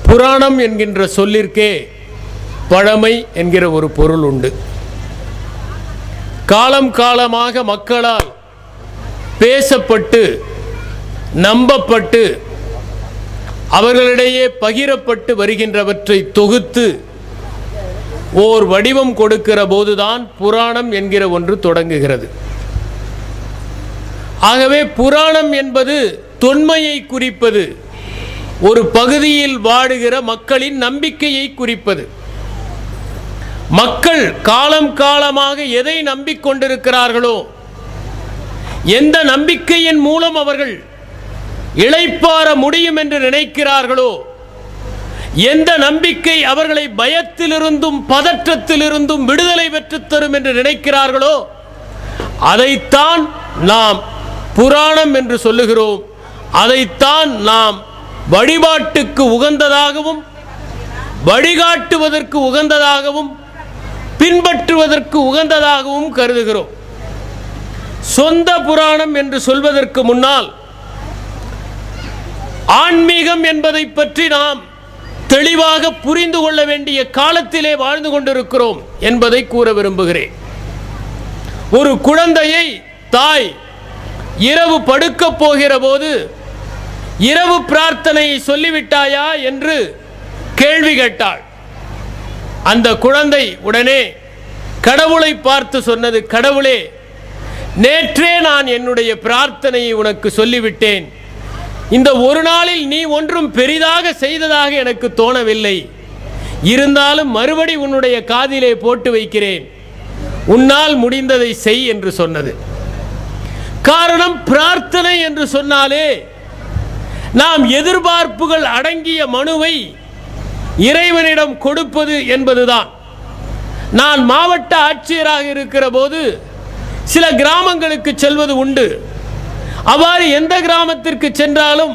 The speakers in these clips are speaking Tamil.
புராணம் என்கின்ற சொல்லிற்கே பழமை என்கிற ஒரு பொருள் உண்டு. காலம் காலமாக மக்களால் பேசப்பட்டு நம்பப்பட்டு அவர்களிடையே பகிரப்பட்டு வருகின்றவற்றை தொகுத்து ஓர் வடிவம் கொடுக்கிற போதுதான் புராணம் என்கிற ஒன்று தொடங்குகிறது. ஆகவே புராணம் என்பது தொன்மையை குறிப்பது, ஒரு பகுதியில் வாழுகிற மக்களின் நம்பிக்கையை குறிப்பது. மக்கள் காலம் காலமாக எதை நம்பிக்கொண்டிருக்கிறார்களோ, எந்த நம்பிக்கையின் மூலம் அவர்கள் இளைப்பாற முடியும் என்று நினைக்கிறார்களோ, எந்த நம்பிக்கை அவர்களை பயத்திலிருந்தும் பதற்றத்திலிருந்தும் விடுதலை பெற்றுத் தரும் என்று நினைக்கிறார்களோ, அதைத்தான் நாம் புராணம் என்று சொல்லுகிறோம். அதைத்தான் நாம் வழிபாட்டுக்கு உகந்ததாகவும் வழிகாட்டுவதற்கு உகந்ததாகவும் பின்பற்றுவதற்கு உகந்ததாகவும் கருதுகிறோம். சொந்த புராணம் என்று சொல்வதற்கு முன்னால் ஆன்மீகம் என்பதை பற்றி நாம் தெளிவாக புரிந்து கொள்ள வேண்டிய காலத்திலே வாழ்ந்து கொண்டிருக்கிறோம் என்பதை கூற விரும்புகிறேன். ஒரு குழந்தையை தாய் இரவு படுக்கப் போகிற போது இரவு பிரார்த்தனையை சொல்லிவிட்டாயா என்று கேள்வி கேட்டாள். அந்த குழந்தை உடனே கடவுளை பார்த்து சொன்னது, கடவுளே, நேற்றே நான் என்னுடைய பிரார்த்தனையை உனக்கு சொல்லிவிட்டேன். இந்த ஒரு நாளில் நீ ஒன்றும் பெரிதாக செய்ததாக எனக்கு தோணவில்லை. இருந்தாலும் மறுபடி உன்னுடைய காதிலே போட்டு வைக்கிறேன். உன்னால் முடிந்ததை செய் என்று சொன்னது. காரணம், பிரார்த்தனை என்று சொன்னாலே நாம் எதிர்பார்ப்புகள் அடங்கிய மனுவை இறைவனிடம் கொடுப்பது என்பதுதான். நான் மாவட்ட ஆட்சியராக இருக்கிற போது சில கிராமங்களுக்கு செல்வது உண்டு. அவ்வாறு எந்த கிராமத்திற்கு சென்றாலும்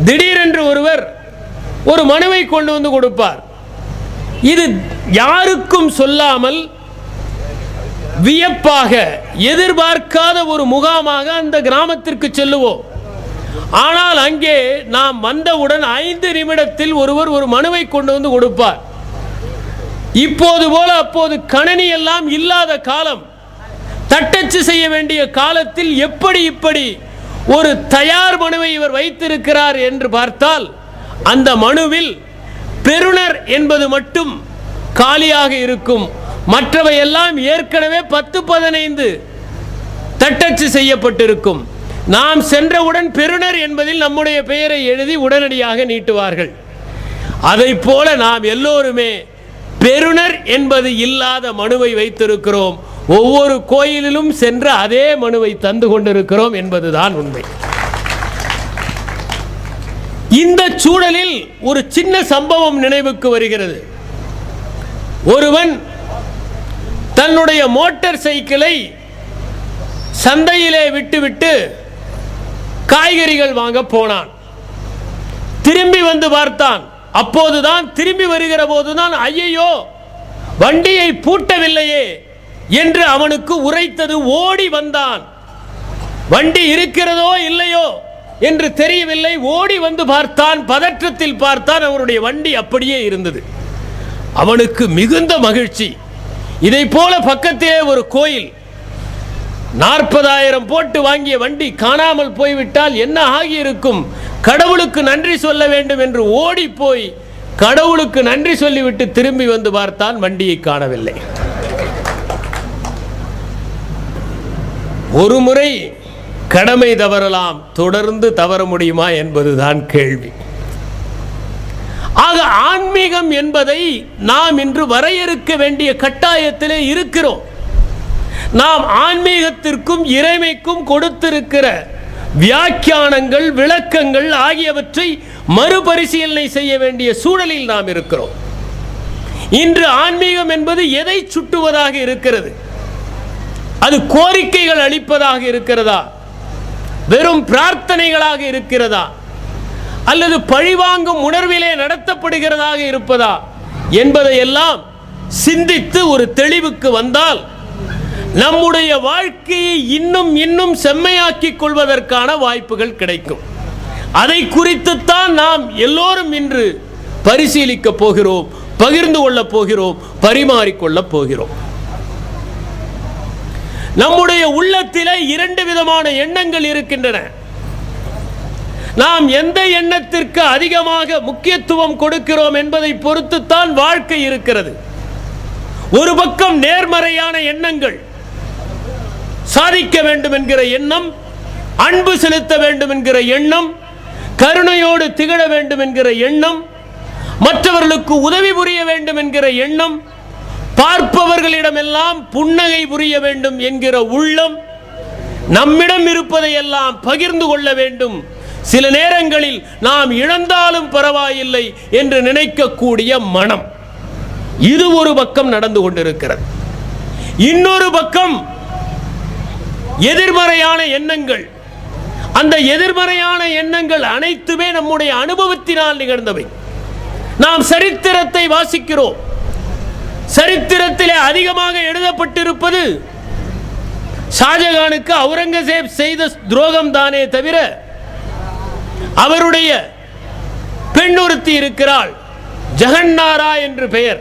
திடீரென்று ஒருவர் ஒரு மனுவை கொண்டு வந்து கொடுப்பார். இது யாருக்கும் சொல்லாமல் வியப்பாக, எதிர்பார்க்காத ஒரு முகாமாக அந்த கிராமத்திற்கு செல்லுவோம். ஆனால் அங்கே நாம் வந்தவுடன் 5 நிமிடத்தில் ஒருவர் ஒரு மனுவை கொண்டு வந்து கொடுப்பார். இப்போது போல அப்போது கணினி எல்லாம் இல்லாத காலம், தட்டச்சு செய்ய வேண்டிய காலத்தில் எப்படி இப்படி ஒரு தயார் மனுவை இவர் வைத்திருக்கிறார் என்று பார்த்தால், அந்த மனுவில் பெறுநர் என்பது மட்டும் காலியாக இருக்கும். மற்றவை எல்லாம் ஏற்கனவே 10-15 தட்டச்சு செய்யப்பட்டிருக்கும். நாம் சென்றவுடன் பெறுநர் என்பதில் நம்முடைய பெயரை எழுதி உடனடியாக நீட்டுவார்கள். அதைப் போல நாம் எல்லோருமே பெறுநர் என்பது இல்லாத மனுவை வைத்திருக்கிறோம். ஒவ்வொரு கோயிலிலும் சென்று அதே மனுவை தந்து கொண்டிருக்கிறோம் என்பதுதான் உண்மை. இந்த சூழலில் ஒரு சின்ன சம்பவம் நினைவுக்கு வருகிறது. ஒருவன் தன்னுடைய மோட்டார் சைக்கிளை சந்தையிலே விட்டுவிட்டு காய்கறிகள் வாங்க போனான். திரும்பி வந்து பார்த்தான். அப்போதுதான், திரும்பி வருகிற போதுதான், ஐயோ வண்டியை பூட்டவில்லையே என்று அவனுக்கு உரைத்தது. ஓடி வந்தான். வண்டி இருக்கிறதோ இல்லையோ என்று தெரியவில்லை. ஓடி வந்து பார்த்தான். பதற்றத்தில் பார்த்தான், அவனுடைய வண்டி அப்படியே இருந்தது. அவனுக்கு மிகுந்த மகிழ்ச்சி. இதை போல பக்கத்திலே ஒரு கோயில், 40,000 போட்டு வாங்கிய வண்டி காணாமல் போய்விட்டால் என்ன ஆகியிருக்கும்? கடவுளுக்கு நன்றி சொல்ல வேண்டும் என்று ஓடி போய் கடவுளுக்கு நன்றி சொல்லிவிட்டு திரும்பி வந்து பார்த்தான், வண்டியை காணவில்லை. ஒரு முறை கடமை தவறலாம், தொடர்ந்து தவற முடியுமா என்பதுதான் கேள்வி. ஆக ஆன்மீகம் என்பதை நாம் இன்று வரையறுக்க வேண்டிய கட்டாயத்திலே இருக்கிறோம். நாம் ஆன்மீகத்திற்கும் இறைமைக்கும் கொடுத்திருக்கிற வியாக்கியானங்கள், விளக்கங்கள் ஆகியவற்றை மறுபரிசீலனை செய்ய வேண்டிய சூழலில் நாம் இருக்கிறோம். இன்று ஆன்மீகம் என்பது எதை சுட்டுவதாக இருக்கிறது? அது கோரிக்கைகள் அளிப்பதாக இருக்கிறதா? வெறும் பிரார்த்தனைகளாக இருக்கிறதா? அல்லது பழிவாங்கும் உணர்விலே நடத்தப்படுகிறதாக இருப்பதா என்பதையெல்லாம் சிந்தித்து ஒரு தெளிவுக்கு வந்தால் நம்முடைய வாழ்க்கையை இன்னும் இன்னும் செம்மையாக்கிக் கொள்வதற்கான வாய்ப்புகள் கிடைக்கும். அதை குறித்துத்தான் நாம் எல்லோரும் இன்று பரிசீலிக்க போகிறோம், பகிர்ந்து கொள்ளப் போகிறோம், பரிமாறிக்கொள்ளப் போகிறோம். நம்முடைய உள்ளத்திலே இரண்டு விதமான எண்ணங்கள் இருக்கின்றன. நாம் எந்த எண்ணத்திற்கு அதிகமாக முக்கியத்துவம் கொடுக்கிறோம் என்பதை பொறுத்துத்தான் வாழ்க்கை இருக்கிறது. ஒரு பக்கம் நேர்மறையான எண்ணங்கள், சாதிக்க வேண்டும் என்கிற எண்ணம், அன்பு செலுத்த வேண்டும் என்கிற எண்ணம், கருணையோடு திகழ வேண்டும் என்கிற எண்ணம், மற்றவர்களுக்கு உதவி புரிய வேண்டும் என்கிற எண்ணம், பார்ப்பவர்களிடமெல்லாம் புன்னகை புரிய வேண்டும் என்கிற உள்ளம், நம்மிடம் இருப்பதையெல்லாம் பகிர்ந்து கொள்ள வேண்டும், சில நேரங்களில் நாம் இழந்தாலும் பரவாயில்லை என்று நினைக்கக்கூடிய மனம், இது ஒரு பக்கம் நடந்து கொண்டிருக்கிறது. இன்னொரு பக்கம் எதிர்மறையான எண்ணங்கள். அந்த எதிர்மறையான எண்ணங்கள் அனைத்துமே நம்முடைய அனுபவத்தினால் நிகழ்ந்தவை. நாம் சரித்திரத்தை வாசிக்கிறோம். சரித்திரத்திலே அதிகமாக எழுதப்பட்டிருப்பது ஷாஜகானுக்கு அவுரங்கசீப் செய்த துரோகம் தானே தவிர, அவருடைய பெண்ணொருத்தி இருக்கிறாள், ஜெகன்னாரா என்று பெயர்.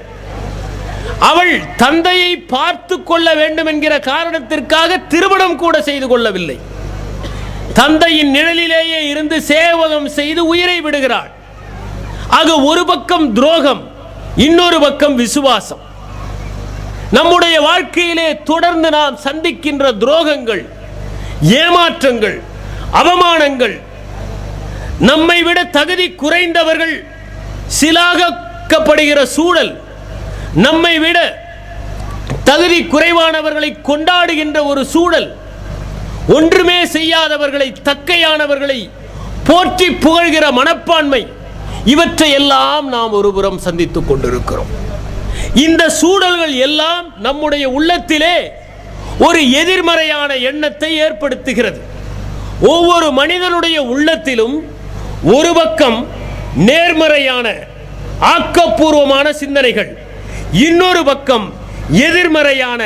அவள் தந்தையை பார்த்து கொள்ள வேண்டும் என்கிற காரணத்திற்காக திருமணம் கூட செய்து கொள்ளவில்லை. தந்தையின் நிழலிலேயே இருந்து சேவகம் செய்து உயிரை விடுகிறாள். ஆக ஒரு பக்கம் துரோகம், இன்னொரு பக்கம் விசுவாசம். நம்முடைய வாழ்க்கையிலே தொடர்ந்து நாம் சந்திக்கின்ற துரோகங்கள், ஏமாற்றங்கள், அவமானங்கள், நம்மை விட தகுதி குறைந்தவர்கள் சிலாகப்படுகிற சூழல், நம்மை விட தகுதி குறைவானவர்களை கொண்டாடுகின்ற ஒரு சூழல், ஒன்றுமே செய்யாதவர்களை, தக்கையானவர்களை போற்றி புகழ்கிற மனப்பான்மை, இவற்றை எல்லாம் நாம் ஒருபுறம் சந்தித்துக் கொண்டிருக்கிறோம். இந்த சூழல்கள் எல்லாம் நம்முடைய உள்ளத்திலே ஒரு எதிர்மறையான எண்ணத்தை ஏற்படுத்துகிறது. ஒவ்வொரு மனிதனுடைய உள்ளத்திலும் ஒரு பக்கம் நேர்மறையான ஆக்கப்பூர்வமான சிந்தனைகள், இன்னொரு பக்கம் எதிர்மறையான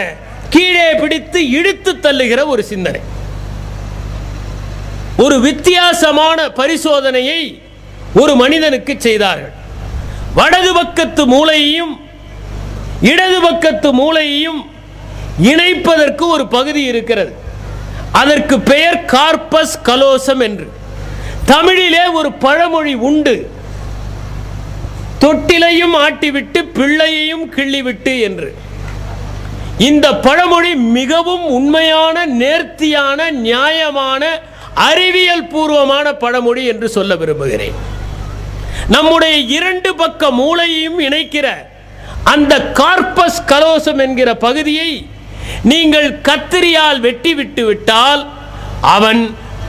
கீழே பிடித்து இழுத்து தள்ளுகிற ஒரு சிந்தனை. ஒரு வித்தியாசமான பரிசோதனையை ஒரு மனிதனுக்கு செய்தார்கள். வடது பக்கத்து மூளையையும் இடது பக்கத்து மூளையையும் இணைப்பதற்கு ஒரு பகுதி இருக்கிறது. அதற்கு பெயர் கார்பஸ் கலோசம் என்று. தமிழிலே ஒரு பழமொழி உண்டு, தொட்டிலையும் ஆட்டிவிட்டு பிள்ளையையும் கிள்ளிவிட்டு என்று. இந்த பழமொழி மிகவும் உண்மையான, நேர்த்தியான, நியாயமான, அறிவியல் பூர்வமான பழமொழி என்று சொல்ல விரும்புகிறேன். நம்முடைய இரண்டு பக்க மூளையையும் இணைக்கிற அந்த கார்பஸ் கலோசம் என்கிற பகுதியை நீங்கள் கத்திரியால் வெட்டி விட்டு விட்டால் அவன்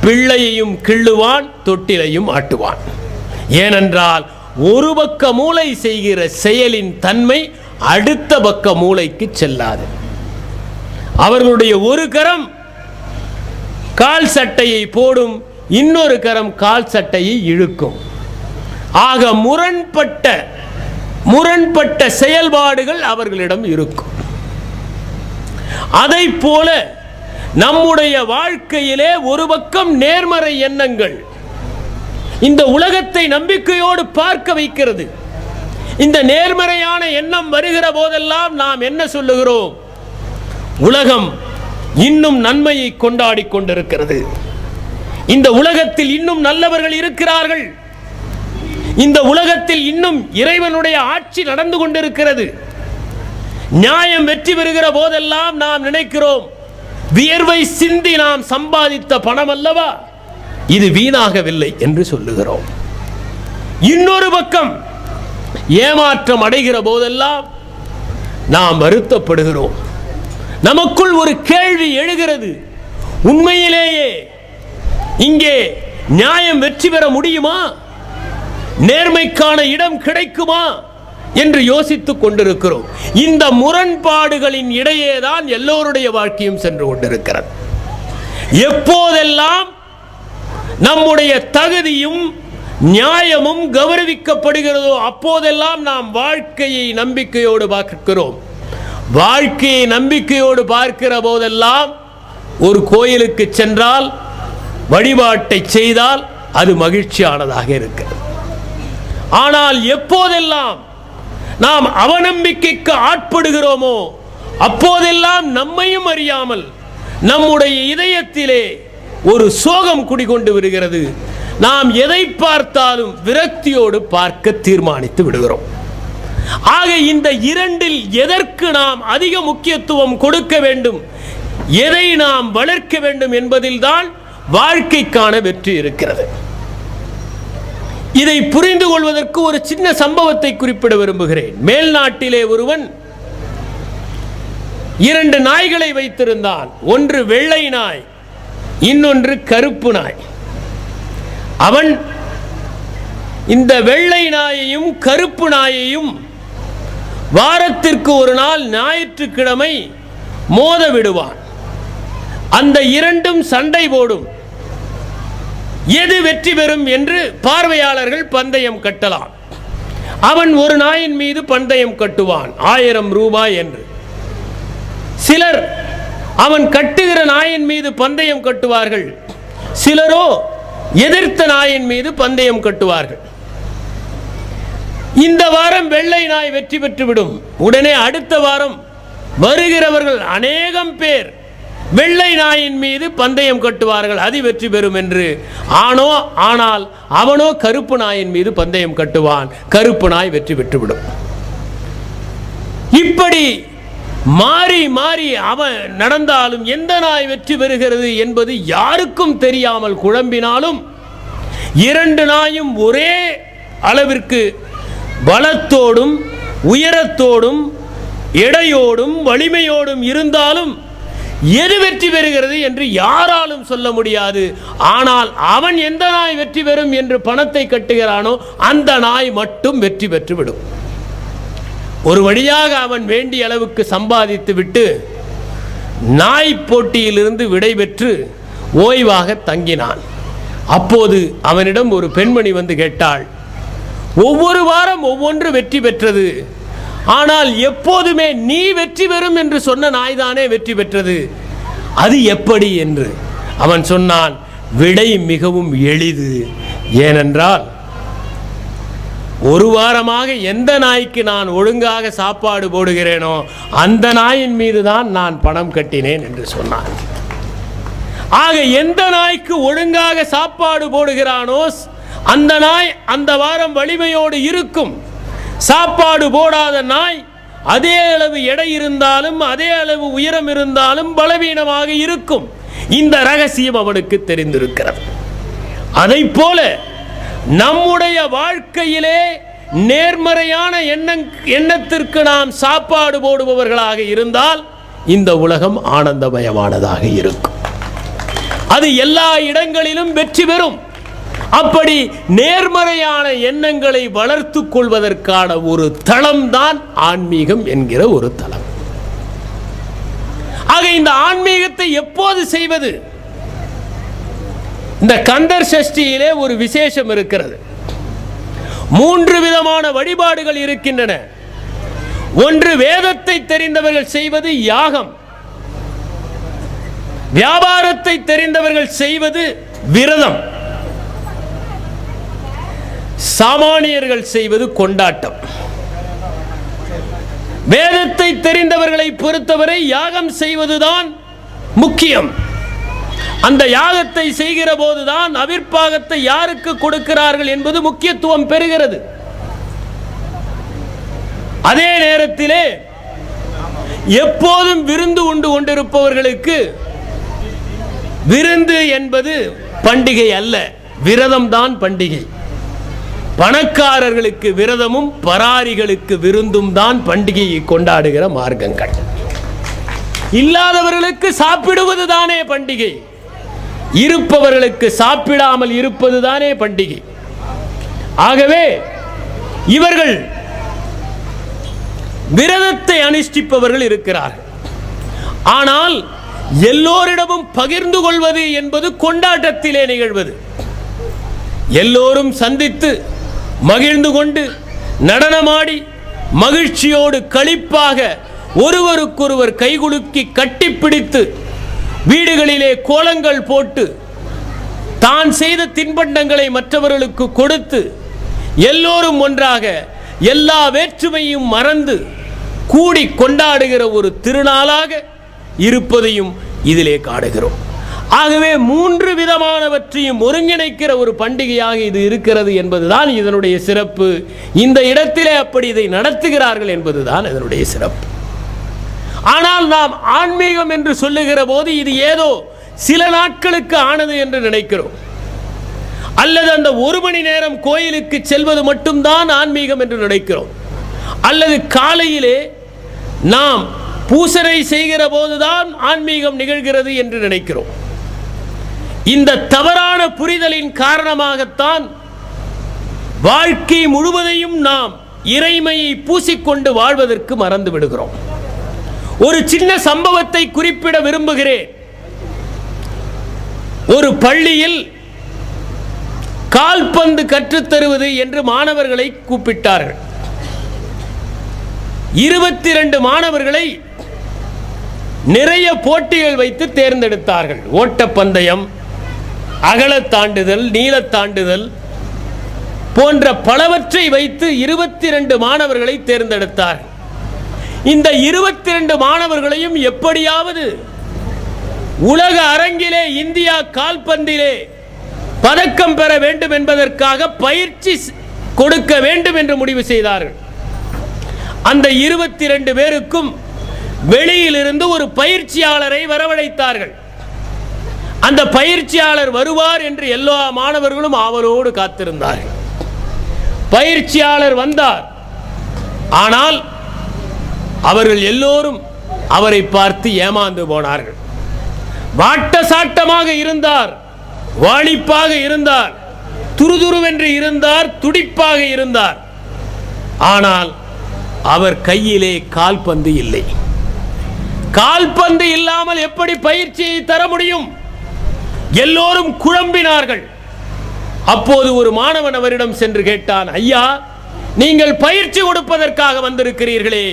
பிள்ளையையும் கிள்ளுவான், தொட்டிலையும் ஆட்டுவான். ஏனென்றால் ஒரு பக்க மூளை செய்கிற செயலின் தன்மை அடுத்த பக்க மூளைக்கு செல்லாது. அவர்களுடைய ஒரு கரம் கால் சட்டையை போடும், இன்னொரு கரம் கால் சட்டையை இழுக்கும். ஆக முரண்பட்ட செயல்பாடுகள் அவர்களிடம் இருக்கும். அதை போல நம்முடைய வாழ்க்கையிலே ஒரு பக்கம் நேர்மறை எண்ணங்கள் இந்த உலகத்தை நம்பிக்கையோடு பார்க்க வைக்கிறது. இந்த நேர்மறையான எண்ணம் வருகிற போதெல்லாம் நாம் என்ன சொல்லுகிறோம்? உலகம் இன்னும் நன்மையை கொண்டாடி கொண்டிருக்கிறது. இந்த உலகத்தில் இன்னும் நல்லவர்கள் இருக்கிறார்கள். இந்த உலகத்தில் இன்னும் இறைவனுடைய ஆட்சி நடந்து கொண்டிருக்கிறது. நியாயம் வெற்றி பெறுகிற போதெல்லாம் நாம் நினைக்கிறோம், வியர்வை சிந்தி நாம் சம்பாதித்த பணம் அல்லவா, இது வீணாகவில்லை என்று சொல்லுகிறோம். இன்னொரு பக்கம் ஏமாற்றம் அடைகிற போதெல்லாம் நாம் வருத்தப்படுகிறோம். நமக்குள் ஒரு கேள்வி எழுகிறது, உண்மையிலேயே இங்கே நியாயம் வெற்றி பெற முடியுமா, நேர்மைக்கான இடம் கிடைக்குமா என்று யோசித்துக் கொண்டிருக்கிறோம். இந்த முரண்பாடுகளின் இடையேதான் எல்லோருடைய வாழ்க்கையும் சென்று கொண்டிருக்கிறது. எப்போதெல்லாம் நம்முடைய தகுதியும் நியாயமும் கௌரவிக்கப்படுகிறதோ அப்போதெல்லாம் நாம் வாழ்க்கையை நம்பிக்கையோடு பார்க்கிறோம். வாழ்க்கையை நம்பிக்கையோடு பார்க்கிற போதெல்லாம் ஒரு கோயிலுக்கு சென்றால் வழிபாட்டை செய்தால் அது மகிழ்ச்சியானதாக இருக்கிறது. ஆனால் எப்போதெல்லாம் நாம் அவநம்பிக்கைக்கு ஆட்படுகிறோமோ அப்போதெல்லாம் நம்மையும் அறியாமல் நம்முடைய இதயத்திலே ஒரு சோகம் குடிகொண்டு வருகிறது. நாம் எதை பார்த்தாலும் விரக்தியோடு பார்க்க தீர்மானித்து விடுகிறோம். ஆக இந்த இரண்டில் எதற்கு நாம் அதிக முக்கியத்துவம் கொடுக்க வேண்டும், எதை நாம் வளர்க்க வேண்டும் என்பதில்தான் வாழ்க்கைக்கான வெற்றி இருக்கிறது. இதை புரிந்து கொள்வதற்கு ஒரு சின்ன சம்பவத்தை குறிப்பிட விரும்புகிறேன். மேல்நாட்டிலே ஒருவன் 2 நாய்களை வைத்திருந்தான். ஒன்று வெள்ளை நாய், இன்னொன்று கருப்பு நாய். அவன் இந்த வெள்ளை நாயையும் கருப்பு நாயையும் வாரத்திற்கு ஒரு நாள் ஞாயிற்றுக்கிழமை மோத விடுவான். அந்த இரண்டும் சண்டை போடும். எது வெற்றி பெறும் என்று பார்வையாளர்கள் பந்தயம் கட்டலாம். அவன் ஒரு நாயின் மீது பந்தயம் கட்டுவான் 1000 ரூபாய் என்று. சிலர் அவன் கட்டுகிற நாயின் மீது பந்தயம் கட்டுவார்கள். சிலரோ எதிர்த்த நாயின் மீது பந்தயம் கட்டுவார்கள். இந்த வாரம் வெள்ளை நாய் வெற்றி பெற்றுவிடும். உடனே அடுத்த வாரம் வருகிறவர்கள் அநேகம் பேர் வெள்ளை நாயின் மீது பந்தயம் கட்டுவார்கள், அது வெற்றி பெறும் என்று. ஆனால் அவனோ கருப்பு நாயின் மீது பந்தயம் கட்டுவான், கருப்பு நாய் வெற்றி பெற்றுவிடும். இப்படி மாறி மாறி அவன் நடந்தாலும் எந்த நாய் வெற்றி பெறுகிறது என்பது யாருக்கும் தெரியாமல் குழம்பினாலும் 2 நாயும் ஒரே அளவிற்கு பலத்தோடும் உயரத்தோடும் எடையோடும் வலிமையோடும் இருந்தாலும் எது வெற்றி பெறுகிறது என்று யாராலும் சொல்ல முடியாது. ஆனால் அவன் எந்த நாய் வெற்றி பெறும் என்று பணத்தை கட்டுகிறானோ அந்த நாய் மட்டும் வெற்றி பெற்றுவிடும். ஒரு வழியாக அவன் வேண்டிய அளவுக்கு சம்பாதித்து விட்டு நாய் போட்டியிலிருந்து விடைபெற்று ஓய்வாக தங்கினான். அப்போது அவனிடம் ஒரு பெண்மணி வந்து கேட்டாள், ஒவ்வொரு வாரம் ஒவ்வொன்று வெற்றி பெற்றது, ஆனால் எப்போதுமே நீ வெற்றி பெறும் என்று சொன்ன நாய்தானே வெற்றி பெற்றது, அது எப்படி என்று. அவன் சொன்னான், விடை மிகவும் எளிது. ஏனென்றால் ஒரு வாரமாக எந்த நாய்க்கு நான் ஒழுங்காக சாப்பாடு போடுகிறேனோ அந்த நாயின் மீது தான் நான் பணம் கட்டினேன் என்று சொன்னான். ஆக எந்த நாய்க்கு ஒழுங்காக சாப்பாடு போடுகிறானோ அந்த நாய் அந்த வாரம் வலிமையோடு இருக்கும். சாப்பாடு போடாத நாய் அதே அளவு எடை இருந்தாலும் அதே அளவு உயரம் இருந்தாலும் பலவீனமாக இருக்கும். இந்த ரகசியம் அவனுக்கு தெரிந்திருக்கிறது. அதைப் போல நம்முடைய வாழ்க்கையிலே நேர்மறையான எண்ணத்திற்கு நாம் சாப்பாடு போடுபவர்களாக இருந்தால் இந்த உலகம் ஆனந்தமயமானதாக இருக்கும். அது எல்லா இடங்களிலும் வெற்றி பெறும். அப்படி நேர்மறையான எண்ணங்களை வளர்த்து கொள்வதற்கான ஒரு தளம்தான் ஆன்மீகம் என்கிற ஒரு தளம். ஆக இந்த ஆன்மீகத்தை எப்போது செய்வது? இந்த கந்தர் சஷ்டியிலே ஒரு விசேஷம் இருக்கிறது. 3 விதமான வழிபாடுகள் இருக்கின்றன. ஒன்று வேதத்தை தெரிந்தவர்கள் செய்வது யாகம், வியாபாரத்தை தெரிந்தவர்கள் செய்வது விரதம், சாமானியர்கள் செய்வது கொண்டாட்டம். வேதத்தை தெரிந்தவர்களை பொறுத்தவரை யாகம் செய்வதுதான் முக்கியம். அந்த யாகத்தை செய்கிற போதுதான் அவிர்ப்பாகத்தை யாருக்கு கொடுக்கிறார்கள் என்பது முக்கியத்துவம் பெறுகிறது. அதே நேரத்திலே எப்போதும் விருந்து உண்டு கொண்டிருப்பவர்களுக்கு விருந்து என்பது பண்டிகை அல்ல, விரதம் தான் பண்டிகை. பணக்காரர்களுக்கு விரதமும் பராரிகளுக்கு விருந்தும் தான் பண்டிகையை கொண்டாடுகிற மார்க்கங்கள். இல்லாதவர்களுக்கு சாப்பிடுவது தானே பண்டிகை, இருப்பவர்களுக்கு சாப்பிடாமல் இருப்பது தானே பண்டிகை. ஆகவே இவர்கள் விரதத்தை அனுஷ்டிப்பவர்கள் இருக்கிறார்கள். ஆனால் எல்லோரிடமும் பகிர்ந்து கொள்வது என்பது கொண்டாட்டத்திலே நிகழ்வது. எல்லோரும் சந்தித்து மகிழ்ந்து கொண்டு நடனமாடி மகிழ்ச்சியோடு களிப்பாக ஒருவருக்கொருவர் கைகுலுக்கி கட்டிப்பிடித்து வீடுகளிலே கோலங்கள் போட்டு தான் செய்த தின்பண்டங்களை மற்றவர்களுக்கு கொடுத்து எல்லோரும் ஒன்றாக எல்லா வேற்றுமையும் மறந்து கூடி கொண்டாடுகிற ஒரு திருநாளாக இருப்பதையும் இதிலே காணுகிறோம். ஆகவே 3 விதமானவற்றையும் ஒருங்கிணைக்கிற ஒரு பண்டிகையாக இது இருக்கிறது என்பதுதான் இதனுடைய சிறப்பு. இந்த இடத்திலே அப்படி இதை நடத்துகிறார்கள் என்பதுதான் இதனுடைய சிறப்பு. ஆனால் நாம் ஆன்மீகம் என்று சொல்லுகிற போது இது ஏதோ சில நாட்களுக்கு ஆனது என்று நினைக்கிறோம். அல்லது அந்த 1 மணி நேரம் கோயிலுக்கு செல்வது மட்டும்தான் ஆன்மீகம் என்று நினைக்கிறோம். அல்லது காலையிலே நாம் பூசனை செய்கிற போதுதான் ஆன்மீகம் நிகழ்கிறது என்று நினைக்கிறோம். இந்த தவறான புரிதலின் காரணமாகத்தான் வாழ்க்கை முழுவதையும் நாம் இறைமையை பூசிக்கொண்டு வாழ்வதற்கு மறந்து விடுகிறோம். ஒரு சின்ன சம்பவத்தை குறிப்பிட விரும்புகிறேன். ஒரு பள்ளியில் கால்பந்து கற்றுத்தருவது என்று மாணவர்களை கூப்பிட்டார்கள். 22 மாணவர்களை நிறைய போட்டிகள் வைத்து தேர்ந்தெடுத்தார்கள். ஓட்டப்பந்தயம், அகலத் தாண்டுதல், நீளத் தாண்டுதல் போன்ற பலவற்றை வைத்து 22 மாணவர்களை தேர்ந்தெடுத்தார்கள். இந்த 22 மாணவர்களையும் எப்படியாவது உலக அரங்கிலே இந்தியா கால்பந்திலே பதக்கம் பெற வேண்டும் என்பதற்காக பயிற்சி கொடுக்க வேண்டும் என்று முடிவு செய்தார்கள். அந்த 22 பேருக்கும் வெளியிலிருந்து ஒரு பயிற்சியாளரை வரவழைத்தார்கள். அந்த பயிற்சியாளர் வருவார் என்று எல்லா மாணவர்களும் ஆவலோடு காத்திருந்தார்கள். பயிற்சியாளர் வந்தார். ஆனால் அவர்கள் எல்லோரும் அவரை பார்த்து ஏமாந்து போனார்கள். வாட்ட சாட்டமாக இருந்தார், வாலிப்பாக இருந்தார், துருதுருவென்று இருந்தார், துடிப்பாக இருந்தார். ஆனால் அவர் கையிலே கால்பந்து இல்லை. கால்பந்து இல்லாமல் எப்படி பயிற்சியை தர முடியும்? எல்லோரும் குழம்பினார்கள். அப்போது ஒரு மாணவன் அவரிடம் சென்று கேட்டான், ஐயா, நீங்கள் பயிற்சி கொடுப்பதற்காக வந்திருக்கிறீர்களே,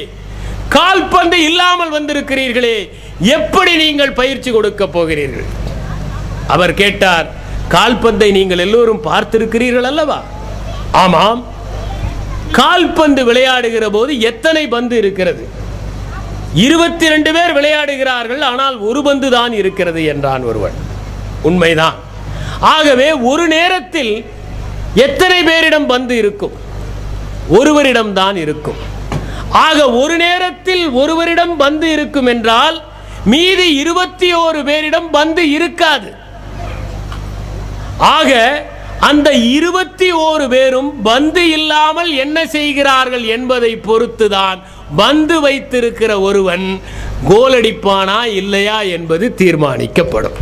கால்பந்து இல்லாமல் வந்திருக்கிறீர்களே, எப்படி நீங்கள் பயிற்சி கொடுக்க போகிறீர்கள்? அவர் கேட்டார், கால்பந்தை நீங்கள் எல்லோரும் பார்த்திருக்கிறீர்கள் அல்லவா? ஆமாம். கால்பந்து விளையாடுகிற போது எத்தனை பந்து இருக்கிறது? 22 பேர் விளையாடுகிறார்கள், ஆனால் ஒரு பந்து தான் இருக்கிறது என்றான் ஒருவன். உண்மைதான். ஆகவே ஒரு நேரத்தில் எத்தனை பேரிடம் பந்து இருக்கும்? ஒருவரிடம் தான் இருக்கும். ஆக ஒரு நேரத்தில் ஒருவரிடம் பந்து இருக்கும் என்றால் மீதி 21 பேரிடம் பந்து இருக்காது. ஆக அந்த 21 பேரும் பந்து இல்லாமல் என்ன செய்கிறார்கள் என்பதை பொறுத்துதான் பந்து வைத்திருக்கிற ஒருவன் கோலடிப்பானா இல்லையா என்பது தீர்மானிக்கப்படும்.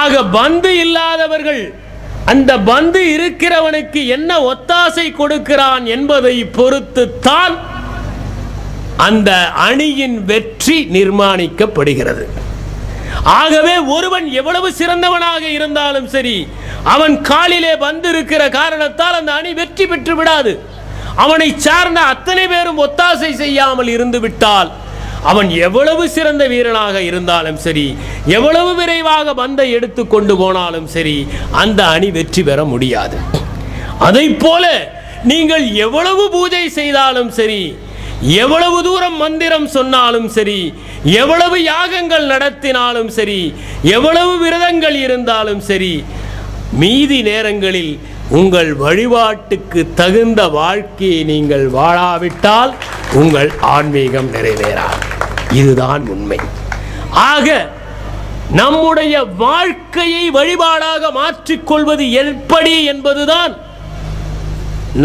ஆக பந்து இல்லாதவர்கள் அந்த பந்து இருக்கிறவனுக்கு என்ன ஒத்தாசை கொடுக்கிறான் என்பதை பொறுத்து தான் அந்த அணியின் வெற்றி நிர்மாணிக்கப்படுகிறது. ஆகவே ஒருவன் எவ்வளவு சிறந்தவனாக இருந்தாலும் சரி, அவன் காலிலே பந்து இருக்கிற காரணத்தால் அந்த அணி வெற்றி பெற்று விடாது. அவனை சார்ந்த அத்தனை பேரும் ஒத்தாசை செய்யாமல் இருந்து விட்டால் அவன் எவ்வளவு சிறந்த வீரனாக இருந்தாலும் சரி, எவ்வளவு விரைவாக பந்தை எடுத்து கொண்டு போனாலும் சரி, அந்த அணி வெற்றி பெற முடியாது. அதைப்போல நீங்கள் எவ்வளவு பூஜை செய்தாலும் சரி, எவ்வளவு தூரம் மந்திரம் சொன்னாலும் சரி, எவ்வளவு யாகங்கள் நடத்தினாலும் சரி, எவ்வளவு விரதங்கள் இருந்தாலும் சரி, மீதி நேரங்களில் உங்கள் வழிபாட்டுக்கு தகுந்த வாழ்க்கையை நீங்கள் வாழாவிட்டால் உங்கள் ஆன்மீகம் நிறைவேறாது. இதுதான் உண்மை. ஆக நம்முடைய வாழ்க்கையை வழிபாடாக மாற்றிக்கொள்வது எப்படி என்பதுதான்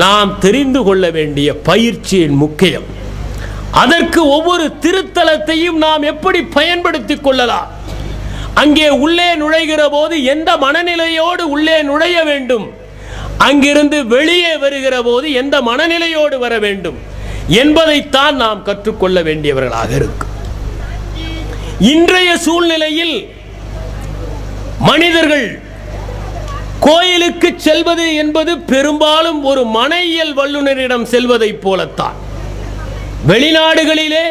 நாம் தெரிந்து கொள்ள வேண்டிய பயிற்சியின் முக்கியம். அதற்கு ஒவ்வொரு திருத்தலத்தையும் நாம் எப்படி பயன்படுத்திக் கொள்ளலாம்? அங்கே உள்ளே நுழைகிற போது எந்த மனநிலையோடு உள்ளே நுழைய வேண்டும், அங்கிருந்து வெளியே வருகிற போது எந்த மனநிலையோடு வர வேண்டும் என்பதைத்தான் நாம் கற்றுக்கொள்ள வேண்டியவர்களாக இருக்கும். இன்றைய சூழ்நிலையில் மனிதர்கள் கோயிலுக்கு செல்வது என்பது பெரும்பாலும் ஒரு மனையியல் வல்லுநரிடம் செல்வதைப் போலத்தான். வெளிநாடுகளிலே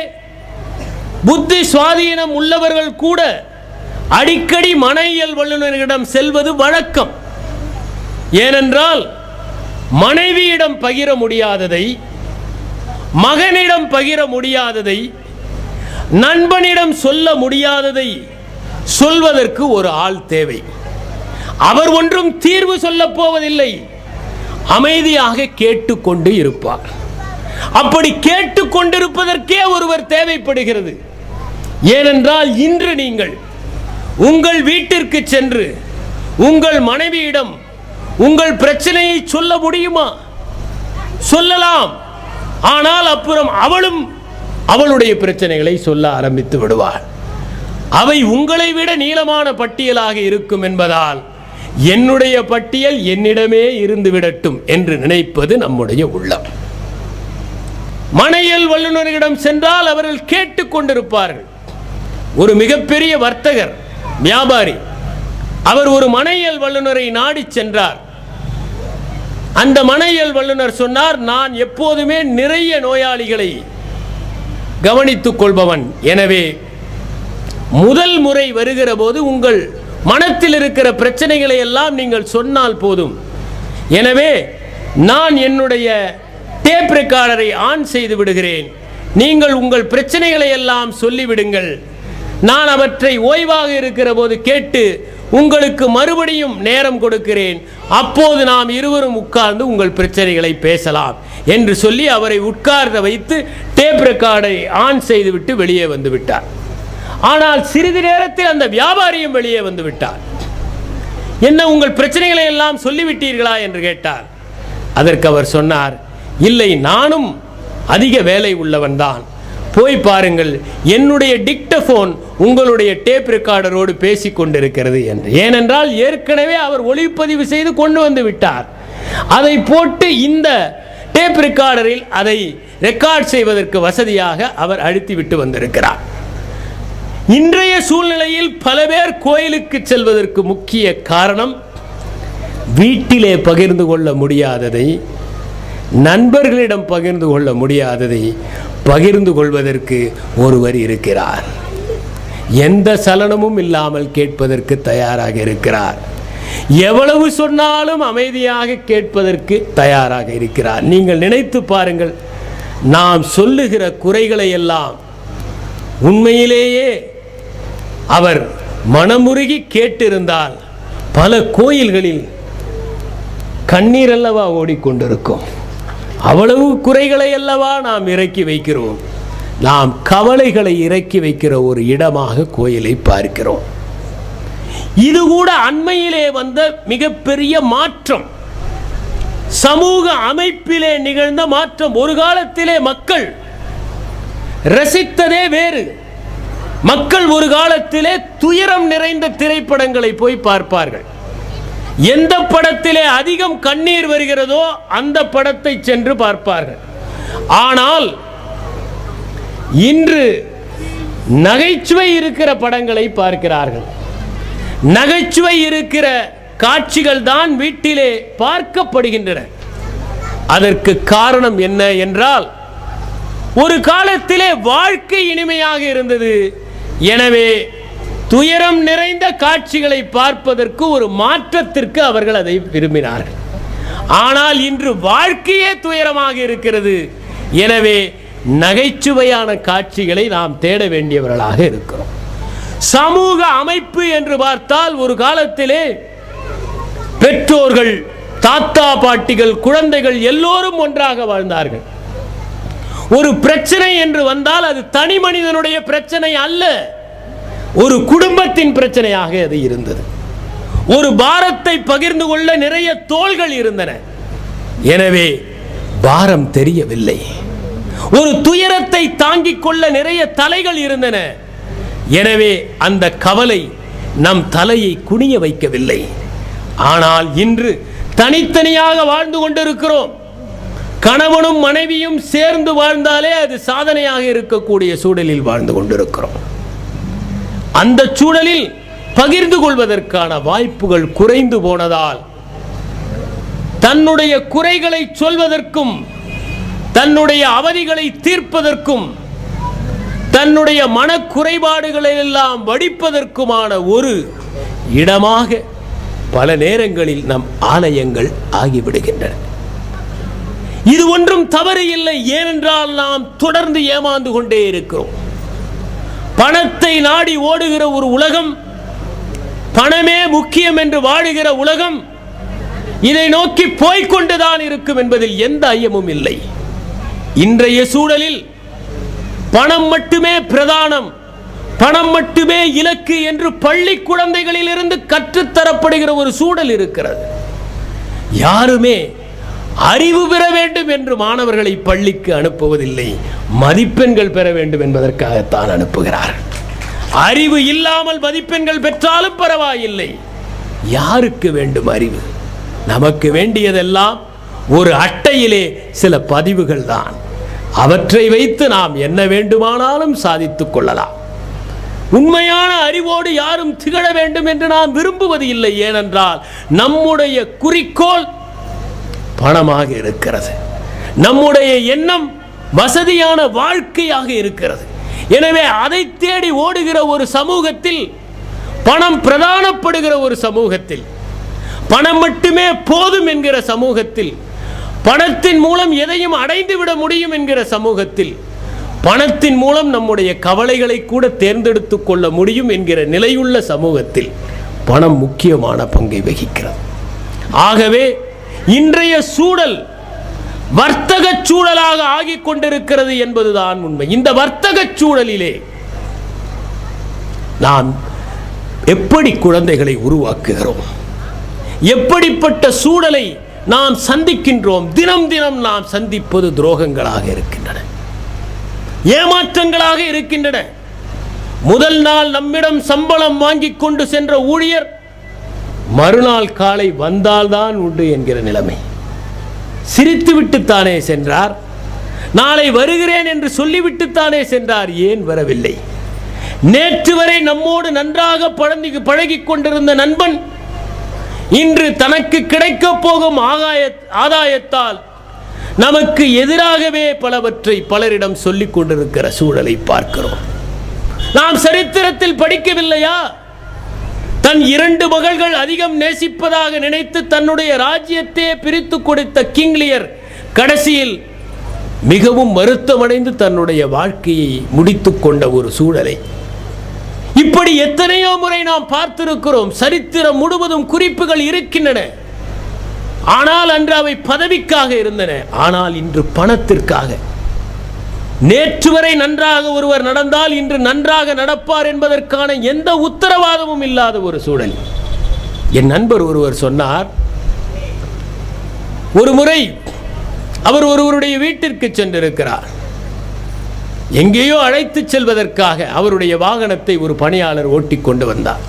புத்தி சுவாதீனம் உள்ளவர்கள் கூட அடிக்கடி மனையியல் வல்லுநரிடம் செல்வது வழக்கம். ஏனென்றால் மனைவியிடம் பகிர முடியாததை, மகனிடம் பகிர முடியாததை, நண்பனிடம் சொல்ல முடியாததை சொல்வதற்கு ஒரு ஆள் தேவை. அவர் ஒன்றும் தீர்வு சொல்லப் போவதில்லை, அமைதியாக கேட்டுக்கொண்டு இருப்பார். அப்படி கேட்டுக்கொண்டிருப்பதற்கே ஒருவர் தேவைப்படுகிறது. ஏனென்றால் இன்று நீங்கள் உங்கள் வீட்டிற்கு சென்று உங்கள் மனைவியிடம் உங்கள் பிரச்சனையை சொல்ல முடியுமா? சொல்லலாம். ஆனால் அப்புறம் அவளும் அவளுடைய பிரச்சனைகளை சொல்ல ஆரம்பித்து விடுவாள். அவை உங்களை விட நீளமான பட்டியலாக இருக்கும் என்பதால் என்னுடைய பட்டியல் என்னிடமே இருந்து விடட்டும் என்று நினைப்பது நம்முடைய உள்ளம். மனையியல் வல்லுநர்களிடம் சென்றால் அவர்கள் கேட்டுக்கொண்டிருப்பார்கள். ஒரு மிகப்பெரிய வர்த்தகர், வியாபாரி, அவர் ஒரு மனையியல் வல்லுநரை நாடி சென்றார். அந்த மனையியல் வல்லுநர் சொன்னார், நான் எப்போதுமே நிறைய நோயாளிகளை கவனித்துக் கொள்பவன். எனவே முதல் முறை வருகிற போது உங்கள் மனத்தில் இருக்கிற பிரச்சனைகளை எல்லாம் நீங்கள் சொன்னால் போதும். எனவே நான் என்னுடைய டேப் ரெக்கார்டரை ஆன் செய்து விடுகிறேன். நீங்கள் உங்கள் பிரச்சனைகளை எல்லாம் சொல்லிவிடுங்கள். நான் அவற்றை ஓய்வாக இருக்கிற போது கேட்டு உங்களுக்கு மறுபடியும் நேரம் கொடுக்கிறேன். அப்போது நாம் இருவரும் உட்கார்ந்து உங்கள் பிரச்சனைகளை பேசலாம் என்று சொல்லி அவரை உட்கார்ந்து வைத்து டேப் ரெக்கார்டை ஆன் செய்துவிட்டு வெளியே வந்து விட்டார். ஆனால் சிறிது நேரத்தில் அந்த வியாபாரியும் வெளியே வந்து விட்டார். என்ன, உங்கள் பிரச்சனைகளை எல்லாம் சொல்லிவிட்டீர்களா என்று கேட்டார். அதற்கு அவர் சொன்னார், இல்லை, நானும் அதிக வேலை உள்ளவன் தான். போய் பாருங்கள், என்னுடைய டிக்டபோன் உங்களுடைய டேப் ரெக்கார்டரோடு பேசிக் கொண்டிருக்கிறது என்று. ஏனென்றால் ஏற்கனவே அவர் ஒளிப்பதிவு செய்து கொண்டு வந்து விட்டார். அதை போட்டு இந்த டேப் ரெக்கார்டரில் அதை ரெக்கார்ட் செய்வதற்கு வசதியாக அவர் அழுத்தி விட்டு வந்திருக்கிறார். இன்றைய சூழ்நிலையில் பல பேர் கோயிலுக்கு செல்வதற்கு முக்கிய காரணம் வீட்டிலே பகிர்ந்து கொள்ள முடியாததை, நண்பர்களிடம் பகிர்ந்து கொள்ள முடியாததை பகிர்ந்து கொள்வதற்கு ஒருவர் இருக்கிறார். எந்த சலனமும் இல்லாமல் கேட்பதற்கு தயாராக இருக்கிறார். எவ்வளவு சொன்னாலும் அமைதியாக கேட்பதற்கு தயாராக இருக்கிறார். நீங்கள் நினைத்து பாருங்கள், நாம் சொல்லுகிற குறைகளை எல்லாம் உண்மையிலேயே அவர் மனமுருகி கேட்டிருந்தால் பல கோயில்களில் கண்ணீர் அல்லவா ஓடிக்கொண்டிருக்கும். அவ்வளவு குறைகளை அல்லவா நாம் இறக்கி வைக்கிறோம். நாம் கவலைகளை இறக்கி வைக்கிற ஒரு இடமாக கோயிலை பார்க்கிறோம். இது கூட அண்மையிலே வந்த மிகப்பெரிய மாற்றம், சமூக அமைப்பிலே நிகழ்ந்த மாற்றம். ஒரு காலத்திலே மக்கள் ரசித்ததே வேறு. மக்கள் ஒரு காலத்திலே துயரம் நிறைந்த திரைப்படங்களை போய் பார்ப்பார்கள். எந்த படத்திலே அதிகம் கண்ணீர் வருகிறதோ அந்த படத்தை சென்று பார்ப்பார்கள். ஆனால் இன்று நகைச்சுவை இருக்கிற படங்களை பார்க்கிறார்கள். நகைச்சுவை இருக்கிற காட்சிகள் தான் வீட்டிலே பார்க்கப்படுகின்றன. அதற்கு காரணம் என்ன என்றால், ஒரு காலத்திலே வாழ்க்கை இனிமையாக இருந்தது. எனவே துயரம் நிறைந்த காட்சிகளை பார்ப்பதற்கு ஒரு மாற்றத்திற்கு அவர்கள் அதை விரும்பினார்கள். ஆனால் இன்று வாழ்க்கையே துயரமாக இருக்கிறது. எனவே நகைச்சுவையான காட்சிகளை நாம் தேட வேண்டியவர்களாக இருக்கிறோம். சமூக அமைப்பு என்று பார்த்தால், ஒரு காலத்திலே பெற்றோர்கள், தாத்தா பாட்டிகள், குழந்தைகள் எல்லோரும் ஒன்றாக வாழ்ந்தார்கள். ஒரு பிரச்சனை என்று வந்தால் அது தனி மனிதனுடைய பிரச்சனை அல்ல, ஒரு குடும்பத்தின் பிரச்சனையாக அது இருந்தது. ஒரு பாரத்தை பகிர்ந்து கொள்ள நிறைய தோள்கள் இருந்தன. எனவே பாரம் தெரியவில்லை. ஒரு துயரத்தை தாங்கிக் கொள்ள நிறைய தலைகள் இருந்தன. எனவே அந்த கவலை நம் தலையை குனிய வைக்கவில்லை. ஆனால் இன்று தனித்தனியாக வாழ்ந்து கொண்டிருக்கிறோம். கணவனும் மனைவியும் சேர்ந்து வாழ்ந்தாலே அது சாதனையாக இருக்கக்கூடிய சூழலில் வாழ்ந்து கொண்டிருக்கிறோம். அந்த சூழலில் பகிர்ந்து கொள்வதற்கான வாய்ப்புகள் குறைந்து போனதால் தன்னுடைய குறைகளை சொல்வதற்கும் தன்னுடைய அவதிகளை தீர்ப்பதற்கும் தன்னுடைய மனக்குறைபாடுகளை எல்லாம் வடிப்பதற்குமான ஒரு இடமாக பல நேரங்களில் நம் ஆலயங்கள் ஆகிவிடுகின்றன. இது ஒன்றும் தவறு இல்லை. ஏனென்றால் நாம் தொடர்ந்து ஏமாந்து கொண்டே இருக்கிறோம். பணத்தை நாடி ஓடுகிற ஒரு உலகம், பணமே முக்கியம் என்று வாழுகிற உலகம் இதை நோக்கி போய்கொண்டுதான் இருக்கும் என்பதில் எந்த ஐயமும் இல்லை. இன்றைய சூழலில் பணம் மட்டுமே பிரதானம், பணம் மட்டுமே இலக்கு என்று பள்ளி குழந்தைகளில் இருந்து கற்றுத்தரப்படுகிற ஒரு சூழல் இருக்கிறது. யாருமே அறிவு பெற வேண்டும் என்று மாணவர்களை பள்ளிக்கு அனுப்புவதில்லை, மதிப்பெண்கள் பெற வேண்டும் என்பதற்காகத்தான் அனுப்புகிறார்கள். அறிவு இல்லாமல் மதிப்பெண்கள் பெற்றாலும் பரவாயில்லை. யாருக்கு வேண்டும் அறிவு? நமக்கு வேண்டியதெல்லாம் ஒரு அட்டையிலே சில பதிவுகள் தான். அவற்றை வைத்து நாம் என்ன வேண்டுமானாலும் சாதித்துக் கொள்ளலாம். உண்மையான அறிவோடு யாரும் திகழ வேண்டும் என்று நாம் விரும்புவது இல்லை. ஏனென்றால் நம்முடைய குறிக்கோள் பணமாக இருக்கிறது, நம்முடைய எண்ணம் வசதியான வாழ்க்கையாக இருக்கிறது. எனவே அதை தேடி ஓடுகிற ஒரு சமூகத்தில், பணம் பிரதானப்படுகிற ஒரு சமூகத்தில், பணம் மட்டுமே போதும் என்கிற சமூகத்தில், பணத்தின் மூலம் எதையும் அடைந்து விட முடியும் என்கிற சமூகத்தில், பணத்தின் மூலம் நம்முடைய கவலைகளை கூட தேர்ந்தெடுத்துக் கொள்ள முடியும் என்கிற நிலையுள்ள சமூகத்தில் பணம் முக்கியமான பங்கை வகிக்கிறது. ஆகவே இன்றைய சூழல் வர்த்தக சூழலாக ஆகிக் கொண்டிருக்கிறது என்பதுதான் உண்மை. இந்த வர்த்தக சூழலிலே நாம் எப்படி குழந்தைகளை உருவாக்குகிறோம், எப்படிப்பட்ட சூழலை நாம் சந்திக்கின்றோம்? தினம் தினம் நாம் சந்திப்பது துரோகங்களாக இருக்கின்றன, ஏமாற்றங்களாக இருக்கின்றன. முதல் நாள் நம்மிடம் சம்பளம் வாங்கிக் கொண்டு சென்ற ஊழியர் மறுநாள் காலை வந்தால்தான் உண்டு என்கிற நிலைமை. சிரித்துவிட்டுத்தானே சென்றார், நாளை வருகிறேன் என்று சொல்லிவிட்டுத்தானே சென்றார், ஏன் வரவில்லை? நேற்று வரை நம்மோடு நன்றாக பழகிக் கொண்டிருந்த நண்பன் இன்று தனக்கு கிடைக்கப் போகும் ஆதாயத்தால் நமக்கு எதிராகவே பலவற்றை பலரிடம் சொல்லிக் கொண்டிருக்கிற சூழலை பார்க்கிறோம். நாம் சரித்திரத்தில் படிக்கவில்லையா? தன் 2 மகள்கள் அதிகம் நேசிப்பதாக நினைத்து தன்னுடைய ராஜ்யத்தை பிரித்து கொடுத்த கிங்லியர் கடைசியில் மிகவும் வருத்தமடைந்து தன்னுடைய வாழ்க்கையை முடித்துக் கொண்ட ஒரு சூழலை இப்படி எத்தனையோ முறை நாம் பார்த்திருக்கிறோம். சரித்திரம் முழுவதும் குறிப்புகள் இருக்கின்றன. ஆனால் அன்று அவை பதவிக்காக இருந்தன, ஆனால் இன்று பணத்திற்காக. நேற்று வரை நன்றாக ஒருவர் நடந்தால் இன்று நன்றாக நடப்பார் என்பதற்கான எந்த உத்தரவாதமும் இல்லாத ஒரு சூழல். என் நண்பர் ஒருவர் சொன்னார், ஒரு முறை அவர் ஒருவருடைய வீட்டிற்கு சென்றிருக்கிறார். எங்கேயோ அழைத்து செல்வதற்காக அவருடைய வாகனத்தை ஒரு பணியாளர் ஓட்டி கொண்டு வந்தார்.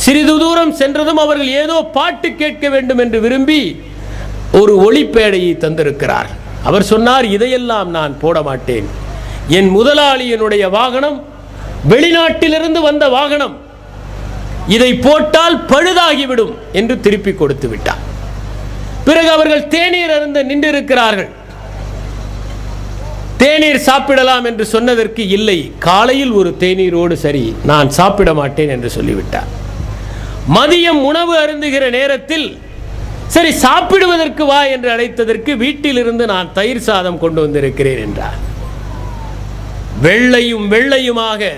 சிறிது தூரம் சென்றதும் அவர்கள் ஏதோ பாட்டு கேட்க வேண்டும் என்று விரும்பி ஒரு ஒளிப்பேடையை தந்திருக்கிறார். அவர் சொன்னார், இதையெல்லாம் நான் போட மாட்டேன், என் முதலாளியினுடைய வாகனம் வெளிநாட்டிலிருந்து வந்த வாகனம், இதை போட்டால் பழுதாகிவிடும் என்று திருப்பி கொடுத்து விட்டார். பிறகு அவர்கள் தேநீர் அருந்த நின்றிருக்கிறார்கள். தேநீர் சாப்பிடலாம் என்று சொன்னதற்கு இல்லை, காலையில் ஒரு தேநீரோடு சரி, நான் சாப்பிட மாட்டேன் என்று சொல்லிவிட்டார். மதியம் உணவு அருந்துகிற நேரத்தில் சரி சாப்பிடுவதற்கு வா என்று அழைத்ததற்கு வீட்டிலிருந்து நான் தயிர் சாதம் கொண்டு வந்திருக்கிறேன் என்றார். வெள்ளையும் வெள்ளையுமாக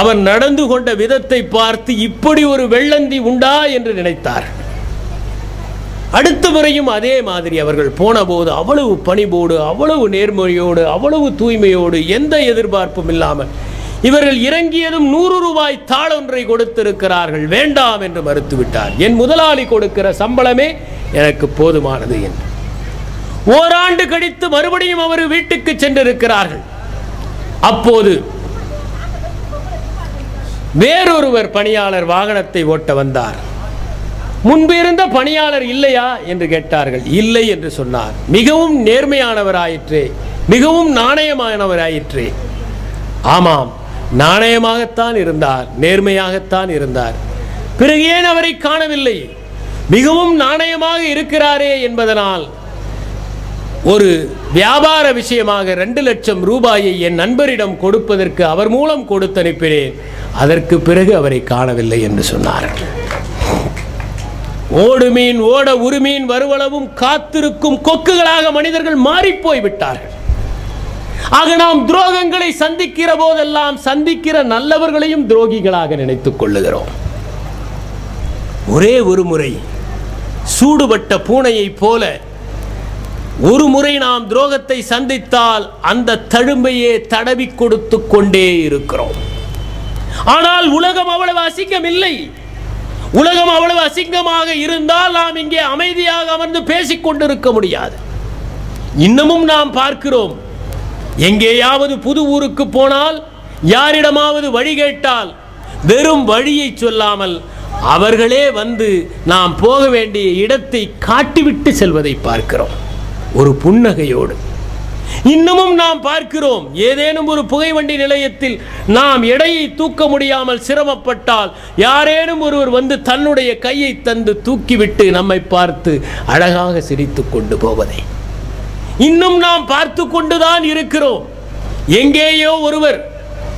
அவர் நடந்து கொண்ட விதத்தை பார்த்து இப்படி ஒரு வெள்ளந்தி உண்டா என்று நினைத்தார். அடுத்த முறையும் அதே மாதிரி அவர்கள் போன போது அவ்வளவு பணிவோடு, அவ்வளவு நேர்மையோடு, அவ்வளவு தூய்மையோடு, எந்த எதிர்பார்ப்பும் இல்லாமல் இவர்கள் இறங்கியதும் 100 ரூபாய் தாளொன்றை கொடுத்திருக்கிறார்கள். வேண்டாம் என்று மறுத்துவிட்டார். என் முதலாளி கொடுக்கிற சம்பளமே எனக்கு போதுமானது என்று. ஓராண்டு கழித்து மறுபடியும் அவர் வீட்டுக்கு சென்றிருக்கிறார்கள். அப்போது வேறொருவர் பணியாளர் வாகனத்தை ஓட்ட வந்தார். முன்பு இருந்த பணியாளர் இல்லையா என்று கேட்டார்கள். இல்லை என்று சொன்னார். மிகவும் நேர்மையானவராயிற்றே, மிகவும் நாணயமானவராயிற்றே. ஆமாம், நாணயமாகத்தான் இருந்தார், நேர்மையாகத்தான் இருந்தார். பிறகு ஏன் அவரை காணவில்லை? மிகவும் நாணயமாக இருக்கிறாரே என்பதனால் ஒரு வியாபார விஷயமாக 2 லட்சம் ரூபாயை என் நண்பரிடம் கொடுப்பதற்கு அவர் மூலம் கொடுத்து அனுப்பினேன். அதற்கு பிறகு அவரை காணவில்லை என்று சொன்னார். ஓடு மீன் ஓட உருமீன் வருவளவும் காத்திருக்கும் கொக்குகளாக மனிதர்கள் மாறிப்போய் விட்டார்கள். ஆக நாம் துரோகங்களை சந்திக்கிற போதெல்லாம் சந்திக்கிற நல்லவர்களையும் துரோகிகளாக நினைத்துக் கொள்ளுகிறோம். ஒரே ஒரு முறை சூடுபட்ட பூனையைப் போல ஒரு முறை நாம் துரோகத்தை சந்தித்தால் அந்த தழும்பையே தடவி கொடுத்து கொண்டே இருக்கிறோம். ஆனால் உலகம் அவ்வளவு அசிங்கம் இல்லை. உலகம் அவ்வளவு அசிங்கமாக இருந்தால் நாம் இங்கே அமைதியாக அமர்ந்து பேசிக் கொண்டிருக்க முடியாது. இன்னமும் நாம் பார்க்கிறோம், எங்கேயாவது புது ஊருக்கு போனால் யாரிடமாவது வழி கேட்டால் வெறும் வழியை சொல்லாமல் அவர்களே வந்து நாம் போக வேண்டிய இடத்தை காட்டிவிட்டு செல்வதை பார்க்கிறோம், ஒரு புன்னகையோடு. இன்னமும் நாம் பார்க்கிறோம், ஏதேனும் ஒரு புகைவண்டி நிலையத்தில் நாம் எடையை தூக்க முடியாமல் சிரமப்பட்டால் யாரேனும் ஒருவர் வந்து தன்னுடைய கையை தந்து தூக்கிவிட்டு நம்மை பார்த்து அழகாக சிரித்து கொண்டு போவதை இன்னும் நாம் பார்த்து கொண்டுதான் இருக்கிறோம். எங்கேயோ ஒருவர்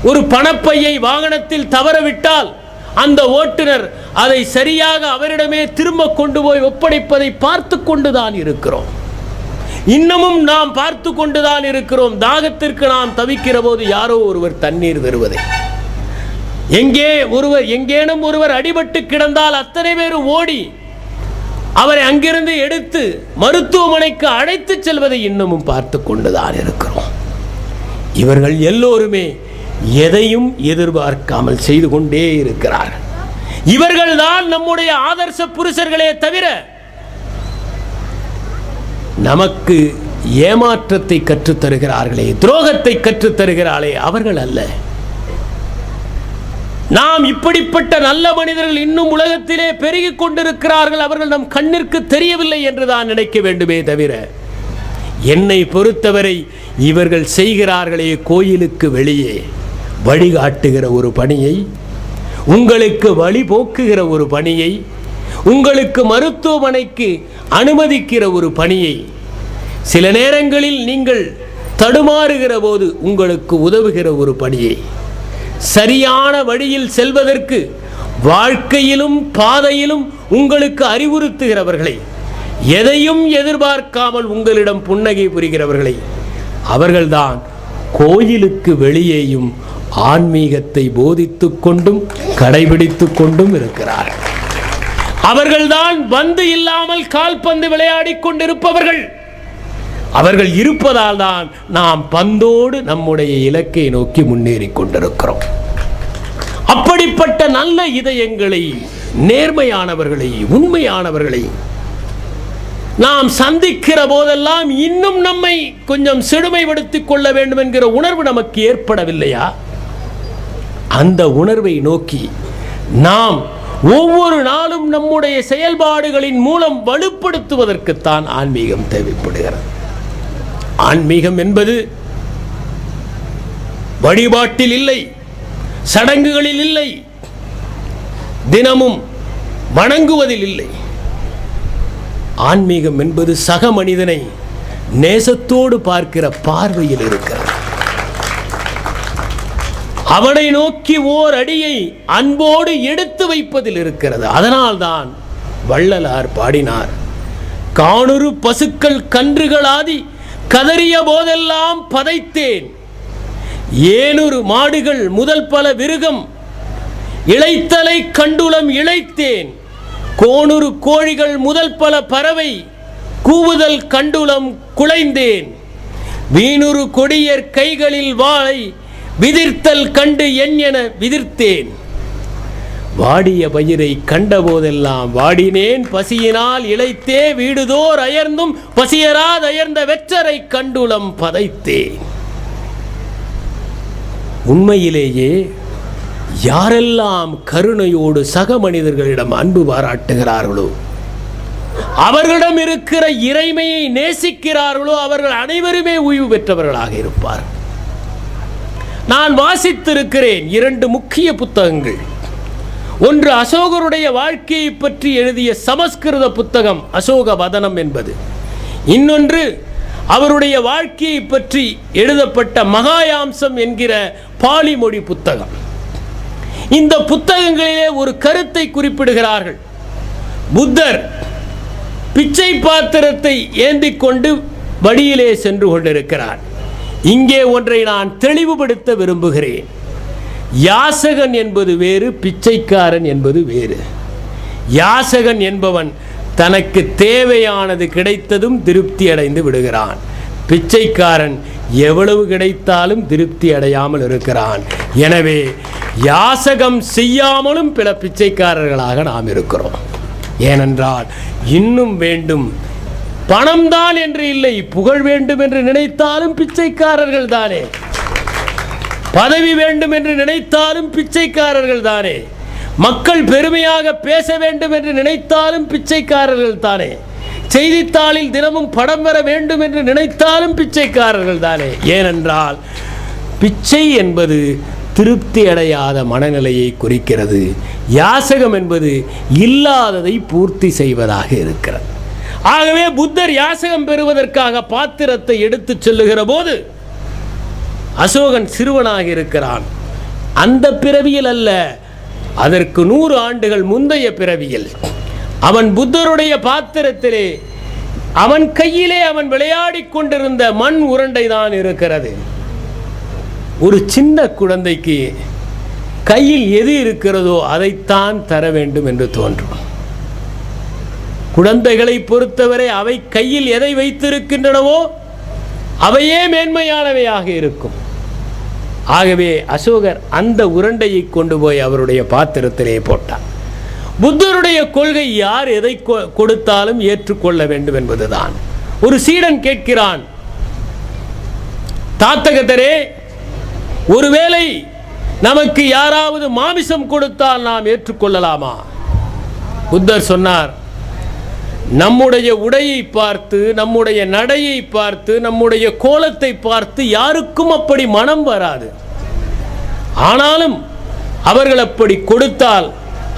ஒரு பணப்பையை வாகனத்தில் தவறவிட்டால் அந்த ஓட்டுநர் அதை சரியாக அவரிடமே திரும்ப கொண்டு போய் ஒப்படைப்பதை பார்த்து கொண்டுதான் இருக்கிறோம். இன்னமும் நாம் பார்த்து கொண்டுதான் இருக்கிறோம். தாகத்திற்கு நாம் தவிக்கிற போது யாரோ ஒருவர் தண்ணீர் தருவதை, எங்கேனும் ஒருவர் அடிபட்டு கிடந்தால் அத்தனை பேரும் ஓடி அவரை அங்கிருந்து எடுத்து மருத்துவமனைக்கு அழைத்து செல்வதை இன்னமும் பார்த்து கொண்டுதான் இருக்கிறோம். இவர்கள் எல்லோருமே எதையும் எதிர்பார்க்காமல் செய்து கொண்டே இருக்கிறார்கள். இவர்கள்தான் நம்முடைய ஆதர்ச புருஷர்களே தவிர நமக்கு ஏமாற்றத்தை கற்றுத்தருகிறார்களே, துரோகத்தை கற்றுத்தருகிறார்களே அவர்கள் அல்ல. நாம் இப்படிப்பட்ட நல்ல மனிதர்கள் இன்னும் உலகத்திலே பெருகிக் கொண்டிருக்கிறார்கள். அவர்கள் நம் கண்ணிற்கு தெரியவில்லை என்றுதான் நினைக்க வேண்டுமே தவிர, என்னை பொறுத்தவரை இவர்கள் செய்கிறார்களே கோயிலுக்கு வெளியே வழிகாட்டுகிற ஒரு பணியை, உங்களுக்கு வழி போக்குகிற ஒரு பணியை, உங்களுக்கு மருத்துவமனைக்கு அனுமதிக்கிற ஒரு பணியை, சில நேரங்களில் நீங்கள் தடுமாறுகிற போது உங்களுக்கு உதவுகிற ஒரு பணியை, சரியான வழியில் செல்வதற்கு வாழ்க்கையிலும் பாதையிலும் உங்களுக்கு அறிவுறுத்துகிறவர்களை, எதையும் எதிர்பார்க்காமல் உங்களிடம் புன்னகை புரிகிறவர்களை, அவர்கள்தான் கோயிலுக்கு வெளியேயும் ஆன்மீகத்தை போதித்துக் கொண்டும் கடைபிடித்துக் கொண்டும் இருக்கிறார்கள். அவர்கள்தான் பந்து இல்லாமல் கால்பந்து விளையாடி கொண்டிருப்பவர்கள். அவர்கள் இருப்பதால் தான் நாம் பந்தோடு நம்முடைய இலக்கை நோக்கி முன்னேறி கொண்டிருக்கிறோம். அப்படிப்பட்ட நல்ல இதயங்களை, நேர்மையானவர்களை, உண்மையானவர்களை நாம் சந்திக்கிற போதெல்லாம் இன்னும் நம்மை கொஞ்சம் செழுமைப்படுத்திக் கொள்ள வேண்டும் என்கிற உணர்வு நமக்கு ஏற்படவில்லையா? அந்த உணர்வை நோக்கி நாம் ஒவ்வொரு நாளும் நம்முடைய செயல்பாடுகளின் மூலம் வலுப்படுத்துவதற்குத்தான் ஆன்மீகம் தேவைப்படுகிறது. ஆன்மீகம் என்பது வழிபாட்டில் இல்லை, சடங்குகளில் இல்லை, தினமும் வணங்குவதில் இல்லை. ஆன்மீகம் என்பது சக மனிதனை நேசத்தோடு பார்க்கிற பார்வையில் இருக்கிறது. அவனை நோக்கி ஓர் அடியை அன்போடு எடுத்து வைப்பதில் இருக்கிறது. அதனால்தான் வள்ளலார் பாடினார், காணுறு பசுக்கள் கன்றுகளாதி கதறிய போதெல்லாம் பதைத்தேன், ஏனுரு மாடுகள் முதல் பல விருகம் இளைத்தலை கண்டுளம் இளைத்தேன், கோணுறு கோழிகள் முதல் பல பறவை கூவுதல் கண்டுளம் குலைந்தேன், வீணுறு கொடியர் கைகளில் வாளை விதிர்த்தல் கண்டு என விதிர்த்தேன், வாடிய பயிரை கண்டபோதெல்லாம் வாடினேன், பசியினால் இளைத்தே வீடுதோர் அயர்ந்தும் பசியராத அயர்ந்த வெற்றரை கண்டுளம் பதைத்தேன். உண்மையிலேயே யாரெல்லாம் கருணையோடு சக மனிதர்களிடம் அன்பு பாராட்டுகிறார்களோ, அவர்களிடம் இருக்கிற இறைமையை நேசிக்கிறார்களோ, அவர்கள் அனைவருமே ஓய்வு பெற்றவர்களாக இருப்பார். நான் வாசித்திருக்கிறேன் 2 முக்கிய புத்தகங்கள். ஒன்று அசோகருடைய வாழ்க்கையை பற்றி எழுதிய சமஸ்கிருத புத்தகம் அசோக வதனம் என்பது, இன்னொன்று அவருடைய வாழ்க்கையை பற்றி எழுதப்பட்ட மகாயாம்சம் என்கிற பாலி மொழி புத்தகம். இந்த புத்தகங்களிலே ஒரு கருத்தை குறிப்பிடுகிறார்கள். புத்தர் பிச்சை பாத்திரத்தை ஏந்தி கொண்டு வழியிலே சென்று கொண்டிருக்கிறார். இங்கே ஒன்றை நான் தெளிவுபடுத்த விரும்புகிறேன். யாசகன் என்பது வேறு, பிச்சைக்காரன் என்பது வேறு. யாசகன் என்பவன் தனக்கு தேவையானது கிடைத்ததும் திருப்தி அடைந்து விடுகிறான். பிச்சைக்காரன் எவ்வளவு கிடைத்தாலும் திருப்தி அடையாமல் இருக்கிறான். எனவே யாசகம் செய்யாமலும் பல பிச்சைக்காரர்களாக நாம் இருக்கிறோம். ஏனென்றால் இன்னும் வேண்டும், பணம்தான் என்று இல்லை, புகழ் வேண்டும் என்று நினைத்தாலும் பிச்சைக்காரர்கள் தானே, பதவி வேண்டும் என்று நினைத்தாலும் பிச்சைக்காரர்கள் தானே, மக்கள் பெருமையாக பேச வேண்டும் என்று நினைத்தாலும் பிச்சைக்காரர்கள் தானே, செய்தித்தாளில் தினமும் படம் வர வேண்டும் என்று நினைத்தாலும் பிச்சைக்காரர்கள் தானே. ஏனென்றால் பிச்சை என்பது திருப்தி அடையாத மனநிலையை குறிக்கிறது. யாசகம் என்பது இல்லாததை பூர்த்தி செய்வதாக இருக்கிறது. ஆகவே புத்தர் யாசகம் பெறுவதற்காக பாத்திரத்தை எடுத்து செல்லுகிற போது அசோகன் சிறுவனாக இருக்கிறான். அந்த பிறவியில் அல்ல, அதற்கு 100 ஆண்டுகள் முந்தைய பிறவியில் அவன் புத்தருடைய பாத்திரத்திலே அவன் கையிலே அவன் விளையாடி கொண்டிருந்த மண் உருண்டை தான் இருக்கிறது. ஒரு சின்ன குழந்தைக்கு கையில் எது இருக்கிறதோ அதைத்தான் தர வேண்டும் என்று தோன்றும். குழந்தைகளை பொறுத்தவரை அவை கையில் எதை வைத்திருக்கின்றனவோ அவையே மேன்மையானவையாக இருக்கும். ஆகவே அசோகர் அந்த உருண்டையை கொண்டு போய் அவருடைய பாத்திரத்திலே போட்டார். புத்தருடைய கொள்கை யார் எதை கொடுத்தாலும் ஏற்றுக்கொள்ள வேண்டும் என்பதுதான். ஒரு சீடன் கேட்கிறான், தாத்தகத்தரே, ஒருவேளை நமக்கு யாராவது மாமிசம் கொடுத்தால் நாம் ஏற்றுக்கொள்ளலாமா? புத்தர் சொன்னார், நம்முடைய உடையை பார்த்து, நம்முடைய நடையை பார்த்து, நம்முடைய கோலத்தை பார்த்து யாருக்கும் அப்படி மனம் வராது. ஆனாலும் அவர்கள் அப்படி கொடுத்தால்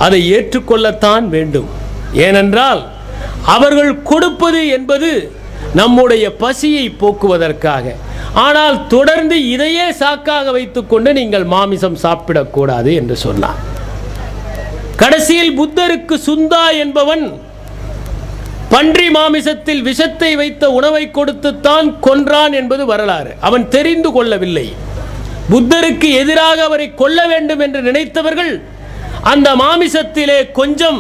அதை ஏற்றுக்கொள்ளத்தான் வேண்டும். ஏனென்றால் அவர்கள் கொடுப்பது என்பது நம்முடைய பசியை போக்குவதற்காக. ஆனால் தொடர்ந்து இதையே சாக்காக வைத்துக்கொண்டு நீங்கள் மாமிசம் சாப்பிடக்கூடாது என்று சொன்னார். கடைசியில் புத்தருக்கு சுந்தா என்பவன் பன்றி மாமிசத்தில் விஷத்தை வைத்த உணவை கொடுத்துத்தான் கொன்றான் என்பது வரலாறு. அவன் தெரிந்து கொள்ளவில்லை. புத்தருக்கு எதிராக அவரை கொல்ல வேண்டும் என்று நினைத்தவர்கள் அந்த மாமிசத்திலே கொஞ்சம்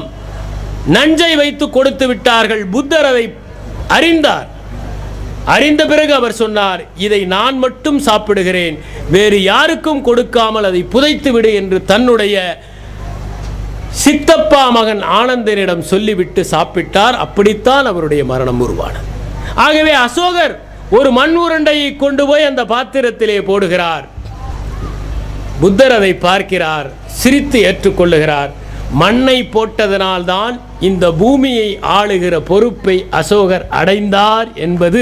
நஞ்சை வைத்து கொடுத்து விட்டார்கள். புத்தர் அதை அறிந்தார். அறிந்த பிறகு அவர் சொன்னார், இதை நான் மட்டும் சாப்பிடுகிறேன், வேறு யாருக்கும் கொடுக்காமல் அதை புதைத்து விடு என்று தன்னுடைய சித்தப்பா மகன் ஆனந்தனிடம் சொல்லிவிட்டு சாப்பிட்டார். அப்படித்தான் அவருடைய மரணம் உருவானது. ஆகவே அசோகர் ஒரு மண் உருண்டையை கொண்டு போய் அந்த பாத்திரத்திலே போடுகிறார். புத்தர் அதை பார்க்கிறார், சிரித்து ஏற்றுக்கொள்ளுகிறார். மண்ணை போட்டதனால்தான் இந்த பூமியை ஆளுகிற பொறுப்பை அசோகர் அடைந்தார் என்பது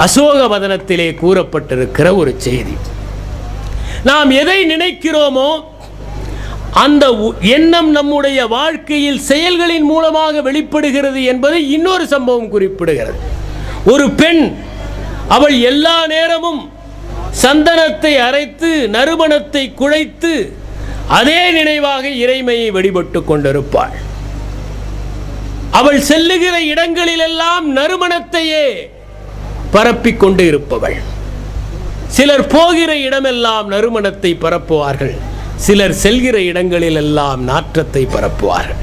அசோக வதனத்திலே கூறப்பட்டிருக்கிற ஒரு செய்தி. நாம் எதை நினைக்கிறோமோ அந்த எண்ணம் நம்முடைய வாழ்க்கையில் செயல்களின் மூலமாக வெளிப்படுகிறது என்பதை இன்னொரு சம்பவம் குறிப்பிடுகிறது. ஒரு பெண், அவள் எல்லா நேரமும் சந்தனத்தை அரைத்து நறுமணத்தை குழைத்து அதே நினைவாக இறைமையை வழிபட்டு கொண்டிருப்பாள். அவள் செல்லுகிற இடங்களிலெல்லாம் நறுமணத்தையே பரப்பிக் கொண்டு இருப்பவள். சிலர் போகிற இடமெல்லாம் நறுமணத்தை பரப்புவார்கள், சிலர் செல்கிற இடங்களிலெல்லாம் நாற்றத்தை பரப்புவார்கள்.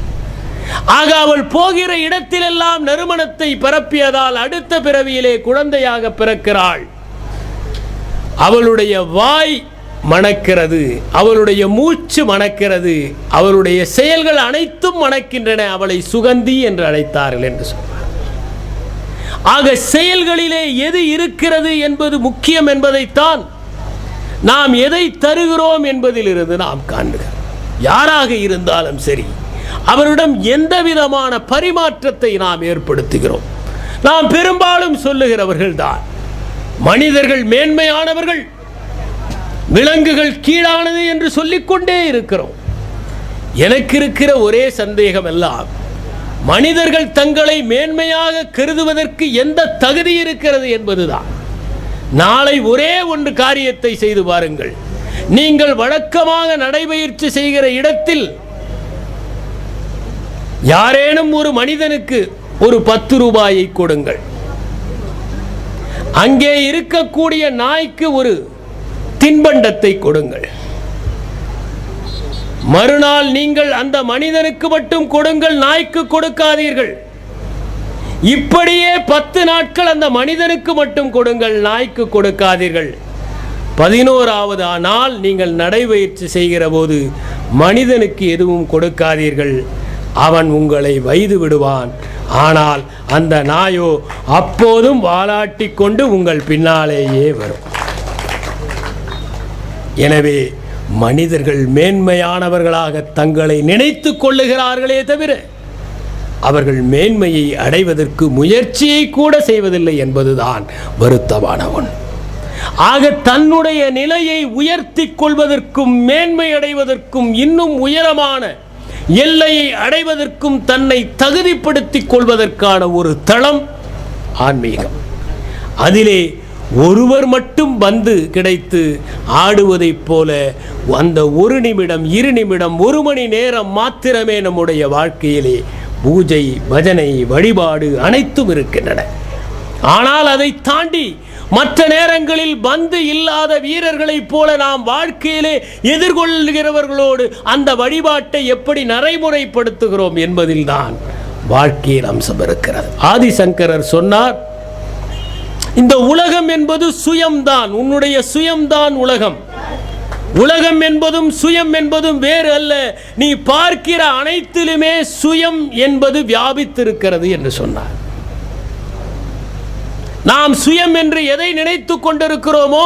ஆக அவள் போகிற இடத்திலெல்லாம் நறுமணத்தை பரப்பியதால் அடுத்த பிறவியிலே குழந்தையாக பிறக்கிறாள். அவளுடைய வாய் மணக்கிறது, அவளுடைய மூச்சு மணக்கிறது, அவளுடைய செயல்கள் அனைத்தும் மணக்கின்றன. அவளை சுகந்தி என்று அழைத்தார்கள் என்று சொல்வார். ஆக செயல்களிலே எது இருக்கிறது என்பது முக்கியம் என்பதைத்தான் நாம் எதை தருகிறோம் என்பதிலிருந்து நாம் காண்கிறோம். யாராக இருந்தாலும் சரி, அவரிடம் எந்த விதமான பரிமாற்றத்தை நாம் ஏற்படுத்துகிறோம். நாம் பெரும்பாலும் சொல்லுகிறவர்கள் தான் மனிதர்கள் மேன்மையானவர்கள், விலங்குகள் கீழானது என்று சொல்லிக்கொண்டே இருக்கிறோம். எனக்கு இருக்கிற ஒரே சந்தேகம் எல்லாம், மனிதர்கள் தங்களை மேன்மையாக கருதுவதற்கு எந்த தகுதி இருக்கிறது என்பதுதான். நாளை ஒரே ஒன்று காரியத்தை செய்து பாருங்கள். நீங்கள் வழக்கமாக நடைபயிற்சி செய்கிற இடத்தில் யாரேனும் ஒரு மனிதனுக்கு ஒரு 10 ரூபாயை கொடுங்கள். அங்கே இருக்கக்கூடிய நாய்க்கு ஒரு தின்பண்டத்தை கொடுங்கள். மறுநாள் நீங்கள் அந்த மனிதனுக்கு மட்டும் கொடுங்கள், நாய்க்கு கொடுக்காதீர்கள். இப்படியே 10 நாட்கள் அந்த மனிதனுக்கு மட்டும் கொடுங்கள், நாய்க்கு கொடுக்காதீர்கள். 11வது நாள் நீங்கள் நடைபயிற்சி செய்கிற போது மனிதனுக்கு எதுவும் கொடுக்காதீர்கள். அவன் உங்களை வைது விடுவான். ஆனால் அந்த நாயோ அப்போதும் வாலாட்டி கொண்டு உங்கள் பின்னாலேயே வரும். எனவே மனிதர்கள் மேன்மையானவர்களாக தங்களை நினைத்து கொள்ளுகிறார்களே தவிர அவர்கள் மேன்மையை அடைவதற்கு முயற்சியை கூட செய்வதில்லை என்பதுதான் வருத்தமான ஒன்று. ஆக தன்னுடைய நிலையை உயர்த்தி கொள்வதற்கும் மேன்மை அடைவதற்கும் இன்னும் உயரமான எல்லையை அடைவதற்கும் தன்னை தகுதிப்படுத்திக் கொள்வதற்கான ஒரு தளம் ஆன்மீகம். அதிலே ஒருவர் மட்டும் வந்து கிடைத்து ஆடுவதைப் போல அந்த 1 நிமிடம் 2 நிமிடம் 1 மணி நேரம் மாத்திரமே நம்முடைய வாழ்க்கையிலே பூஜை, பஜனை, வழிபாடு அனைத்தும் இருக்கின்றன. ஆனால் அதை தாண்டி மற்ற நேரங்களில் பந்து இல்லாத வீரர்களைப் போல நாம் வாழ்க்கையிலே எதிர்கொள்கிறவர்களோடு அந்த வழிபாட்டை எப்படி நடைமுறைப்படுத்துகிறோம் என்பதில்தான் வாழ்க்கையில் அம்சம் இருக்கிறது. ஆதிசங்கரர் சொன்னார், இந்த உலகம் என்பது சுயம்தான், உன்னுடைய சுயம்தான் உலகம். உலகம் என்பதும் சுயம் என்பதும் வேறு அல்ல. நீ பார்க்கிற அனைத்திலுமே சுயம் என்பது வியாபித்திருக்கிறது என்று சொன்னார். நாம் சுயம் என்று எதை நினைத்து கொண்டிருக்கிறோமோ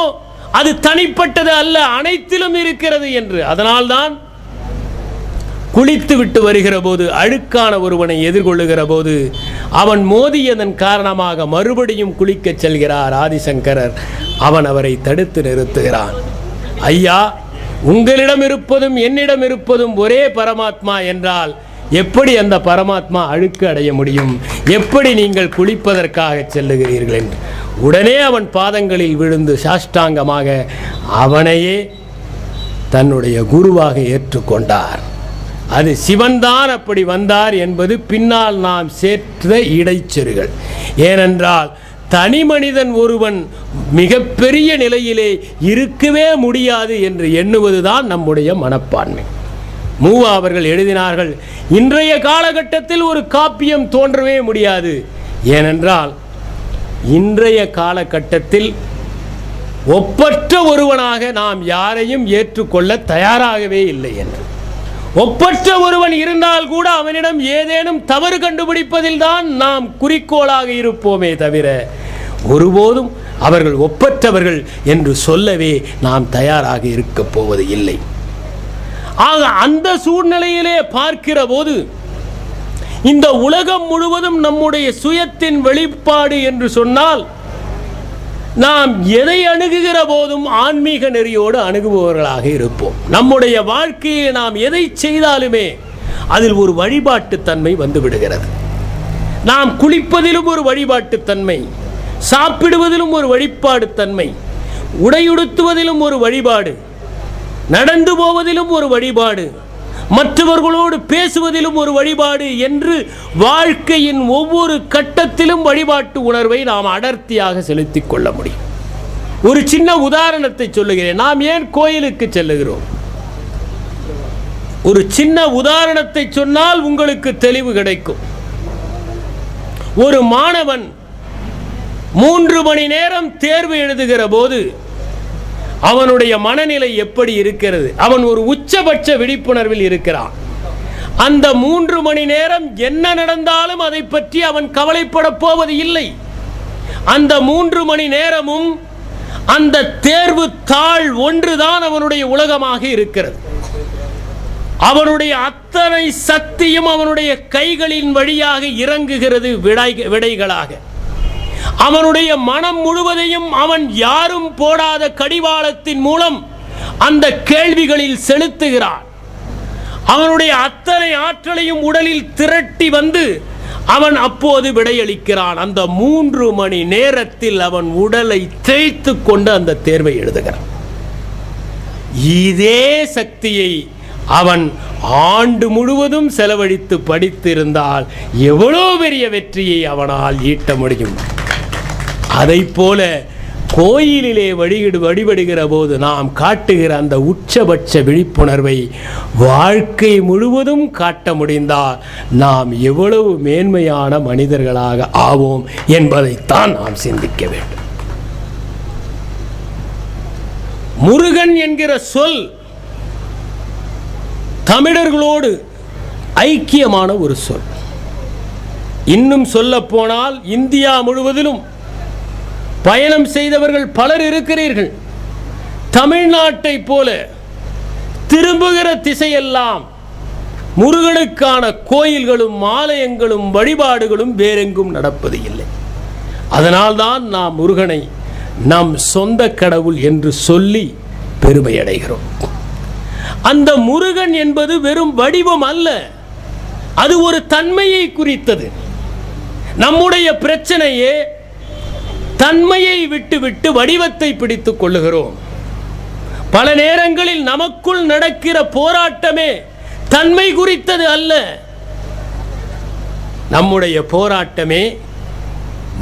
அது தனிப்பட்டது அல்ல, அனைத்திலும் இருக்கிறது என்று. அதனால்தான் குளித்து விட்டு வருகிற போது அழுக்கான ஒருவனை எதிர்கொள்ளுகிற போது அவன் மோதியதன் காரணமாக மறுபடியும் குளிக்கச் செல்கிறார் ஆதிசங்கரர். அவரை தடுத்து நிறுத்துகிறான். ஐயா, உங்களிடம் இருப்பதும் என்னிடம் இருப்பதும் ஒரே பரமாத்மா என்றால் எப்படி அந்த பரமாத்மா அழுக்கு அடைய முடியும்? எப்படி நீங்கள் குளிப்பதற்காக செல்லுகிறீர்கள் என்று உடனே அவன் பாதங்களில் விழுந்து சாஷ்டாங்கமாக அவனையே தன்னுடைய குருவாக ஏற்றுக்கொண்டார். அது சிவன்தான் அப்படி வந்தார் என்பது பின்னால் நாம் சேர்த்த இடைச்செருகள். ஏனென்றால் தனி மனிதன் ஒருவன் மிகப்பெரிய நிலையிலே இருக்கவே முடியாது என்று எண்ணுவதுதான் நம்முடைய மனப்பான்மை. மூவா அவர்கள் எழுதினார்கள், இன்றைய காலகட்டத்தில் ஒரு காப்பியம் தோன்றவே முடியாது. ஏனென்றால் இன்றைய காலகட்டத்தில் ஒப்பற்ற ஒருவனாக நாம் யாரையும் ஏற்றுக்கொள்ள தயாராகவே இல்லை என்று. ஒப்பற்ற ஒருவன் இருந்தால் கூட அவனிடம் ஏதேனும் தவறு கண்டுபிடிப்பதில் தான் நாம் குறிக்கோளாக இருப்போமே தவிர ஒருபோதும் அவர்கள் ஒப்பற்றவர்கள் என்று சொல்லவே நாம் தயாராக இருக்கப் போவது இல்லை. ஆக அந்த சூழ்நிலையிலே பார்க்கிற போது இந்த உலகம் முழுவதும் நம்முடைய சுயத்தின் வெளிப்பாடு என்று சொன்னால் நாம் எதை அணுகுகிற போதும் ஆன்மீக நெறியோடு அணுகுபவர்களாக இருப்போம். நம்முடைய வாழ்க்கையை நாம் எதை செய்தாலுமே அதில் ஒரு வழிபாட்டுத்தன்மை வந்து விடுகிறது. நாம் குளிப்பதிலும் ஒரு வழிபாட்டுத்தன்மை, சாப்பிடுவதிலும் ஒரு வழிபாடுத்தன்மை, உடையுடுத்துவதிலும் ஒரு வழிபாடு, நடந்து போவதிலும் ஒரு வழிபாடு, மற்றவர்களோடு பேசுவதிலும் ஒரு வழிபாடு என்று வாழ்க்கையின் ஒவ்வொரு கட்டத்திலும் வழிபாட்டு உணர்வை நாம் அடர்த்தியாக செலுத்திக் கொள்ள முடியும். ஒரு சின்ன உதாரணத்தை சொல்லுகிறேன். நாம் ஏன் கோயிலுக்கு செல்லுகிறோம்? ஒரு சின்ன உதாரணத்தை சொன்னால் உங்களுக்கு தெளிவு கிடைக்கும். ஒரு மாணவன் 3 மணி நேரம் தேர்வு எழுதுகிற போது அவனுடைய மனநிலை எப்படி இருக்கிறது? அவன் ஒரு உச்சபட்ச விழிப்புணர்வில் இருக்கிறான். அந்த 3 மணி நேரம் என்ன நடந்தாலும் அதை பற்றி அவன் கவலைப்பட போவது இல்லை. அந்த 3 மணி நேரமும் அந்த தேர்வு தாள் ஒன்றுதான் அவனுடைய உலகமாக இருக்கிறது. அவனுடைய அத்தனை சக்தியும் அவனுடைய கைகளின் வழியாக இறங்குகிறது விடைகளாக. அவனுடைய மனம் முழுவதையும் அவன் யாரும் போடாத கடிவாளத்தின் மூலம் அந்த கேள்விகளில் செலுத்துகிறான். அவனுடைய அத்தனை ஆற்றலையும் உடலில் திரட்டி வந்து அவன் அப்போது விடையளிக்கிறான். அந்த 3 மணி நேரத்தில் அவன் உடலை தேய்த்து கொண்டு அந்த தேர்வை எழுதுகிறான். இதே சக்தியை அவன் ஆண்டு முழுவதும் செலவழித்து படித்திருந்தால் எவ்வளவு பெரிய வெற்றியை அவனால் ஈட்ட முடியும். அதைப் போல கோயிலிலே வழிபடுகிற போது நாம் காட்டுகிற அந்த உச்சபட்ச விழிப்புணர்வை வாழ்க்கை முழுவதும் காட்ட முடிந்தால் நாம் எவ்வளவு மேன்மையான மனிதர்களாக ஆவோம் என்பதைத்தான் நாம் சிந்திக்க வேண்டும். முருகன் என்கிற சொல் தமிழர்களோடு ஐக்கியமான ஒரு சொல். இன்னும் சொல்ல போனால் இந்தியா முழுவதிலும் பயணம் செய்தவர்கள் பலர் இருக்கிறீர்கள். தமிழ்நாட்டை போல திரும்புகிற திசையெல்லாம் முருகனுக்கான கோயில்களும் ஆலயங்களும் வழிபாடுகளும் வேறெங்கும் நடப்பது இல்லை. அதனால்தான் நாம் முருகனை நம் சொந்த கடவுள் என்று சொல்லி பெருமை அடைகிறோம். அந்த முருகன் என்பது வெறும் வடிவம் அல்ல, அது ஒரு தன்மையை குறித்தது. நம்முடைய பிரச்சனையே தன்மையை விட்டு வடிவத்தை பிடித்துக் கொள்ளுகிறோம். பல நேரங்களில் நமக்குள் நடக்கிற போராட்டமே தன்மை குறித்தது அல்ல, நம்முடைய போராட்டமே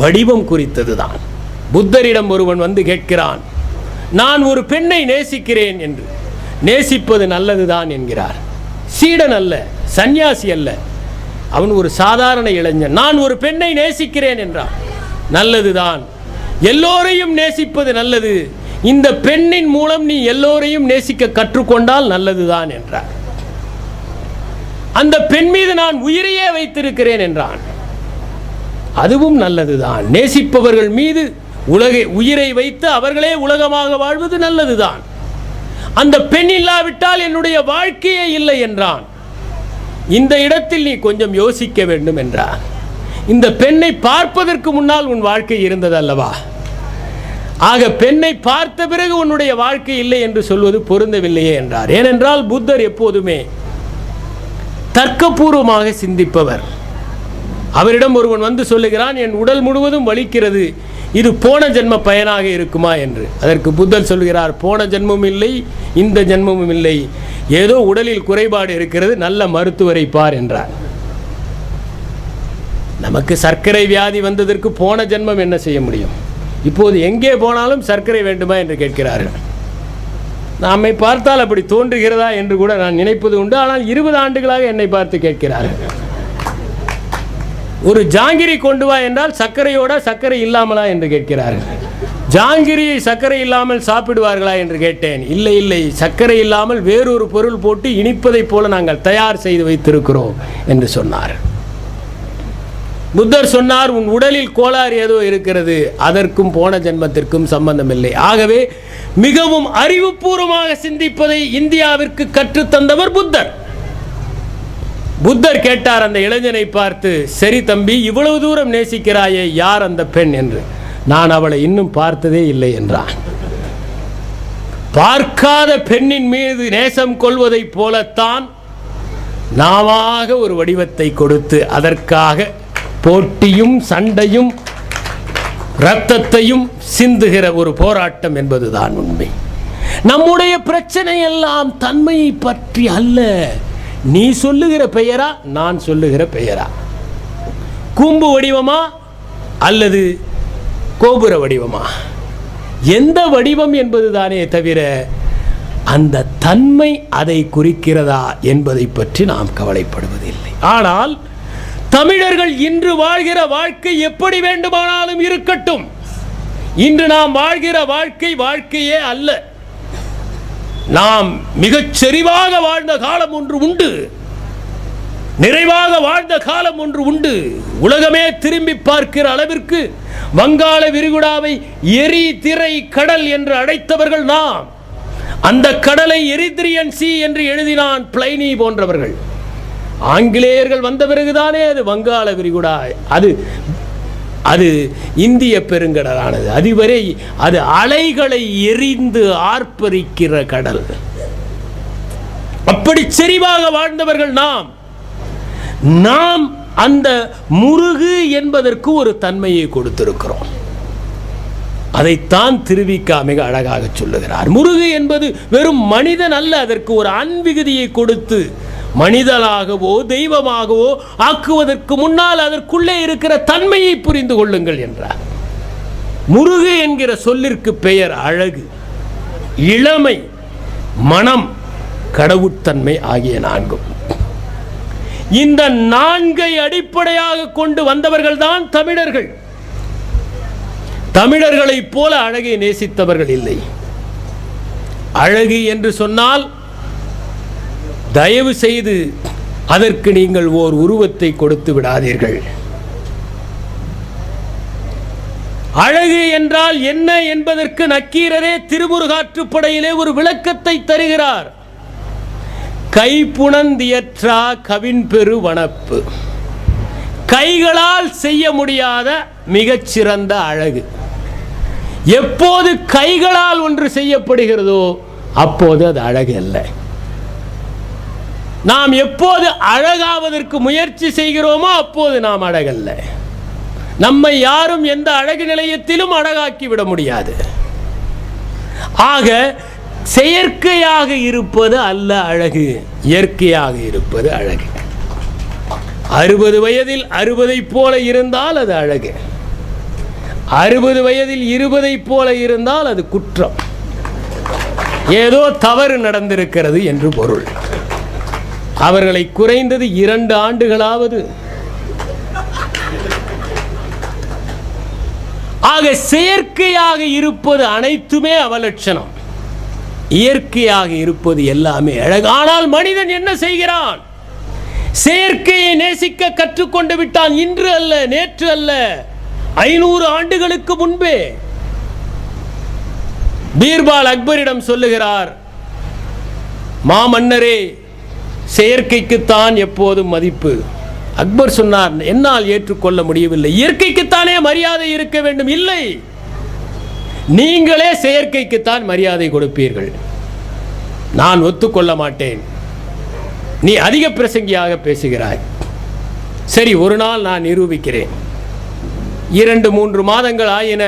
வடிவம் குறித்ததுதான். புத்தரிடம் ஒருவன் வந்து கேட்கிறான், நான் ஒரு பெண்ணை நேசிக்கிறேன் என்று. நேசிப்பது நல்லதுதான் என்கிறார். சீடன் அல்ல, சந்நியாசி அல்ல, அவன் ஒரு சாதாரண இளைஞன். நான் ஒரு பெண்ணை நேசிக்கிறேன் என்றான். நல்லதுதான், எல்லோரையும் நேசிப்பது நல்லது, இந்த பெண்ணின் மூலம் நீ எல்லோரையும் நேசிக்க கற்றுக்கொண்டால் நல்லதுதான் என்றார். அந்த பெண் மீது நான் உயிரையே வைத்திருக்கிறேன் என்றான். அதுவும் நல்லதுதான், நேசிப்பவர்கள் மீது உயிரை வைத்து அவர்களே உலகமாக வாழ்வது நல்லதுதான். அந்த பெண் இல்லாவிட்டால் என்னுடைய வாழ்க்கையே இல்லை என்றான். இந்த இடத்தில் நீ கொஞ்சம் யோசிக்க வேண்டும் என்றான். இந்த பெண்ணை பார்ப்பதற்கு முன்னால் உன் வாழ்க்கை இருந்தது அல்லவா? ஆக பெண்ணை பார்த்த பிறகு உன்னுடைய வாழ்க்கை இல்லை என்று சொல்வது பொருந்தவில்லையே என்றார். ஏனென்றால் புத்தர் எப்போதுமே தர்க்கபூர்வமாக சிந்திப்பவர். அவரிடம் ஒருவன் வந்து சொல்லுகிறான், என் உடல் முழுவதும் வலிக்கிறது, இது போன ஜென்ம பயனாக இருக்குமா என்று. அதற்கு புத்தர் சொல்கிறார், போன ஜென்மமும் இல்லை, இந்த ஜென்மமும் இல்லை, ஏதோ உடலில் குறைபாடு இருக்கிறது, நல்ல மருத்துவரை பார் என்றார். நமக்கு சர்க்கரை வியாதி வந்ததற்கு போன ஜென்மம் என்ன செய்ய முடியும்? இப்போது எங்கே போனாலும் சர்க்கரை வேண்டுமா என்று கேட்கிறார்கள். நம்மை பார்த்தால் அப்படி தோன்றுகிறதா என்று கூட நான் நினைப்பது உண்டு. ஆனால் 20 ஆண்டுகளாக என்னை பார்த்து கேட்கிறார்கள், ஒரு ஜாங்கிரி கொண்டு வா என்றால் சர்க்கரையோட சர்க்கரை இல்லாமலா என்று கேட்கிறார்கள். ஜாங்கிரியை சர்க்கரை இல்லாமல் சாப்பிடுவார்களா என்று கேட்டேன். இல்லை இல்லை, சர்க்கரை இல்லாமல் வேறொரு பொருள் போட்டு இனிப்பதைப் போல நாங்கள் தயார் செய்து வைத்திருக்கிறோம் என்று சொன்னார். புத்தர் சொன்னார், உன் உடலில் கோளாறு ஏதோ இருக்கிறது, அதற்கும் போன ஜென்மத்திற்கும் சம்பந்தம் இல்லை. ஆகவே மிகவும் அறிவுபூர்வமாக சிந்திப்பதை இந்தியாவிற்கு கற்றுத்தந்தவர் புத்தர். புத்தர் கேட்டார் அந்த இளைஞனை பார்த்து, சரி தம்பி, இவ்வளவு தூரம் நேசிக்கிறாயே, யார் அந்த பெண் என்று. நான் அவளை இன்னும் பார்த்ததே இல்லை என்றான். பார்க்காத பெண்ணின் மீது நேசம் கொள்வதைப் போலத்தான் நாமாக ஒரு வடிவத்தை கொடுத்து அதற்காக போட்டியும் சண்டையும் இரத்தத்தையும் சிந்துகிற ஒரு போராட்டம் என்பதுதான் உண்மை. நம்முடைய பிரச்சனை எல்லாம் தன்மையை பற்றி அல்ல. நீ சொல்லுகிற பெயரா, நான் சொல்லுகிற பெயரா, கூம்பு வடிவமா அல்லது கோபுர வடிவமா, எந்த வடிவம் என்பதுதானே தவிர அந்த தன்மை அதை குறிக்கிறதா என்பதை பற்றி நாம் கவலைப்படுவதில்லை. ஆனால் தமிழர்கள் இன்று வாழ்கிற வாழ்க்கை எப்படி வேண்டுமானாலும் இருக்கட்டும், இன்று நாம் வாழ்கிற வாழ்க்கையே அல்ல. நாம் மிகச் செறிவாக வாழ்ந்த காலம் ஒன்று உண்டு, நிறைவாக வாழ்ந்த காலம் ஒன்று உண்டு. உலகமே திரும்பி பார்க்கிற அளவிற்கு வங்காள விரிகுடாவை எரி திரை கடல் என்று அழைத்தவர்கள் நாம். அந்த கடலை எரித்ரியன் சி என்று எழுதினான் பிளைனி போன்றவர்கள். ஆங்கிலேயர்கள் வந்த பிறகுதானே அது வங்காள விரிகுடா, அது இந்திய பெருங்கடலானது. அதுவரை அது அலைகளை எரிந்து ஆர்ப்பரிக்கிற கடல். அப்படி செறிவாக வாழ்ந்தவர்கள் நாம் அந்த முருகு என்பதற்கு ஒரு தன்மையை கொடுத்திருக்கிறோம். அதைத்தான் திருவிக்கா மிக அழகாக சொல்லுகிறார். முருகு என்பது வெறும் மனிதன் அல்ல, அதற்கு ஒரு அன்பிகுதியை கொடுத்து மனிதனாகவோ தெய்வமாகவோ ஆக்குவதற்கு முன்னால் அதற்குள்ளே இருக்கிற தன்மையை புரிந்து கொள்ளுங்கள் என்றார். முருகு என்கிற சொல்லிற்கு பெயர் அழகு, இளமை, மனம், கடவுட்தன்மை ஆகிய நான்கும். இந்த நான்கை அடிப்படையாக கொண்டு வந்தவர்கள் தான் தமிழர்கள். தமிழர்களைப் போல அழகை நேசித்தவர்கள் இல்லை. அழகு என்று சொன்னால் தயவு செய்து அதற்கு நீங்கள் ஓர் உருவத்தை கொடுத்து விடாதீர்கள். அழகு என்றால் என்ன என்பதற்கு நக்கீரரே திருமுருகாற்றுப்படையிலே ஒரு விளக்கத்தை தருகிறார். கைப்புணந்தியற்றா கவின்பெரு வனப்பு, கைகளால் செய்ய முடியாத மிகச்சிறந்த அழகு. எப்போது கைகளால் ஒன்று செய்யப்படுகிறதோ அப்போது அது அழகு அல்ல. நாம் எப்போது அழகாவதற்கு முயற்சி செய்கிறோமோ அப்போது நாம் அழகல்ல. நம்மை யாரும் எந்த அழகு நிலையத்திலும் அழகாக்கி விட முடியாது. ஆக செயற்கையாக இருப்பது அல்ல அழகு, இயற்கையாக இருப்பது அழகு. 60 வயதில் 60 போல இருந்தால் அது அழகு, 60 வயதில் 20 போல இருந்தால் அது குற்றம், ஏதோ தவறு நடந்திருக்கிறது என்று பொருள். அவர்களை குறைந்தது 2 ஆண்டுகளாவது. ஆக செயற்கையாக இருப்பது அனைத்துமே அவலட்சணம், இயற்கையாக இருப்பது எல்லாமே அழகு. ஆனால் மனிதன் என்ன செய்கிறான்? செயற்கையை நேசிக்க கற்றுக்கொண்டு விட்டான். இன்று அல்ல, நேற்று அல்ல, 500 ஆண்டுகளுக்கு முன்பே. பீர்பால் அக்பரிடம் சொல்லுகிறார், மாமன்னரே, செயற்கைக்குத்தான் எப்போதும் மதிப்பு. அக்பர் சொன்னார், என்னால் ஏற்றுக்கொள்ள முடியவில்லை, இயற்கைக்குத்தானே மரியாதை இருக்க வேண்டும். இல்லை, நீங்களே செயற்கைக்குத்தான் மரியாதை கொடுப்பீர்கள். நான் ஒத்துக்கொள்ள மாட்டேன். நீ அதிக பிரசங்கியாக பேசுகிறாய். சரி, ஒரு நாள் நான் நிரூபிக்கிறேன். 2-3 மாதங்கள் ஆயின.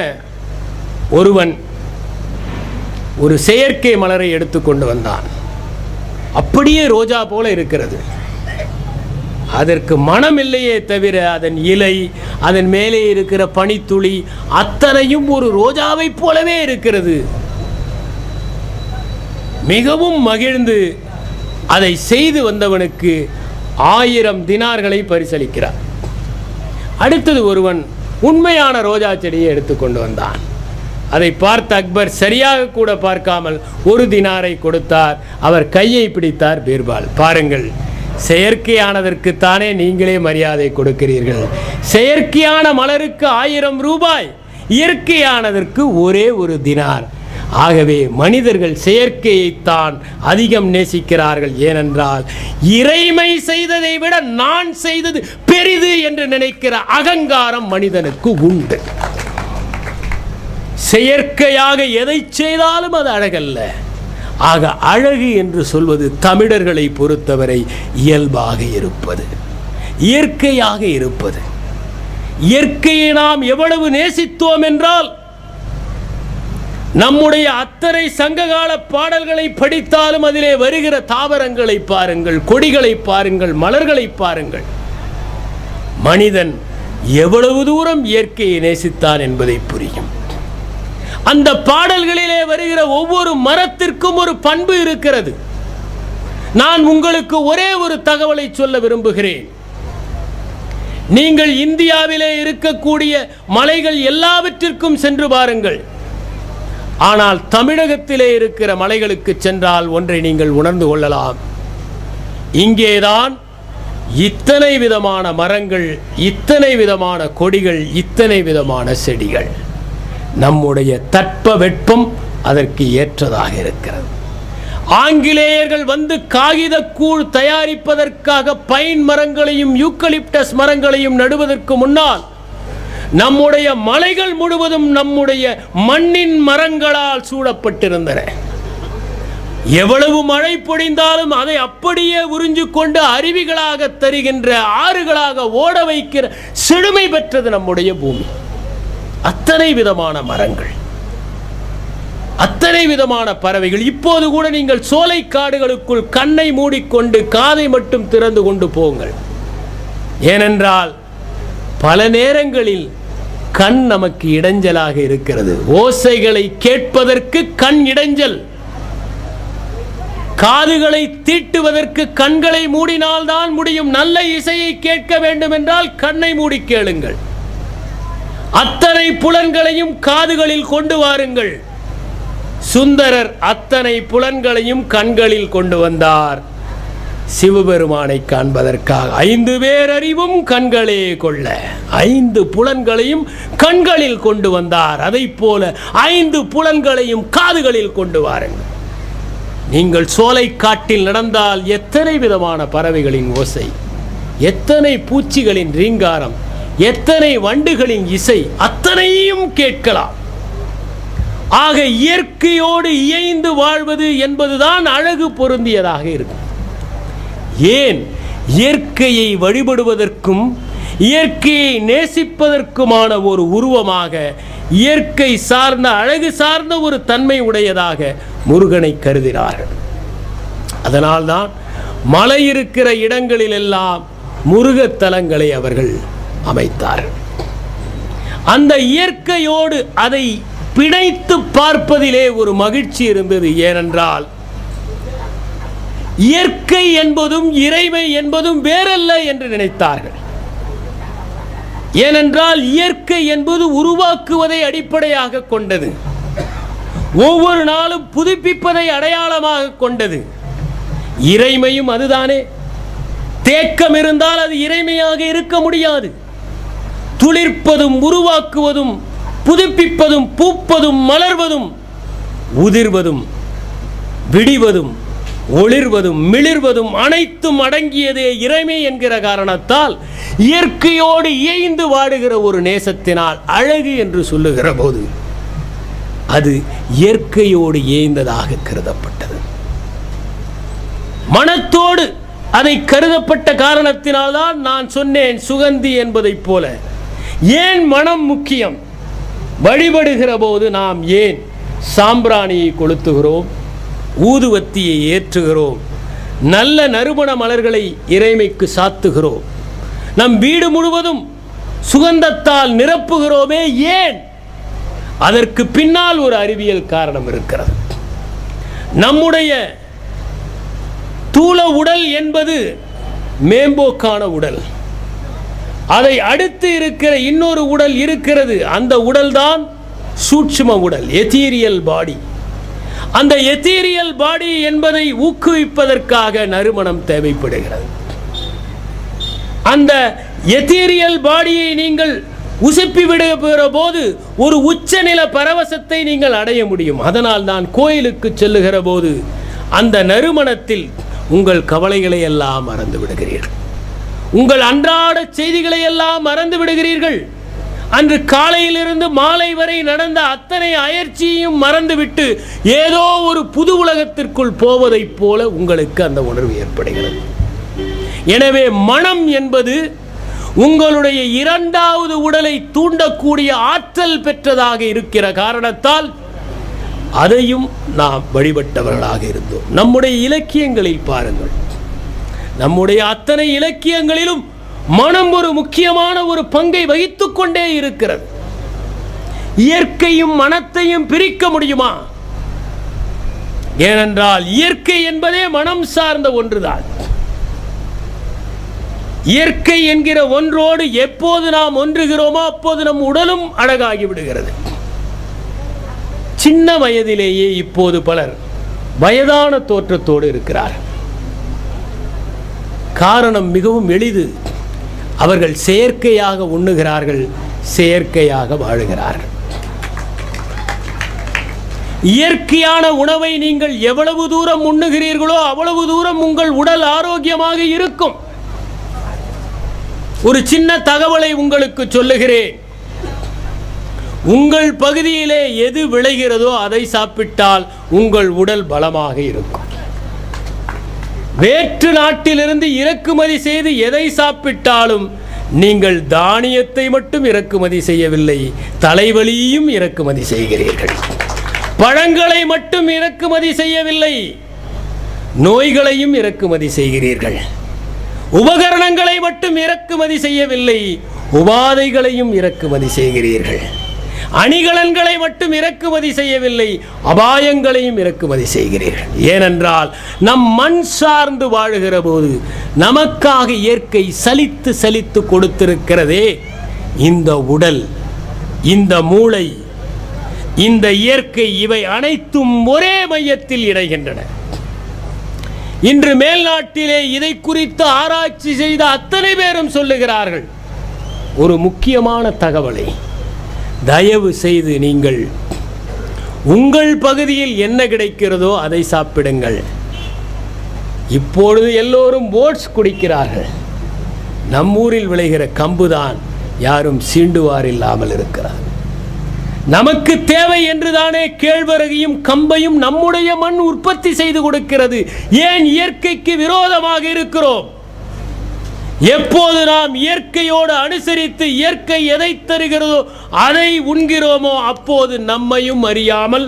ஒருவன் ஒரு செயற்கை மலரை எடுத்துக்கொண்டு வந்தான். அப்படியே ரோஜா போல இருக்கிறது. அதற்கு மனம் இல்லையே தவிர அதன் இலை, அதன் மேலே இருக்கிற பனித்துளி அத்தனையும் ஒரு ரோஜாவை போலவே இருக்கிறது. மிகவும் மகிழ்ந்து அதை செய்து வந்தவனுக்கு 1000 தினார்களை பரிசளிக்கிறார். அடுத்தது ஒருவன் உண்மையான ரோஜா செடியை எடுத்துக்கொண்டு வந்தான். அதை பார்த்த அக்பர் சரியாக கூட பார்க்காமல் 1 தினாரை கொடுத்தார். அவர் கையை பிடித்தார் பீர்பால். பாருங்கள், செயற்கையானதற்குத்தானே நீங்களே மரியாதை கொடுக்கிறீர்கள். செயற்கையான மலருக்கு 1000 ரூபாய், இயற்கையானதற்கு ஒரே 1 தினார். ஆகவே மனிதர்கள் செயற்கையைத்தான் அதிகம் நேசிக்கிறார்கள். ஏனென்றால் இறைமை செய்ததை விட நான் செய்தது பெரிது என்று நினைக்கிற அகங்காரம் மனிதனுக்கு உண்டு. செயற்கையாக எதை செய்தாலும் அது அழகல்ல. ஆக அழகு என்று சொல்வது தமிழர்களை பொறுத்தவரை இயல்பாக இருப்பது, இயற்கையாக இருப்பது. இயற்கையை நாம் எவ்வளவு நேசித்தோம் என்றால், நம்முடைய அத்தனை சங்ககால பாடல்களை படித்தாலும் அதிலே வருகிற தாவரங்களை பாருங்கள், கொடிகளை பாருங்கள், மலர்களை பாருங்கள். மனிதன் எவ்வளவு தூரம் இயற்கையை நேசித்தான் என்பதை புரியும். அந்த பாடல்களிலே வருகிற ஒவ்வொரு மரத்திற்கும் ஒரு பண்பு இருக்கிறது. நான் உங்களுக்கு ஒரே ஒரு தகவலை சொல்ல விரும்புகிறேன். நீங்கள் இந்தியாவிலே இருக்கக்கூடிய மலைகள் எல்லாவற்றிற்கும் சென்று பாருங்கள். ஆனால் தமிழகத்திலே இருக்கிற மலைகளுக்கு சென்றால் ஒன்றை நீங்கள் உணர்ந்து கொள்ளலாம். இங்கேதான் இத்தனை விதமான மரங்கள், இத்தனை விதமான கொடிகள், இத்தனை விதமான செடிகள். நம்முடைய தட்பவெப்பம் அதற்கு ஏற்றதாக இருக்கிறது. ஆங்கிலேயர்கள் வந்து காகிதக்கூழ் தயாரிப்பதற்காக பைன் மரங்களையும் யூக்கலிப்டஸ் மரங்களையும் நடுவதற்கு முன்னால் நம்முடைய மலைகள் முழுவதும் நம்முடைய மண்ணின் மரங்களால் சூழப்பட்டிருந்தன. எவ்வளவு மழை பொழிந்தாலும் அதை அப்படியே உறிஞ்சு கொண்டு அருவிகளாக தருகின்ற, ஆறுகளாக ஓட வைக்கிற செழுமை பெற்றது நம்முடைய பூமி. அத்தனை விதமான மரங்கள், அத்தனை விதமான பறவைகள். இப்போது கூட நீங்கள் சோலை காடுகளுக்குள் கண்ணை மூடிக்கொண்டு காதை மட்டும் திறந்து கொண்டு போங்கள். ஏனென்றால் பல நேரங்களில் கண் நமக்கு இடைஞ்சலாக இருக்கிறது. ஓசைகளை கேட்பதற்கு கண் இடைஞ்சல், காதுகளை தீட்டுவதற்கு கண்களை மூடினால்தான் முடியும். நல்ல இசையை கேட்க வேண்டும் என்றால் கண்ணை மூடி கேளுங்கள். அத்தனை புலன்களையும் காதுகளில் கொண்டு வாருங்கள். சுந்தரர் அத்தனை புலன்களையும் கண்களில் கொண்டு வந்தார், சிவபெருமானை காண்பதற்காக. 5 பேர் அறிவும் கண்களே கொள்ள, 5 புலன்களையும் கண்களில் கொண்டு வந்தார். அதை போல 5 புலன்களையும் காதுகளில் கொண்டு வாருங்கள். நீங்கள் சோலை காட்டில் நடந்தால் எத்தனை விதமான பறவைகளின் ஓசை, எத்தனை பூச்சிகளின் ரீங்காரம், எத்தனை வண்டுகளின் இசை, அத்தனையும் கேட்கலாம். ஆக இயற்கையோடு இயைந்து வாழ்வது என்பதுதான் அழகு பொருந்தியதாக இருக்கும். ஏன், இயற்கையை வழிபடுவதற்கும் இயற்கையை நேசிப்பதற்குமான ஒரு உருவமாக, இயற்கை சார்ந்த அழகு சார்ந்த ஒரு தன்மை உடையதாக முருகனை கருதினார்கள். அதனால்தான் மலை இருக்கிற இடங்களில் எல்லாம் முருகத்தலங்களை அவர்கள் அமைத்தார்கள். அந்த இயற்கையோடு அதை பிணைத்து பார்ப்பதிலே ஒரு மகிழ்ச்சி இருந்தது. ஏனென்றால் இயற்கை என்பதும் இறைமை என்பதும் வேறல்ல என்று நினைத்தார்கள். ஏனென்றால் இயற்கை என்பது உருவாக்குவதை அடிப்படையாக கொண்டது, ஒவ்வொரு நாளும் புதுப்பிப்பதை அடையாளமாக கொண்டது. இறைமையும் அதுதானே. தேக்கம் இருந்தால் அது இறைமையாக இருக்க முடியாது. துளிர்ப்பதும் உருவாக்குவதும் புதுப்பிப்பதும் பூப்பதும் மலர்வதும் உதிர்வதும் விடிவதும் ஒளிர்வதும் மிளிர்வதும் அனைத்தும் அடங்கியதே இறைமை என்கிற காரணத்தால் இயற்கையோடு இயைந்து வாடுகிற ஒரு நேசத்தினால் அழகு என்று சொல்லுகிற போது அது இயற்கையோடு இயைந்ததாக கருதப்பட்டது. மனத்தோடு அதை கருதப்பட்ட காரணத்தினால்தான் நான் சொன்னேன் சுகந்தி என்பதைப் போல. ஏன் மனம் முக்கியம்? வழிபடுகிற போது நாம் ஏன் சாம்பிராணியை கொளுத்துகிறோம், ஊதுவத்தியை ஏற்றுகிறோம், நல்ல நறுமண மலர்களை இறைமைக்கு சாத்துகிறோம், நம் வீடு முழுவதும் சுகந்தத்தால் நிரப்புகிறோமே? ஏன்? அதற்கு பின்னால் ஒரு அறிவியல் காரணம் இருக்கிறது. நம்முடைய தூள உடல் என்பது மேம்போக்கான உடல். அதை அடுத்து இருக்கிற இன்னொரு உடல் இருக்கிறது. அந்த உடல் தான் சூட்சும உடல், எதீரியல் பாடி. அந்த எதீரியல் பாடி என்பதை ஊக்குவிப்பதற்காக நறுமணம் தேவைப்படுகிறது. அந்த எதீரியல் பாடியை நீங்கள் உசுப்பி விடுகிற போது ஒரு உச்சநில பரவசத்தை நீங்கள் அடைய முடியும். அதனால் தான் கோயிலுக்கு செல்லுகிற போது அந்த நறுமணத்தில் உங்கள் கவலைகளை எல்லாம் மறந்து விடுகிறீர்கள், உங்கள் அன்றாட செய்திகளை எல்லாம் மறந்து விடுகிறீர்கள். அன்று காலையிலிருந்து மாலை வரை நடந்த அத்தனை அயற்சியையும் மறந்துவிட்டு ஏதோ ஒரு புது உலகத்திற்குள் போவதைப் போல உங்களுக்கு அந்த உணர்வு ஏற்படுகிறது. எனவே மனம் என்பது உங்களுடைய இரண்டாவது உடலை தூண்டக்கூடிய ஆற்றல் பெற்றதாக இருக்கிற காரணத்தால் அதையும் நாம் வழிபட்டவர்களாக இருந்தோம். நம்முடைய இலக்கியங்களில் பாருங்கள், நம்முடைய அத்தனை இலக்கியங்களிலும் மனம் ஒரு முக்கியமான ஒரு பங்கை வகித்துக் கொண்டே இருக்கிறது. இயற்கையும் மனத்தையும் பிரிக்க முடியுமா? ஏனென்றால் இயற்கை என்பதே மனம் சார்ந்த ஒன்றுதான். இயற்கை என்கிற ஒன்றோடு எப்போது நாம் ஒன்றுகிறோமோ அப்போது நம் உடலும் அழகாகி விடுகிறது. சின்ன வயதிலேயே இப்போது பலர் வயதான தோற்றத்தோடு இருக்கிறார். காரணம் மிகவும் எளிது. அவர்கள் செயற்கையாக உண்ணுகிறார்கள், செயற்கையாக வாழுகிறார்கள். இயற்கையான உணவை நீங்கள் எவ்வளவு தூரம் உண்ணுகிறீர்களோ அவ்வளவு தூரம் உங்கள் உடல் ஆரோக்கியமாக இருக்கும். ஒரு சின்ன தகவலை உங்களுக்கு சொல்லுகிறேன். உங்கள் பகுதியிலே எது விளைகிறதோ அதை சாப்பிட்டால் உங்கள் உடல் பலமாக இருக்கும். வேற்று நாட்டிலிருந்து இறக்குமதி செய்து எதை சாப்பிட்டாலும் நீங்கள் தானியத்தை மட்டும் இறக்குமதி செய்யவில்லை, தலைவலியையும் இறக்குமதி செய்கிறீர்கள். பழங்களை மட்டும் இறக்குமதி செய்யவில்லை, நோய்களையும் இறக்குமதி செய்கிறீர்கள். உபகரணங்களை மட்டும் இறக்குமதி செய்யவில்லை, உபாதைகளையும் இறக்குமதி செய்கிறீர்கள். அணிகலன்களை மட்டும் இறக்குமதி செய்யவில்லை, அபாயங்களையும் இறக்குமதி செய்கிறீர்கள். ஏனென்றால் நம் மண் சார்ந்து வாழுகிற போது நமக்காக இயற்கை சலித்து சலித்து கொடுத்திருக்கிறதே இந்த உடல், இந்த மூளை, இந்த இயற்கை, இவை அனைத்தும் ஒரே மையத்தில் இணைகின்றன. இன்று மேல்நாட்டிலே இதை குறித்து ஆராய்ச்சி செய்த அத்தனை பேரும் சொல்லுகிறார்கள் ஒரு முக்கியமான தகவலை. தயவு செய்து நீங்கள் உங்கள் பகுதியில் என்ன கிடைக்கிறதோ அதை சாப்பிடுங்கள். இப்பொழுது எல்லோரும் ஓட்ஸ் குடிக்கிறார்கள். நம்மூரில் விளைகிற கம்புதான் யாரும் சீண்டுவார் இல்லாமல் இருக்கிறார். நமக்கு தேவை என்றுதானே கேழ்வரகையும் கம்பையும் நம்முடைய மண் உற்பத்தி செய்து கொடுக்கிறது. ஏன் இயற்கைக்கு விரோதமாக இருக்கிறோம்? எப்போது நாம் இயற்கையோடு அனுசரித்து இயற்கை எதை தருகிறதோ அதை உண்கிறோமோ அப்போது நம்மையும் அறியாமல்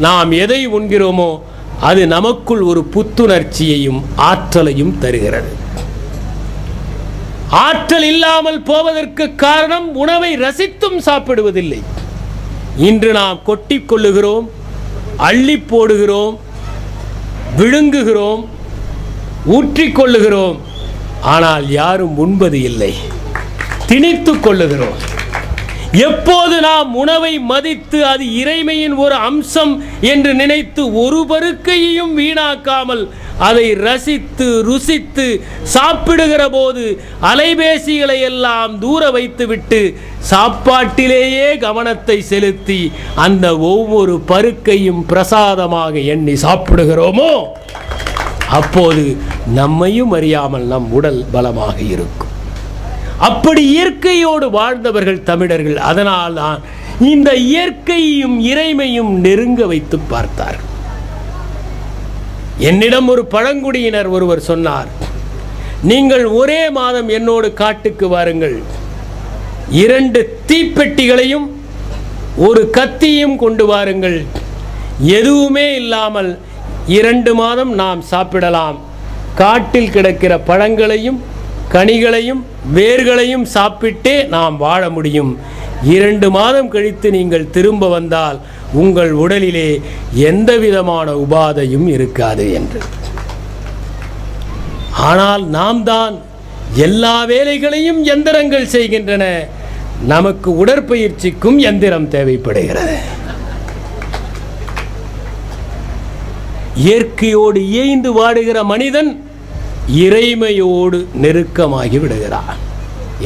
நாம் எதை உண்கிறோமோ அது நமக்குள் ஒரு புத்துணர்ச்சியையும் ஆற்றலையும் தருகிறது. ஆற்றல் இல்லாமல் போவதற்கு காரணம் உணவை ரசித்தும் சாப்பிடுவதில்லை. இன்று நாம் கொட்டிக் கொள்ளுகிறோம், அள்ளி போடுகிறோம், விழுங்குகிறோம், ஊற்றிக்கொள்ளுகிறோம். ஆனால் யாரும் உண்பது இல்லை, திணித்துக் கொள்ளுகிறோம். எப்போது நாம் உணவை மதித்து அது இறைமையின் ஒரு அம்சம் என்று நினைத்து ஒரு பருக்கையையும் வீணாக்காமல் அதை ரசித்து ருசித்து சாப்பிடுகிற போது அலைபேசிகளை எல்லாம் தூர வைத்துவிட்டு சாப்பாட்டிலேயே கவனத்தை செலுத்தி அந்த ஒவ்வொரு பருக்கையும் பிரசாதமாக எண்ணி சாப்பிடுகிறோமோ அப்போது நம்மையும் அறியாமல் நம் உடல் பலமாக இருக்கும். அப்படி இயற்கையோடு வாழ்ந்தவர்கள் தமிழர்கள். அதனால் தான் இந்த இயற்கையும் இறைமையும் நெருங்க வைத்து பார்த்தார்கள். என்னிடம் ஒரு பழங்குடியினர் ஒருவர் சொன்னார், நீங்கள் ஒரே மாதம் என்னோடு காட்டுக்கு வாருங்கள், 2 தீப்பெட்டிகளையும் ஒரு கத்தியும் கொண்டு வாருங்கள், எதுவுமே இல்லாமல் 2 மாதம் நாம் சாப்பிடலாம். காட்டில் கிடக்கிற பழங்களையும் கனிகளையும் வேர்களையும் சாப்பிட்டே நாம் வாழ முடியும். 2 மாதம் கழித்து நீங்கள் திரும்ப வந்தால் உங்கள் உடலிலே எந்த விதமான உபாதையும் இருக்காது என்று. ஆனால் நாம் தான் எல்லா வேலைகளையும் எந்திரங்கள் செய்கின்றன, நமக்கு உடற்பயிற்சிக்கும் எந்திரம் தேவைப்படுகிறது. இயற்கையோடு இயைந்து வாடுகிற மனிதன் இறைமையோடு நெருக்கமாகி விடுகிறான்.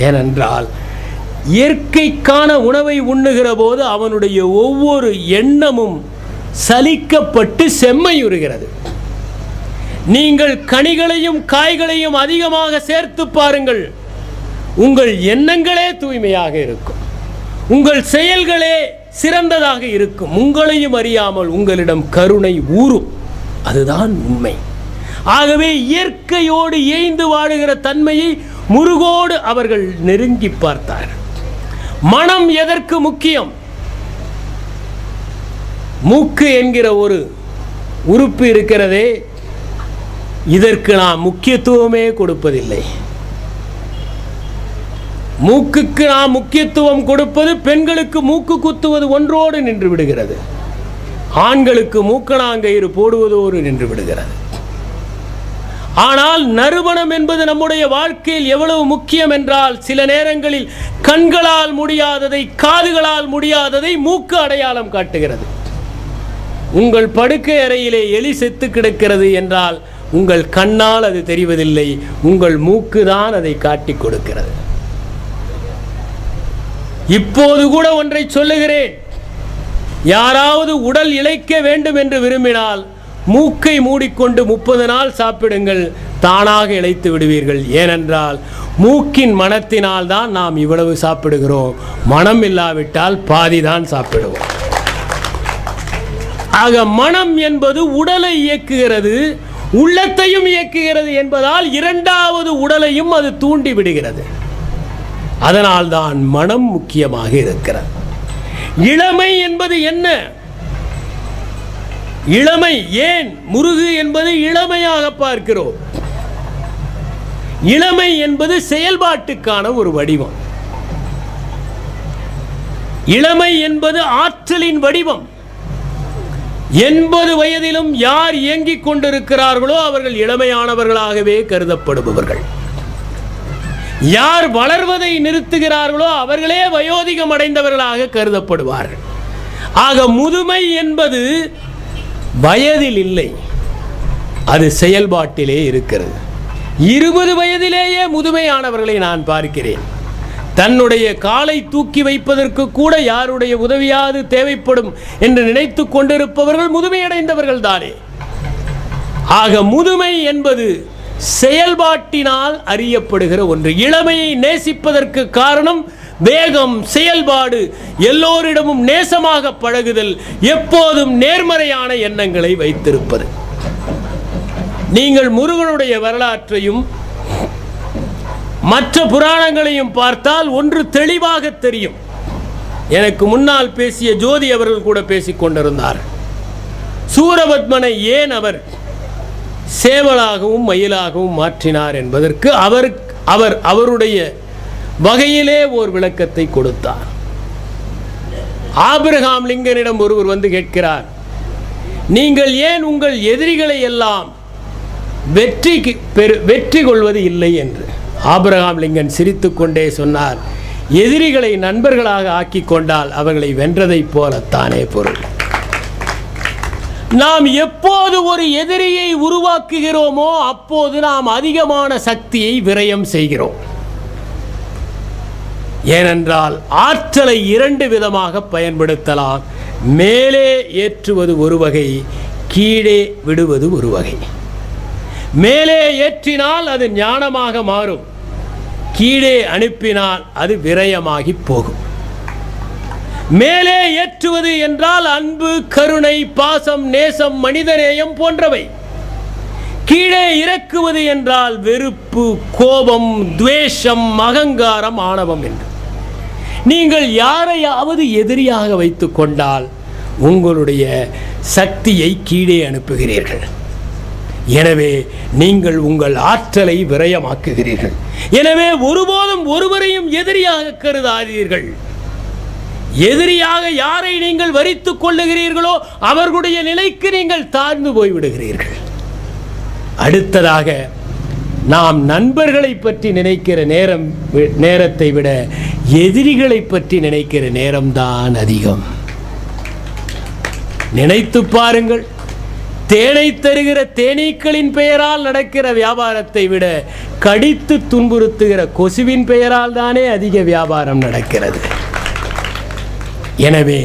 ஏனென்றால் இயற்கைக்கான உணவை உண்ணுகிற போது அவனுடைய ஒவ்வொரு எண்ணமும் சலிக்கப்பட்டு செம்மையுறுகிறது. நீங்கள் கனிகளையும் காய்களையும் அதிகமாக சேர்த்து பாருங்கள், உங்கள் எண்ணங்களே தூய்மையாக இருக்கும், உங்கள் செயல்களே சிறந்ததாக இருக்கும். உங்களையும் அறியாமல் உங்களிடம் கருணை ஊறும். அதுதான் உண்மை. ஆகவே இயற்கையோடு இயைந்து வாழுகிற தன்மையை முருகோடு அவர்கள் நெருங்கி பார்த்தார்கள். மனம் எதற்கு முக்கியம்? மூக்கு என்கிற ஒரு உறுப்பு இருக்கிறதே, இதற்கு நாம் முக்கியத்துவமே கொடுப்பதில்லை. மூக்குக்கு நாம் முக்கியத்துவம் கொடுப்பது பெண்களுக்கு மூக்கு குத்துவது ஒன்றோடு நின்று விடுகிறது, ஆண்களுக்கு மூக்கணாங்கயிறு போடுவதோடு நின்று விடுகிறது. ஆனால் நறுமணம் என்பது நம்முடைய வாழ்க்கையில் எவ்வளவு முக்கியம் என்றால், சில நேரங்களில் கண்களால் முடியாததை காதுகளால் முடியாததை மூக்கு அடையாளம் காட்டுகிறது. உங்கள் படுக்கை அறையிலே எலி செத்து கிடக்கிறது என்றால் உங்கள் கண்ணால் அது தெரிவதில்லை, உங்கள் மூக்கு தான் அதை காட்டிக் கொடுக்கிறது. இப்போது கூட ஒன்றை சொல்லுகிறேன், யாராவது உடல் இளைக்க வேண்டும் என்று விரும்பினால் மூக்கை மூடிக்கொண்டு 30 நாள் சாப்பிடுங்கள், தானாக இழைத்து விடுவீர்கள். ஏனென்றால் மூக்கின் மனத்தினால் தான் நாம் இவ்வளவு சாப்பிடுகிறோம். மனம் இல்லாவிட்டால் பாதி தான் சாப்பிடுவோம். ஆக மனம் என்பது உடலை இயக்குகிறது, உள்ளத்தையும் இயக்குகிறது என்பதால் இரண்டாவது உடலையும் அது தூண்டி விடுகிறது. அதனால்தான் மனம் முக்கியமாக இருக்கிறது. இளமை என்பது என்ன? இளமை ஏன் முருகு என்பது இளமையாக பார்க்கிறோம். இளமை என்பது செயல்பாட்டுக்கான ஒரு வடிவம். இளமை என்பது ஆற்றலின் வடிவம். 80 வயதிலும் யார் இயங்கிக் கொண்டிருக்கிறார்களோ அவர்கள் இளமையானவர்களாகவே கருதப்படுபவர்கள். யார் வளர்வதை நிறுத்துகிறார்களோ அவர்களே வயோதிகம் அடைந்தவர்களாக கருதப்படுவார்கள். ஆக முதுமை என்பது வயதில் இல்லை, அது செயல்பாட்டிலே இருக்கிறது. 20 வயதிலேயே முதுமையானவர்களை நான் பார்க்கிறேன். தன்னுடைய காலை தூக்கி வைப்பதற்கு கூட யாருடைய உதவியாவது தேவைப்படும் என்று நினைத்து கொண்டிருப்பவர்கள் முதுமையடைந்தவர்கள் தானே. ஆக முதுமை என்பது செயல்பாட்டினால் அறியப்படுகிற ஒன்று. இளமையை நேசிப்பதற்கு காரணம் வேகம், செயல்பாடு, எல்லோரிடமும் நேசமாக பழகுதல், எப்போதும் நேர்மறையான எண்ணங்களை வைத்திருப்பது. நீங்கள் முருகனுடைய வரலாற்றையும் மற்ற புராணங்களையும் பார்த்தால் ஒன்று தெளிவாக தெரியும். எனக்கு முன்னால் பேசிய ஜோதி அவர்கள் கூட பேசிக் கொண்டிருந்தார். சூரபத்மனை ஏன் அவர் சேவலாகவும் மயிலாகவும் மாற்றினார் என்பதற்கு அவருடைய வகையிலே ஒரு விளக்கத்தை கொடுத்தார். ஆபிரகாம் லிங்கனிடம் ஒருவர் வந்து கேட்கிறார், நீங்கள் ஏன் உங்கள் எதிரிகளை எல்லாம் வெற்றி கொள்வது இல்லை என்று. ஆபிரகாம் லிங்கன் சிரித்துக்கொண்டே சொன்னார், எதிரிகளை நண்பர்களாக ஆக்கி கொண்டால் அவர்களை வென்றதைப் போலத்தானே பொருள். நாம் எப்போது ஒரு எதிரியை உருவாக்குகிறோமோ அப்போது நாம் அதிகமான சக்தியை விரயம் செய்கிறோம். ஏனென்றால் ஆற்றலை 2 விதமாக பயன்படுத்தலாம். மேலே ஏற்றுவது ஒரு வகை, கீழே விடுவது ஒரு வகை. மேலே ஏற்றினால் அது ஞானமாக மாறும், கீழே அனுப்பினால் அது விரயமாகி போகும். மேலே ஏற்றுவது என்றால் அன்பு, கருணை, பாசம், நேசம், மனிதநேயம் போன்றவை. கீழே இறக்குவது என்றால் வெறுப்பு, கோபம், துவேஷம், அகங்காரம், ஆணவம் என்று. நீங்கள் யாரையாவது எதிரியாக வைத்து கொண்டால் உங்களுடைய சக்தியை கீழே அனுப்புகிறீர்கள். எனவே நீங்கள் உங்கள் ஆற்றலை விரயமாக்குகிறீர்கள். எனவே ஒருபோதும் ஒருவரையும் எதிரியாக கருதாதீர்கள். எதிரியாக யாரை நீங்கள் வரித்துக் கொள்ளுகிறீர்களோ அவர்களுடைய நிலைக்கு நீங்கள் தாழ்ந்து போய்விடுகிறீர்கள். அடுத்ததாக நாம் நண்பர்களை பற்றி நினைக்கிற நேரத்தை விட எதிரிகளை பற்றி நினைக்கிற நேரம்தான் அதிகம். நினைத்து பாருங்கள், தேனை தருகிற தேனீக்களின் பெயரால் நடக்கிற வியாபாரத்தை விட கடித்து துன்புறுத்துகிற கொசுவின் பெயரால் தானே அதிக வியாபாரம் நடக்கிறது. எனவே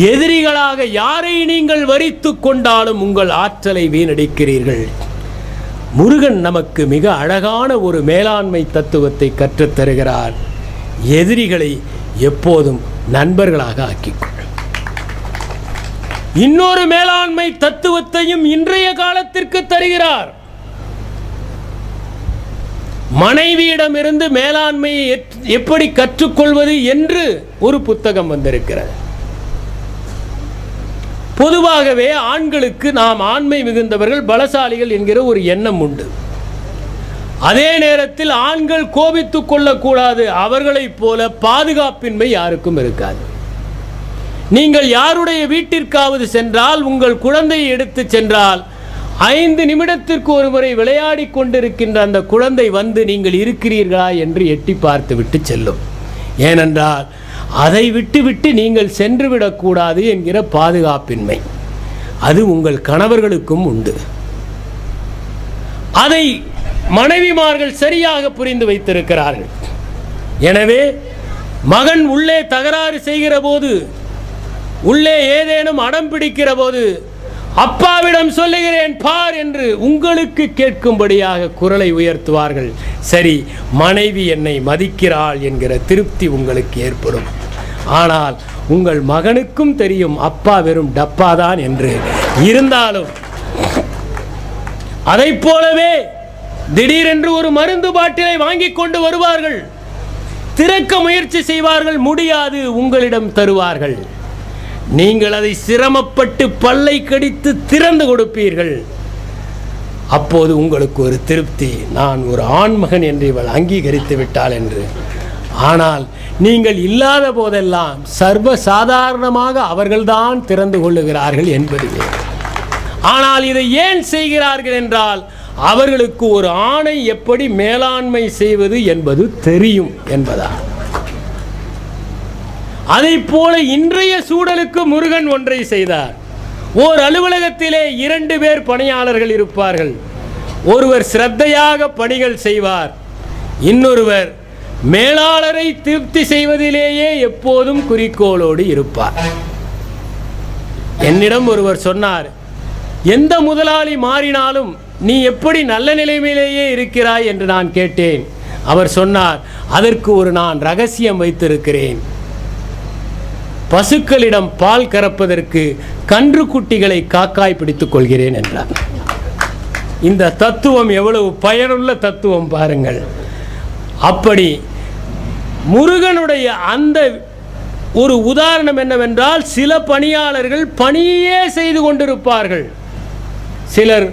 எதிரிகளாக யாரை நீங்கள் வரித்து கொண்டாலும் உங்கள் ஆற்றலை வீணடிக்கிறீர்கள். முருகன் நமக்கு மிக அழகான ஒரு மேலாண்மை தத்துவத்தை கற்றுத்தருகிறார். எதிரிகளை எப்போதும் நண்பர்களாக ஆக்கிக்கொள். இன்னொரு மேலாண்மை தத்துவத்தையும் இன்றைய காலத்திற்கு தருகிறார். மனைவியிடமிருந்து மேலாண்மையை எப்படி கற்றுக்கொள்வது என்று ஒரு புத்தகம் வந்திருக்கிறது. பொதுவாகவே ஆண்களுக்கு நாம் ஆண்மை மிகுந்தவர்கள், பலசாலிகள் என்கிற ஒரு எண்ணம் உண்டு. அதே நேரத்தில் ஆண்கள் கோபித்துக் கொள்ளக்கூடாது, அவர்களைப் போல பாதுகாப்பின்மை யாருக்கும் இருக்காது. நீங்கள் யாருடைய வீட்டிற்காவது சென்றால், உங்கள் குழந்தையை எடுத்து சென்றால் 5 நிமிடத்திற்கு ஒரு முறை விளையாடி கொண்டிருக்கின்ற அந்த குழந்தை வந்து நீங்கள் இருக்கிறீர்களா என்று எட்டி பார்த்து விட்டு செல்லும். ஏனென்றால் அதை விட்டுவிட்டு நீங்கள் சென்று விடக்கூடாது என்கிற பாதுகாப்பின்மை. அது உங்கள் கணவர்களுக்கும் உண்டு. அதை மனைவிமார்கள் சரியாக புரிந்து வைத்திருக்கிறார்கள். எனவே மகன் உள்ளே தகராறு செய்கிற போது, உள்ளே ஏதேனும் அடம் பிடிக்கிற போது அப்பாவிடம் சொல்லுகிறேன் பார் என்று உங்களுக்கு கேட்கும்படியாக குரலை உயர்த்துவார்கள். சரி, மனைவி என்னை மதிக்கிறாள் என்கிற திருப்தி உங்களுக்கு ஏற்படும். ஆனால் உங்கள் மகனுக்கும் தெரியும் அப்பா வெறும் டப்பாதான் என்று. இருந்தாலும் அதை போலவே திடீரென்று ஒரு மருந்து பாட்டிலை வாங்கி கொண்டு வருவார்கள். திறக்க முயற்சி செய்வார்கள், முடியாது, உங்களிடம் தருவார்கள். நீங்கள் அதை சிரமப்பட்டு பல்லை கடித்து திறந்து கொடுப்பீர்கள். அப்போது உங்களுக்கு ஒரு திருப்தி, நான் ஒரு ஆண்மகன் என்று இவள் அங்கீகரித்து விட்டாள் என்று. ஆனால் நீங்கள் இல்லாத போதெல்லாம் சர்வ சாதாரணமாக அவர்கள்தான் திறந்து கொள்ளுகிறார்கள் என்பது. ஆனால் இதை ஏன் செய்கிறார்கள் என்றால் அவர்களுக்கு ஒரு ஆணை எப்படி மேலாண்மை செய்வது என்பது தெரியும் என்பதால். அதை போல இன்றைய சூழலுக்கு முருகன் ஒன்றை செய்தார். ஓர் அலுவலகத்திலே 2 பேர் பணியாளர்கள் இருப்பார்கள். ஒருவர் சிரத்தையாக பணிகள் செய்வார், இன்னொருவர் மேலாளரை திருப்தி செய்வதிலேயே எப்போதும் குறிக்கோளோடு இருப்பார். என்னிடம் ஒருவர் சொன்னார், எந்த முதலாளி மாறினாலும் நீ எப்படி நல்ல நிலைமையிலேயே இருக்கிறாய் என்று நான் கேட்டேன். அவர் சொன்னார், அதற்கு நான் ரகசியம் வைத்திருக்கிறேன். பசுக்களிடம் பால் கறப்பதற்கு கன்று குட்டிகளை காக்காய் பிடித்துக் கொள்கிறேன் என்றார். இந்த தத்துவம் எவ்வளவு பயனுள்ள தத்துவம் பாருங்கள். அப்படி முருகனுடைய அந்த ஒரு உதாரணம் என்னவென்றால், சில பணியாளர்கள் பணியே செய்து கொண்டிருப்பார்கள். சிலர்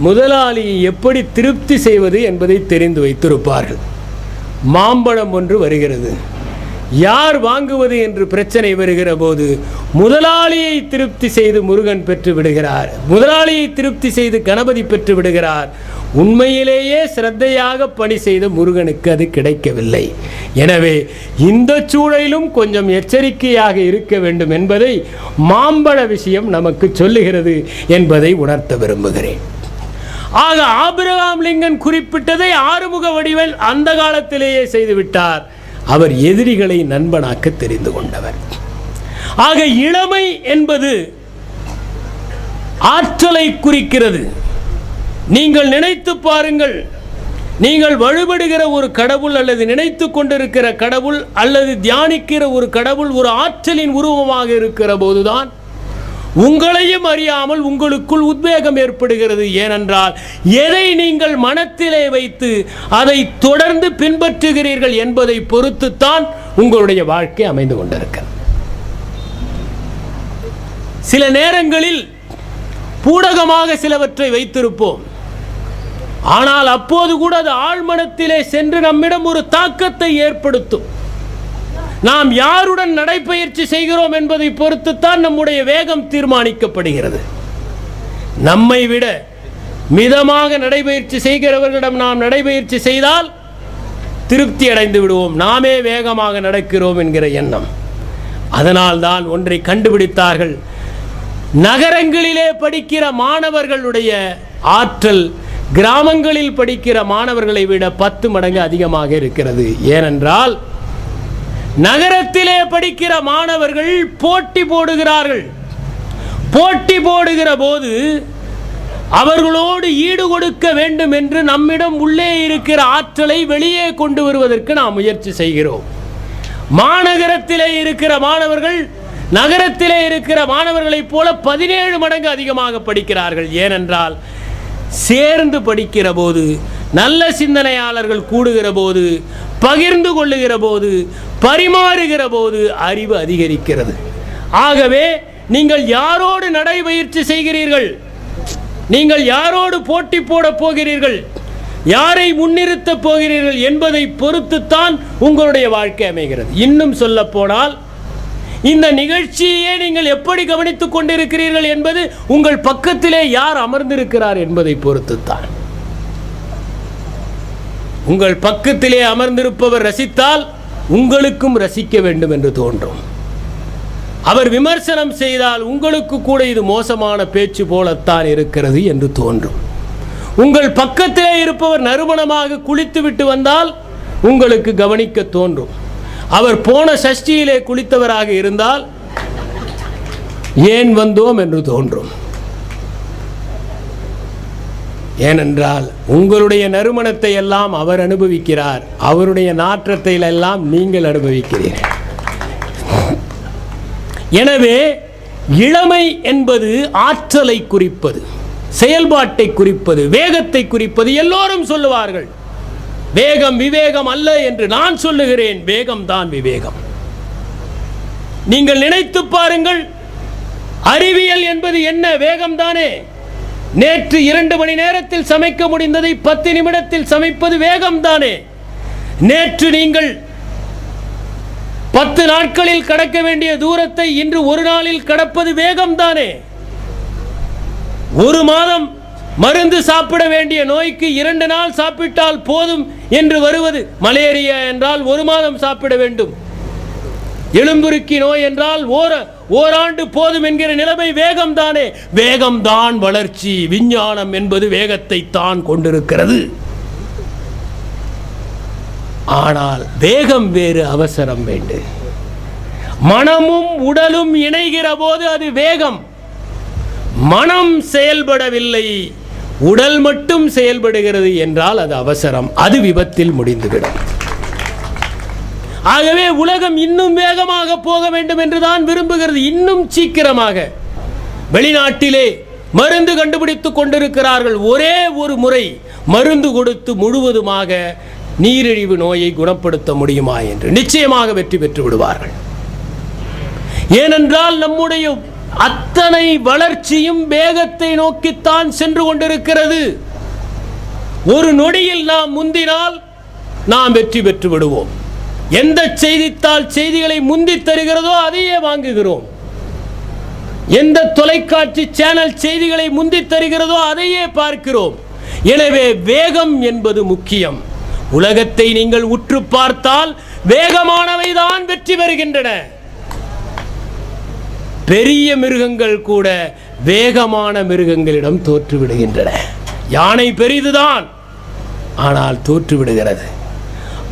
முதலாளியை எப்படி திருப்தி செய்வது என்பதை தெரிந்து வைத்திருப்பார்கள். மாம்பழம் ஒன்று வருகிறது, யார் வாங்குவது என்று பிரச்சனை வருகிற போது முதலாளியை திருப்தி செய்து முருகன் பெற்று விடுகிறார், முதலாளியை திருப்தி செய்து கணபதி பெற்று விடுகிறார். உண்மையிலேயே சிரத்தையாக பணி செய்த முருகனுக்கு அது கிடைக்கவில்லை. எனவே இந்த சூழலிலும் கொஞ்சம் எச்சரிக்கையாக இருக்க வேண்டும் என்பதை மாம்பழ விஷயம் நமக்கு சொல்லுகிறது என்பதை உணர்த்த விரும்புகிறேன். ஆக ஆபிரகாம் லிங்கன் குறிப்பிட்டதை ஆறுமுக வடிவேல் அந்த காலத்திலேயே செய்துவிட்டார். அவர் எதிரிகளை நண்பனாக்க தெரிந்து கொண்டவர். ஆக இளமை என்பது ஆற்றலை குறிக்கிறது. நீங்கள் நினைத்து பாருங்கள், நீங்கள் வழிபடுகிற ஒரு கடவுள் அல்லது நினைத்து கொண்டிருக்கிற கடவுள் அல்லது தியானிக்கிற ஒரு கடவுள் ஒரு ஆற்றலின் உருவமாக இருக்கிற போதுதான் உங்களையும் அறியாமல் உங்களுக்குள் உத்வேகம் ஏற்படுகிறது. ஏனென்றால் எதை நீங்கள் மனத்திலே வைத்து அதை தொடர்ந்து பின்பற்றுகிறீர்கள் என்பதை பொறுத்துத்தான் உங்களுடைய வாழ்க்கை அமைந்து கொண்டிருக்கிறது. சில நேரங்களில் பூடகமாக சிலவற்றை வைத்திருப்போம், ஆனால் அப்போது கூட அது ஆழ்மனத்திலே சென்று நம்மிடம் ஒரு தாக்கத்தை ஏற்படுத்தும். நாம் யாருடன் நடைபயிற்சி செய்கிறோம் என்பதை பொறுத்துத்தான் நம்முடைய வேகம் தீர்மானிக்கப்படுகிறது. நம்மை விட மிதமாக நடைபயிற்சி செய்கிறவர்களிடம் நாம் நடைபயிற்சி செய்தால் திருப்தி அடைந்து விடுவோம், நாமே வேகமாக நடக்கிறோம் என்கிற எண்ணம். அதனால்தான் ஒன்றை கண்டுபிடித்தார்கள், நகரங்களிலே படிக்கிற மாணவர்களுடைய ஆற்றல் கிராமங்களில் படிக்கிற மாணவர்களை விட 10 மடங்கு அதிகமாக இருக்கிறது. ஏனென்றால் நகரத்திலே படிக்கிற மாணவர்கள் போட்டி போடுகிறார்கள். போட்டி போடுகிற போது அவர்களோடு ஈடு கொடுக்க வேண்டும் என்று நம்மிடம் உள்ளே இருக்கிற ஆற்றலை வெளியே கொண்டு வருவதற்கு நாம் முயற்சி செய்கிறோம். மாநகரத்திலே இருக்கிற மாணவர்கள் நகரத்திலே இருக்கிற மாணவர்களைப் போல 17 மடங்கு அதிகமாக படிக்கிறார்கள். ஏனென்றால் சேர்ந்து படிக்கிற போது, நல்ல சிந்தனையாளர்கள் கூடுகிற போது, பகிர்ந்து கொள்ளுகிற போது, பரிமாறுகிற போது அறிவு அதிகரிக்கிறது. ஆகவே நீங்கள் யாரோடு நடைபயிற்சி செய்கிறீர்கள், நீங்கள் யாரோடு போட்டி போட போகிறீர்கள், யாரை முன்னிறுத்த போகிறீர்கள் என்பதை பொறுத்துத்தான் உங்களுடைய வாழ்க்கை அமைகிறது. இன்னும் சொல்ல போனால் இந்த நிகழ்ச்சியை நீங்கள் எப்படி கவனித்துக் கொண்டிருக்கிறீர்கள் என்பது உங்கள் பக்கத்திலே யார் அமர்ந்திருக்கிறார் என்பதை பொறுத்துத்தான். உங்கள் பக்கத்திலே அமர்ந்திருப்பவர் ரசித்தால் உங்களுக்கும் ரசிக்க வேண்டும் என்று தோன்றும். அவர் விமர்சனம் செய்தால் உங்களுக்கு கூட இது மோசமான பேச்சு போலத்தான் இருக்கிறது என்று தோன்றும். உங்கள் பக்கத்திலே இருப்பவர் நறுமணமாக குளித்துவிட்டு வந்தால் உங்களுக்கு கவனிக்க தோன்றும். அவர் போன சஷ்டியிலே குளித்தவராக இருந்தால் ஏன் வந்தோம் என்று தோன்றும். ஏனென்றால் உங்களுடைய நறுமணத்தை எல்லாம் அவர் அனுபவிக்கிறார், அவருடைய நாற்றத்தை எல்லாம் நீங்கள் அனுபவிக்கிறீர்கள். எனவே இளமை என்பது ஆற்றலை குறிப்பது, செயல்பாட்டை குறிப்பது, வேகத்தை குறிப்பது. எல்லோரும் சொல்லுவார்கள் வேகம் விவேகம் அல்ல என்று. நான் சொல்லுகிறேன் வேகம் தான் விவேகம். நீங்கள் நினைத்து பாருங்கள், அறிவியல் என்பது என்ன? வேகம் தானே. நேற்று 2 மணி நேரத்தில் சமைக்க முடிந்ததை 10 நிமிடத்தில் சமைப்பது வேகம் தானே. நேற்று நீங்கள் 10 நாட்களில் கடக்க வேண்டிய தூரத்தை இன்று ஒரு நாளில் கடப்பது வேகம் தானே. ஒரு மாதம் மருந்து சாப்பிட வேண்டிய நோய்க்கு 2 நாள் சாப்பிட்டால் போதும் என்று வருவது. மலேரியா என்றால் 1 மாதம் சாப்பிட வேண்டும், எலும்புருக்கி நோய் என்றால் ஓராண்டு போதும் என்கிற நிலைமை வேகம் தானே. வேகம்தான் வளர்ச்சி. விஞ்ஞானம் என்பது வேகத்தை தான் கொண்டிருக்கிறது. ஆனால் வேகம் வேறு, அவசரம் வேண்டு. மனமும் உடலும் இணைகிற போது அது வேகம். மனம் செயல்படவில்லை, உடல் மட்டும் செயல்படுகிறது என்றால் அது அவசரம், அது விபத்தில் முடிந்துவிடும். ஆகவே உலகம் இன்னும் வேகமாக போக வேண்டும் என்றுதான் விரும்புகிறது, இன்னும் சீக்கிரமாக. வெளிநாட்டிலே மருந்து கண்டுபிடித்துக் கொண்டிருக்கிறார்கள். ஒரே ஒரு முறை மருந்து கொடுத்து முழுவதுமாக நீரிழிவு நோயை குணப்படுத்த முடியுமா என்று. நிச்சயமாக வெற்றி பெற்று விடுவார்கள். ஏனென்றால் நம்முடைய அத்தனை வளர்ச்சியும் வேகத்தை நோக்கித்தான் சென்று கொண்டிருக்கிறது. ஒரு நொடியில் நாம் முந்தினால் நாம் வெற்றி பெற்று விடுவோம். எந்த செய்தித்தாள் செய்திகளை முந்தி தருகிறதோ அதையே வாங்குகிறோம். எந்த தொலைக்காட்சி சேனல் செய்திகளை முந்தி தருகிறதோ அதையே பார்க்கிறோம். எனவே வேகம் என்பது முக்கியம். உலகத்தை நீங்கள் உற்று பார்த்தால் வேகமானவை தான் வெற்றி பெறுகின்றன. பெரிய மிருகங்கள் கூட வேகமான மிருகங்களிடம் தோற்றுவிடுகின்றன. யானை பெரிதுதான், ஆனால் தோற்றுவிடுகிறது.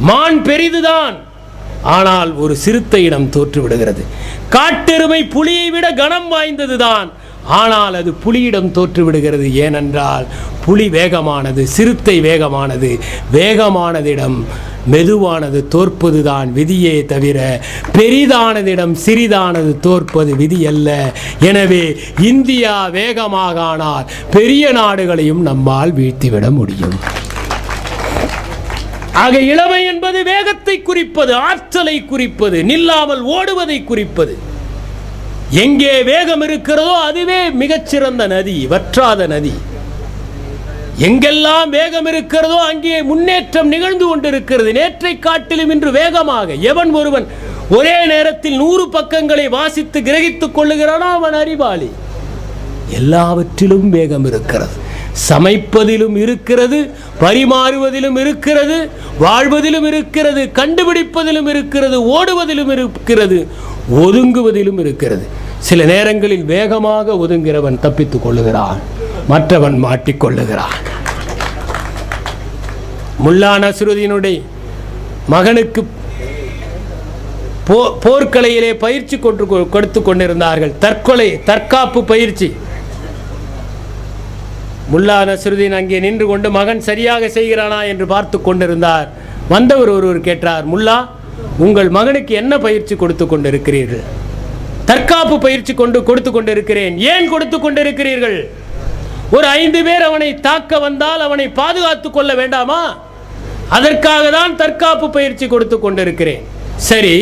மான் பெரிதுதான், ஆனால் ஒரு சிறுத்தையிடம் தோற்றுவிடுகிறது. காட்டெருமை புலியை விட கனம் வாய்ந்ததுதான், ஆனால் அது புலியிடம் தோற்றுவிடுகிறது. ஏனென்றால் புலி வேகமானது, சிறுத்தை வேகமானது. வேகமானதிடம் மெதுவானது தோற்பதுதான் விதியே தவிர பெரிதானதிடம் சிறிதானது தோற்பது விதி அல்ல. எனவே இந்தியா வேகமாக ஆனால் பெரிய நாடுகளையும் நம்மால் வீழ்த்திவிட முடியும். ஆக இளமை என்பது வேகத்தை குறிப்பது, ஆற்றலை குறிப்பது, நில்லாமல் ஓடுவதை குறிப்பது. எங்கே வேகம் இருக்கிறதோ அதுவே மிகச்சிறந்த நதி, வற்றாத நதி. எங்கெல்லாம் வேகம் இருக்கிறதோ அங்கே முன்னேற்றம் நிகழ்ந்து கொண்டிருக்கிறது. நேற்றை காட்டிலும் இன்று வேகமாக. எவன் ஒருவன் ஒரே நேரத்தில் 100 பக்கங்களை வாசித்து கிரகித்துக் கொள்ளுகிறானோ அவன் அறிவாளி. எல்லாவற்றிலும் வேகம் இருக்கிறது. சமைப்பதிலும் இருக்கிறது, பரிமாறுவதிலும் இருக்கிறது, வாழ்வதிலும் இருக்கிறது, கண்டுபிடிப்பதிலும் இருக்கிறது, ஓடுவதிலும் இருக்கிறது, ஒதுங்குவதிலும் இருக்கிறது. சில நேரங்களில் வேகமாக ஒதுங்கிறவன் தப்பித்துக் கொள்ளுகிறான், மற்றவன் மாட்டிக்கொள்ளுகிறான். முல்லா நஸ்ருதீனுடைய மகனுக்கு போர்க்கலையிலே பயிற்சி கொடுத்து கொண்டிருந்தார்கள். தற்காப்பு பயிற்சி. முல்லா நஸ்ருதீன் அங்கே நின்று கொண்டு மகன் சரியாக செய்கிறானா என்று பார்த்து கொண்டிருந்தார். வந்தவர் ஒருவர் கேட்டார், முல்லா, உங்கள் மகனுக்கு என்ன பயிற்சி கொடுத்து கொண்டிருக்கிறீர்கள்? தற்காப்பு பயிற்சி கொடுத்து கொண்டிருக்கிறேன். ஏன் கொடுத்து கொண்டிருக்கிறீர்கள்? ஒரு 5 பேர் அவனை தாக்க வந்தால் அவனை பாதுகாத்துக் கொள்ள வேண்டாமா? அதற்காக தான் தற்காப்பு பயிற்சி கொடுத்து கொண்டிருக்கிறேன். சரி,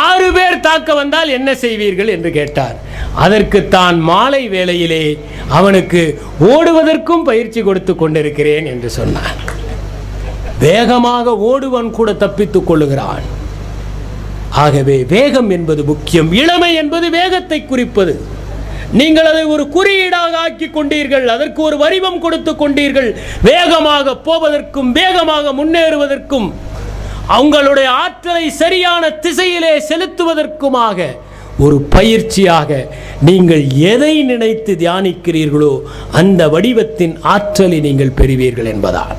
6 பேர் தாக்க வந்தால் என்ன செய்வீர்கள் என்று கேட்டார். அதற்கு தான் மாலை வேளையிலே அவனுக்கு ஓடுவதற்கும் பயிற்சி கொடுத்து கொண்டிருக்கிறேன் என்று சொன்னான். வேகமாக ஓடுவன் கூட தப்பித்துக் கொள்ளுகிறான். ஆகவே வேகம் என்பது முக்கியம். இளமை என்பது வேகத்தை குறிப்பது. நீங்கள் அதை ஒரு குறியீடாக ஆக்கி கொண்டீர்கள், அதற்கு ஒரு வடிவம் கொடுத்து கொண்டீர்கள். வேகமாக போவதற்கும் வேகமாக முன்னேறுவதற்கும் அவங்களுடைய ஆற்றலை சரியான திசையிலே செலுத்துவதற்குமாக ஒரு பயிற்சியாக நீங்கள் எதை நினைத்து தியானிக்கிறீர்களோ அந்த வடிவத்தின் ஆற்றலை நீங்கள் பெறுவீர்கள் என்பதால்.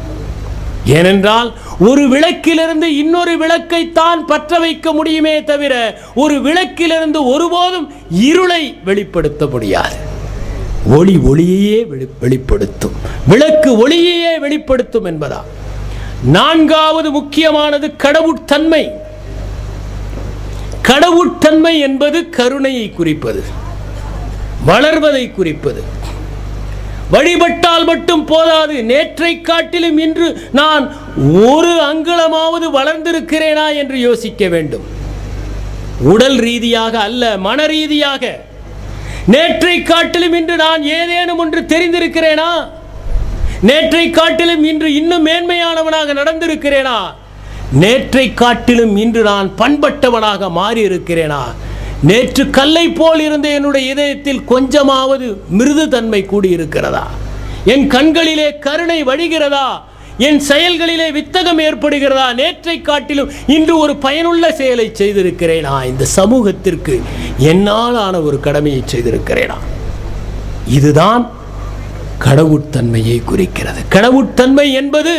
ஏனென்றால் ஒரு விளக்கிலிருந்து இன்னொரு விளக்கைத்தான் பற்ற வைக்க முடியுமே தவிர ஒரு விளக்கிலிருந்து ஒருபோதும் இருளை வெளிப்படுத்த முடியாது. ஒளி ஒளியையே வெளிப்படுத்தும், விளக்கு ஒளியையே வெளிப்படுத்தும் என்பதா. நான்காவது முக்கியமானது கடவுட்தன்மை. கடவுட்தன்மை என்பது கருணையை குறிப்பது, வளர்வதை குறிப்பது. வழிபட்டால் மட்டும் போதாது, நேற்றை காட்டிலும் இன்று நான் ஒரு அங்குலமாவது வளர்ந்திருக்கிறேனா என்று யோசிக்க வேண்டும். உடல் ரீதியாக அல்ல, மன ரீதியாக. நேற்றை காட்டிலும் இன்று நான் ஏதேனும் ஒன்று தெரிந்திருக்கிறேனா? நேற்றை காட்டிலும் இன்று இன்னும் மேன்மையானவனாக நடந்திருக்கிறேனா? நேற்றை காட்டிலும் இன்று நான் பண்பட்டவனாக மாறி இருக்கிறேனா? நேற்று கல்லை போல் இருந்த என்னுடைய இதயத்தில் கொஞ்சமாவது மிருது தன்மை கூடியிருக்கிறதா? என் கண்களிலே கருணை வழிகிறதா? என் செயல்களிலே வித்தகம் ஏற்படுகிறதா? நேற்றை காட்டிலும் இன்று ஒரு பயனுள்ள செயலை செய்திருக்கிறேனா? இந்த சமூகத்திற்கு என்னால் ஆன ஒரு கடமையை செய்திருக்கிறேனா? இதுதான் கடவுட்தன்மையை குறிக்கிறது. கடவுட்தன்மை என்பது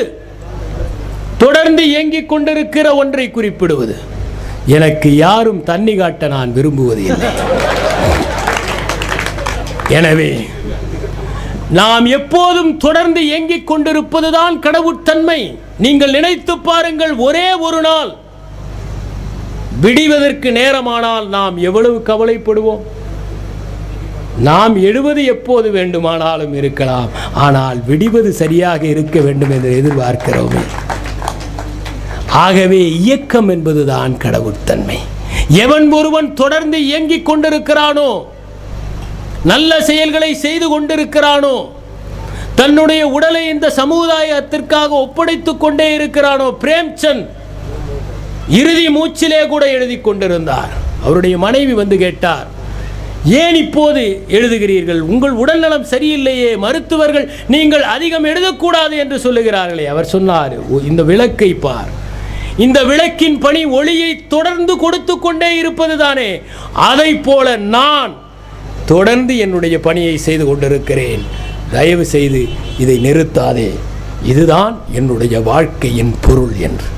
தொடர்ந்து இயங்கிக் கொண்டிருக்கிற ஒன்றை குறிப்பிடுவது. எனக்கு யாரும் தண்ணி காட்ட நான் விரும்புவது இல்லை. எனவே நாம் எப்போதும் தொடர்ந்து இயங்கிக் கொண்டிருப்பதுதான் கடவுட்தன்மை. நீங்கள் நினைத்து பாருங்கள், ஒரே ஒரு நாள் விடிவதற்கு நேரமானால் நாம் எவ்வளவு கவலைப்படுவோம். நாம் எழுவது எப்போது வேண்டுமானாலும் இருக்கலாம், ஆனால் விடிவது சரியாக இருக்க வேண்டும் என்று எதிர்பார்க்கிறோமே. ஆகவே இயக்கம் என்பதுதான் கடவுட்தன்மை. எவன் ஒருவன் தொடர்ந்து இயங்கிக் கொண்டிருக்கிறானோ, நல்ல செயல்களை செய்து கொண்டிருக்கிறானோ, தன்னுடைய உடலை இந்த சமுதாயத்திற்காக ஒப்படைத்துக் கொண்டே இருக்கிறானோ. பிரேம்சந்த் இறுதி மூச்சிலே கூட எழுதி கொண்டிருந்தார். அவருடைய மனைவி வந்து கேட்டார், ஏன் இப்போது எழுதுகிறீர்கள்? உங்கள் உடல்நலம் சரியில்லையே, மருத்துவர்கள் நீங்கள் அதிகம் எழுதக்கூடாது என்று சொல்லுகிறார்களே. அவர் சொன்னார், இந்த விளக்கை பார், இந்த விளக்கின் பணி ஒளியை தொடர்ந்து கொடுத்து கொண்டே இருப்பது தானே. அதை போல நான் தொடர்ந்து என்னுடைய பணியை செய்து கொண்டிருக்கிறேன். தயவு செய்து இதை நிறுத்தாதே, இதுதான் என்னுடைய வாழ்க்கையின் பொருள் என்று.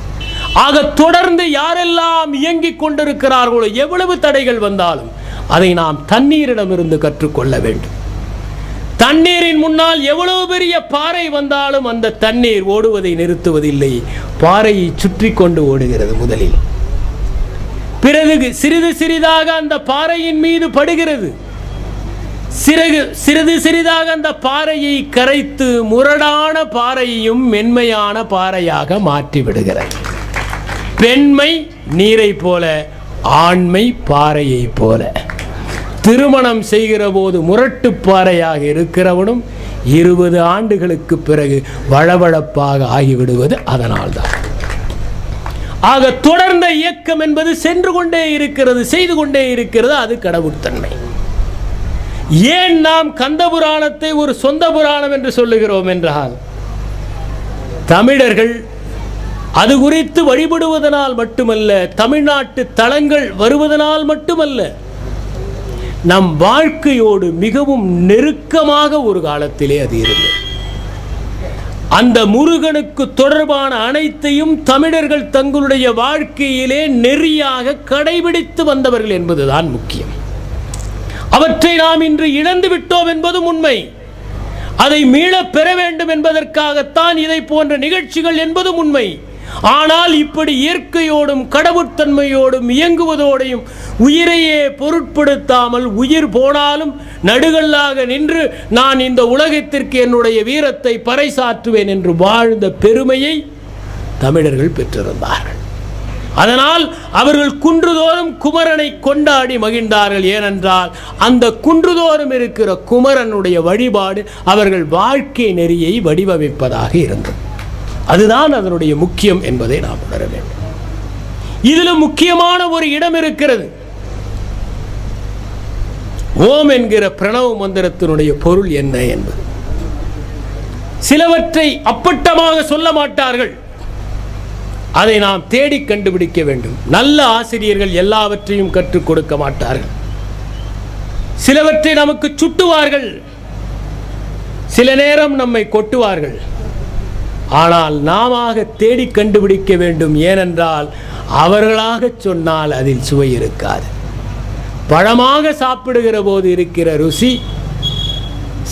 ஆக தொடர்ந்து யாரெல்லாம் இயங்கிக் கொண்டிருக்கிறார்களோ, எவ்வளவு தடைகள் வந்தாலும் அதை நாம் தண்ணீரிடமிருந்து கற்றுக்கொள்ள வேண்டும். தண்ணீரின் முன்னால் எவ்வளவு பெரிய பாறை வந்தாலும் அந்த தண்ணீர் ஓடுவதை நிறுத்துவதில்லை, பாறையை சுற்றி கொண்டு ஓடுகிறது முதலில். பிறகு சிறிது சிறிதாக அந்த பாறையின் மீது படுகிறது. சிறிது சிறிதாக அந்த பாறையை கரைத்து முரடான பாறையையும் மென்மையான பாறையாக மாற்றி விடுகிறது. பெண்மை நீரை போல, ஆண்மை பாறையை போல. திருமணம் செய்கிற போது முரட்டு பாறையாக இருக்கிறவனும் 20 ஆண்டுகளுக்கு பிறகு வளவளப்பாக ஆகிவிடுவது அதனால்தான். ஆக தொடர்ந்த இயக்கம் என்பது சென்று கொண்டே இருக்கிறது, செய்து கொண்டே இருக்கிறது. அது கடவுட்தன்மை. ஏன் நாம் கந்த புராணத்தை ஒரு சொந்த புராணம் என்று சொல்லுகிறோம் என்றால், தமிழர்கள் அது குறித்து வழிபடுவதனால் மட்டுமல்ல, தமிழ்நாட்டு தலங்கள் வருவதனால் மட்டுமல்ல, நம் வாழ்க்கையோடு மிகவும் நெருக்கமாக ஒரு காலத்திலே அது இருந்தது. அந்த முருகனுக்கு தொடர்பான அனைத்தையும் தமிழர்கள் தங்களுடைய வாழ்க்கையிலே நெறியாக கடைபிடித்து வந்தவர்கள் என்பதுதான் முக்கியம். அவற்றை நாம் இன்று இழந்து விட்டோம் என்பதும் உண்மை. அதை மீள பெற வேண்டும் என்பதற்காகத்தான் இதை போன்ற நிகழ்ச்சிகள் என்பதும் உண்மை. ஆனால் இப்படி இயற்கையோடும் கடவுட்தன்மையோடும் இயங்குவதோடையும் உயிரையே பொருட்படுத்தாமல், உயிர் போனாலும் நடுகல்லாக நின்று நான் இந்த உலகத்திற்கு என்னுடைய வீரத்தை பறைசாற்றுவேன் என்று வாழ்ந்த பெருமையை தமிழர்கள் பெற்றிருந்தார்கள். அதனால் அவர்கள் குன்றுதோறும் குமரனை கொண்டாடி மகிழ்ந்தார்கள். ஏனென்றால் அந்த குன்றுதோறும் இருக்கிற குமரனுடைய வழிபாடு அவர்கள் வாழ்க்கை நெறியை வடிவமைப்பதாக இருந்தது. அதுதான் அதனுடைய முக்கியம் என்பதை நாம் உணர வேண்டும். இதிலும் முக்கியமான ஒரு இடம் இருக்கிறது. ஓம் என்கிற பிரணவ மந்திரத்தினுடைய பொருள் என்ன என்பது. சிலவற்றை அப்பட்டமாக சொல்ல மாட்டார்கள், அதை நாம் தேடி கண்டுபிடிக்க வேண்டும். நல்ல ஆசிரியர்கள் எல்லாவற்றையும் கற்றுக் கொடுக்க மாட்டார்கள். சிலவற்றை நமக்கு சுட்டுவார்கள், சில நேரம் நம்மை கொட்டுவார்கள். ஆனால் நாம தேடி கண்டுபிடிக்க வேண்டும். ஏனென்றால் அவர்களாக சொன்னால் அதில் சுவை இருக்காது. பழமாக சாப்பிடுகிற போது இருக்கிற ருசி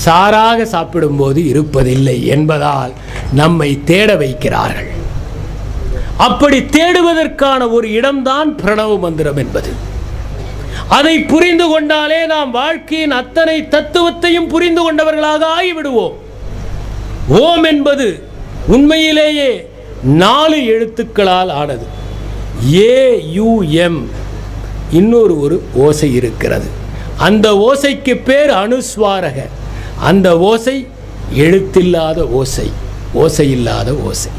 சாராக சாப்பிடும்போது இருப்பதில்லை என்பதால் நம்மை தேட வைக்கிறார்கள். அப்படி தேடுவதற்கான ஒரு இடம்தான் பிரணவ மந்திரம் என்பது. அதை புரிந்து கொண்டாலே நாம் வாழ்க்கையின் அத்தனை தத்துவத்தையும் புரிந்து கொண்டவர்களாக ஆகிவிடுவோம். ஓம் என்பது உண்மையிலேயே 4 எழுத்துக்களால் ஆனது. AUM. இன்னொரு ஓசை இருக்கிறது. அந்த ஓசைக்கு பேர் அனுஸ்வாரக. அந்த ஓசை எழுத்தில்லாத ஓசை, ஓசையில்லாத ஓசை.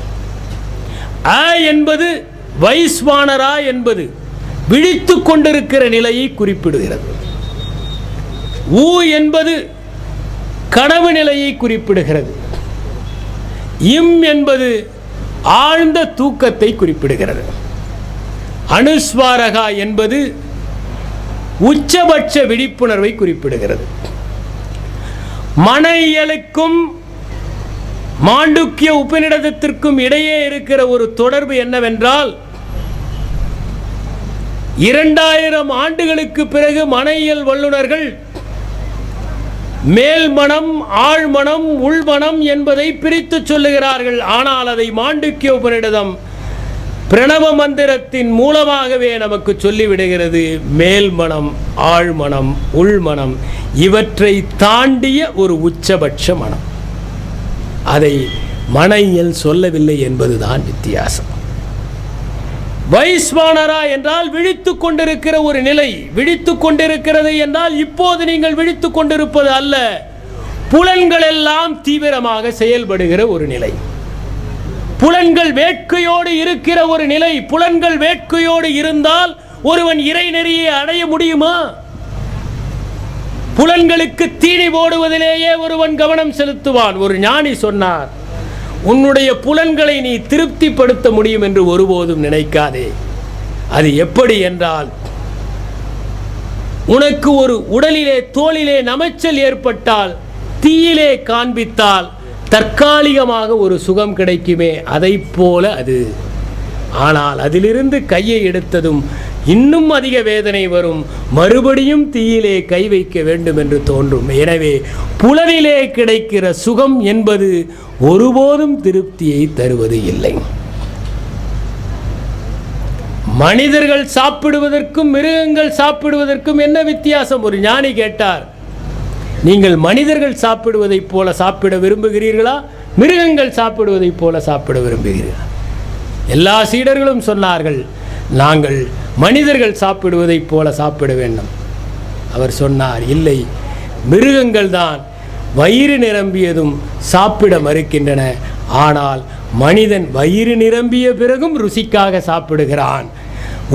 அ என்பது வைஸ்வானரா என்பது விழித்து கொண்டிருக்கிற நிலையை குறிப்பிடுகிறது. ஊ என்பது கனவு நிலையை குறிப்பிடுகிறது. இம் என்பது ஆழ்ந்த தூக்கத்தை குறிப்பிடுகிறது. அனுஸ்வாரகா என்பது உச்சபட்ச விழிப்புணர்வை குறிப்பிடுகிறது. மன இயலுக்கும் மாண்டூக்கிய உபநிடதத்திற்கும் இடையே இருக்கிற ஒரு தொடர்பு என்னவென்றால், 2000 ஆண்டுகளுக்கு பிறகு மனையியல் வல்லுநர்கள் மேல்மனம், ஆழ்மனம், உள்மனம் என்பதை பிரித்து சொல்லுகிறார்கள். ஆனால் அதை மாண்டூக்கிய உபநிடதம் பிரணவ மந்திரத்தின் மூலமாகவே நமக்கு சொல்லிவிடுகிறது. மேல்மனம், ஆழ்மனம், உள்மனம் இவற்றை தாண்டிய ஒரு உச்சபட்ச மனம். அதை மனையியல் சொல்லவில்லை என்பதுதான் வித்தியாசம். வைஸ்வானரா என்றால் விழித்துக் கொண்டிருக்கிற ஒரு நிலை. விழித்துக் கொண்டிருக்கிறது என்றால் இப்போது நீங்கள் விழித்துக் கொண்டிருப்பது அல்ல, புலன்கள் எல்லாம் தீவிரமாக செயல்படுகிற ஒரு நிலை. புலன்கள் வேட்கையோடு இருக்கிற ஒரு நிலை. புலன்கள் வேட்கையோடு இருந்தால் ஒருவன் இறைநெறியை அடைய முடியுமா? புலன்களுக்கு தீனி போடுவதிலேயே ஒருவன் கவனம் செலுத்துவான். ஒரு ஞானி சொன்னார், உன்னுடைய புலன்களை நீ திருப்திப்படுத்த முடியும் என்று ஒருபோதும் நினைக்காதே. அது எப்படி என்றால், உனக்கு ஒரு உடலிலே தோளிலே நமைச்சல் ஏற்பட்டால் தீயிலே காண்பித்தால் தற்காலிகமாக ஒரு சுகம் கிடைக்குமே, அதை போல அது. ஆனால் அதிலிருந்து கையை எடுத்ததும் இன்னும் அதிக வேதனை வரும், மறுபடியும் தீயிலே கை வைக்க வேண்டும் என்று தோன்றும். எனவே புலனிலே கிடைக்கிற சுகம் என்பது ஒருபோதும் திருப்தியை தருவது இல்லை. மனிதர்கள் சாப்பிடுவதற்கும் மிருகங்கள் சாப்பிடுவதற்கும் என்ன வித்தியாசம்? ஒரு ஞானி கேட்டார், நீங்கள் மனிதர்கள் சாப்பிடுவதைப் போல சாப்பிட விரும்புகிறீர்களா, மிருகங்கள் சாப்பிடுவதைப் போல சாப்பிட விரும்புகிறீர்களா? எல்லா சீடர்களும் சொன்னார்கள், நாங்கள் மனிதர்கள் சாப்பிடுவதைப் போல சாப்பிட வேண்டும். அவர் சொன்னார், இல்லை, மிருகங்கள் தான் வயிறு நிரம்பியதும் சாப்பிட மறுக்கின்றன. ஆனால் மனிதன் வயிறு நிரம்பிய பிறகும் ருசிக்காக சாப்பிடுகிறான்.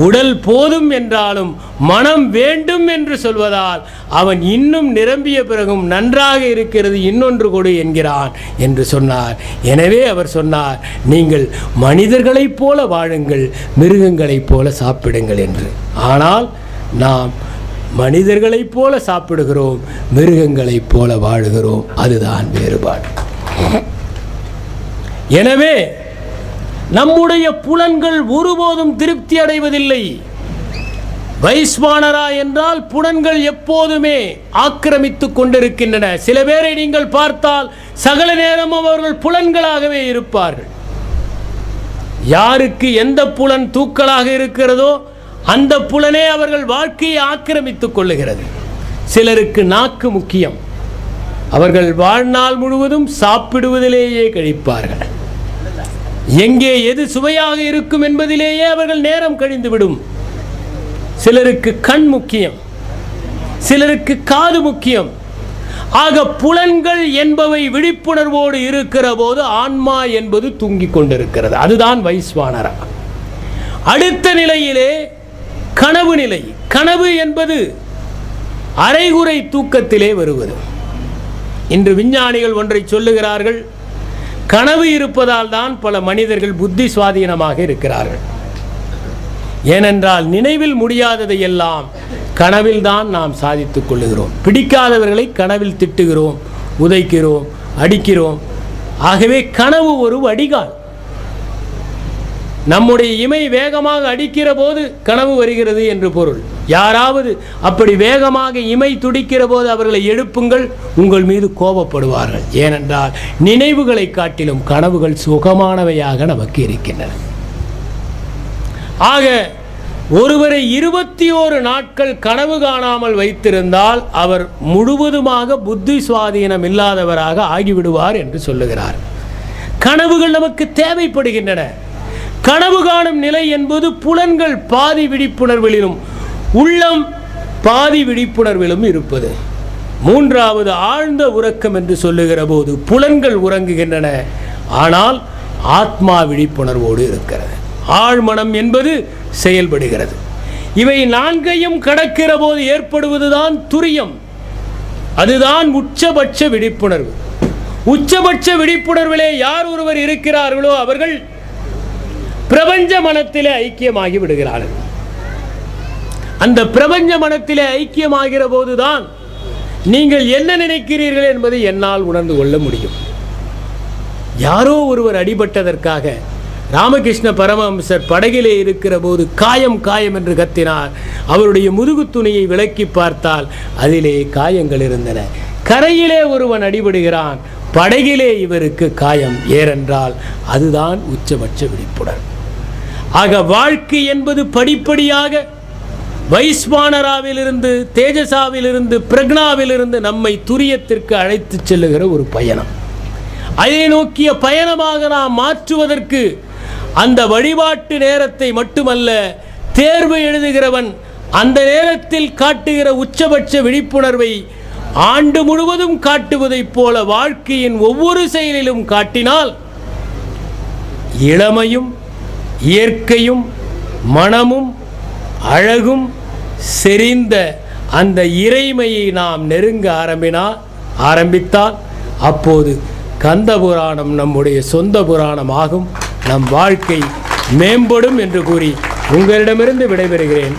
உடல் போதும் என்றாலும் மனம் வேண்டும் என்று சொல்வதால் அவன் இன்னும் நிரம்பிய பிறகும் நன்றாக இருக்கிறது, இன்னொன்று கொடு என்கிறான் என்று சொன்னார். எனவே அவர் சொன்னார், நீங்கள் மனிதர்களைப் போல வாழுங்கள், மிருகங்களைப் போல சாப்பிடுங்கள் என்று. ஆனால் நாம் மனிதர்களைப் போல சாப்பிடுகிறோம், மிருகங்களைப் போல வாழுகிறோம். அதுதான் வேறுபாடு. எனவே நம்முடைய புலன்கள் ஒருபோதும் திருப்தி அடைவதில்லை. வைஸ்வானரா என்றால் புலன்கள் எப்போதுமே ஆக்கிரமித்துக் கொண்டிருக்கின்றன. சில பேரை நீங்கள் பார்த்தால் சகல நேரமும் அவர்கள் புலன்களாகவே இருப்பார்கள். யாருக்கு எந்த புலன் தூக்கலாக இருக்கிறதோ அந்த புலனே அவர்கள் வாழ்க்கையை ஆக்கிரமித்துக் கொள்ளுகிறது. சிலருக்கு நாக்கு முக்கியம். அவர்கள் வாழ்நாள் முழுவதும் சாப்பிடுவதிலேயே கழிப்பார்கள். எங்கே எது சுவையாக இருக்கும் என்பதிலேயே அவர்கள் நேரம் கழிந்துவிடும். சிலருக்கு கண் முக்கியம், சிலருக்கு காது முக்கியம். ஆக புலன்கள் என்பவை விழிப்புணர்வோடு இருக்கிற போது ஆன்மா என்பது தூங்கிக் கொண்டிருக்கிறது. அதுதான் வைஸ்வானரா. அடுத்த நிலையிலே கனவு நிலை. கனவு என்பது அரைகுறை தூக்கத்திலே வருவது. இன்று விஞ்ஞானிகள் ஒன்றை சொல்லுகிறார்கள், கனவு இருப்பதால் தான் பல மனிதர்கள் புத்தி சுவாதீனமாக இருக்கிறார்கள். ஏனென்றால் நினைவில் முடியாததை எல்லாம் கனவில் தான் நாம் சாதித்துக் கொள்ளுகிறோம். பிடிக்காதவர்களை கனவில் திட்டுகிறோம், உதைக்கிறோம், அடிக்கிறோம். ஆகவே கனவு ஒரு வடிகால். நம்முடைய இமை வேகமாக அடிக்கிற போது கனவு வருகிறது என்று பொருள். யாராவது அப்படி வேகமாக இமை துடிக்கிற போது அவர்களை எழுப்புங்கள், உங்கள் மீது கோபப்படுவார்கள். ஏனென்றால் நினைவுகளை காட்டிலும் கனவுகள் சுகமானவையாக நமக்கு இருக்கின்றன. ஆக ஒருவரை 21 நாட்கள் கனவு காணாமல் வைத்திருந்தால் அவர் முழுவதுமாக புத்தி சுவாதீனம் இல்லாதவராக ஆகிவிடுவார் என்று சொல்லுகிறார். கனவுகள் நமக்கு தேவைப்படுகின்றன. கனவு காணும் நிலை என்பது புலன்கள் பாதி விழிப்புணர்விலும் உள்ளம் பாதி விழிப்புணர்விலும் இருப்பது. மூன்றாவது ஆழ்ந்த உறக்கம் என்று சொல்லுகிற போது புலன்கள் உறங்குகின்றன, ஆனால் ஆத்மா விழிப்புணர்வோடு இருக்கிறது. ஆழ்மனம் என்பது செயல்படுகிறது. இவை நான்கையும் கடக்கிற போது ஏற்படுவதுதான் துரியம். அதுதான் உச்சபட்ச விழிப்புணர்வு. உச்சபட்ச விழிப்புணர்விலே யார் ஒருவர் இருக்கிறார்களோ அவர்கள் பிரபஞ்ச மனத்திலே ஐக்கியமாகி விடுகிறார்கள். அந்த பிரபஞ்ச மனத்திலே ஐக்கியமாகிற போதுதான் நீங்கள் என்ன நினைக்கிறீர்கள் என்பதை என்னால் உணர்ந்து கொள்ள முடியும். யாரோ ஒருவர் அடிபட்டதற்காக ராமகிருஷ்ண பரமஹம்சர் படகிலே இருக்கிற போது காயம் காயம் என்று கத்தினார். அவருடைய முதுகு துணியை விலக்கி பார்த்தால் அதிலே காயங்கள் இருந்தன. கரையிலே ஒருவன் அடிபடுகிறான், படகிலே இவருக்கு காயம். ஏனென்றால் அதுதான் உச்சபட்ச விழிப்புணர்வு. ஆக வாழ்க்கை என்பது படிப்படியாக வைஸ்வானராவிலிருந்து, தேஜசாவிலிருந்து, பிரக்னாவிலிருந்து நம்மை துரியத்திற்கு அழைத்து செல்லுகிற ஒரு பயணம். அதை நோக்கிய பயணமாக நாம் மாற்றுவதற்கு அந்த வழிபாட்டு நேரத்தை மட்டுமல்ல, தேர்வு எழுதுகிறவன் அந்த நேரத்தில் காட்டுகிற உச்சபட்ச விழிப்புணர்வை ஆண்டு முழுவதும் காட்டுவதைப் போல வாழ்க்கையின் ஒவ்வொரு செயலிலும் காட்டினால் இளமையும் இயற்கையும் மனமும் அழகும் செறிந்த அந்த இறைமையை நாம் நெருங்க ஆரம்பித்தால் அப்போது கந்த புராணம் நம்முடைய சொந்த புராணம் ஆகும். நம் வாழ்க்கை மேம்படும் என்று கூறி உங்களிடமிருந்து விடைபெறுகிறேன்.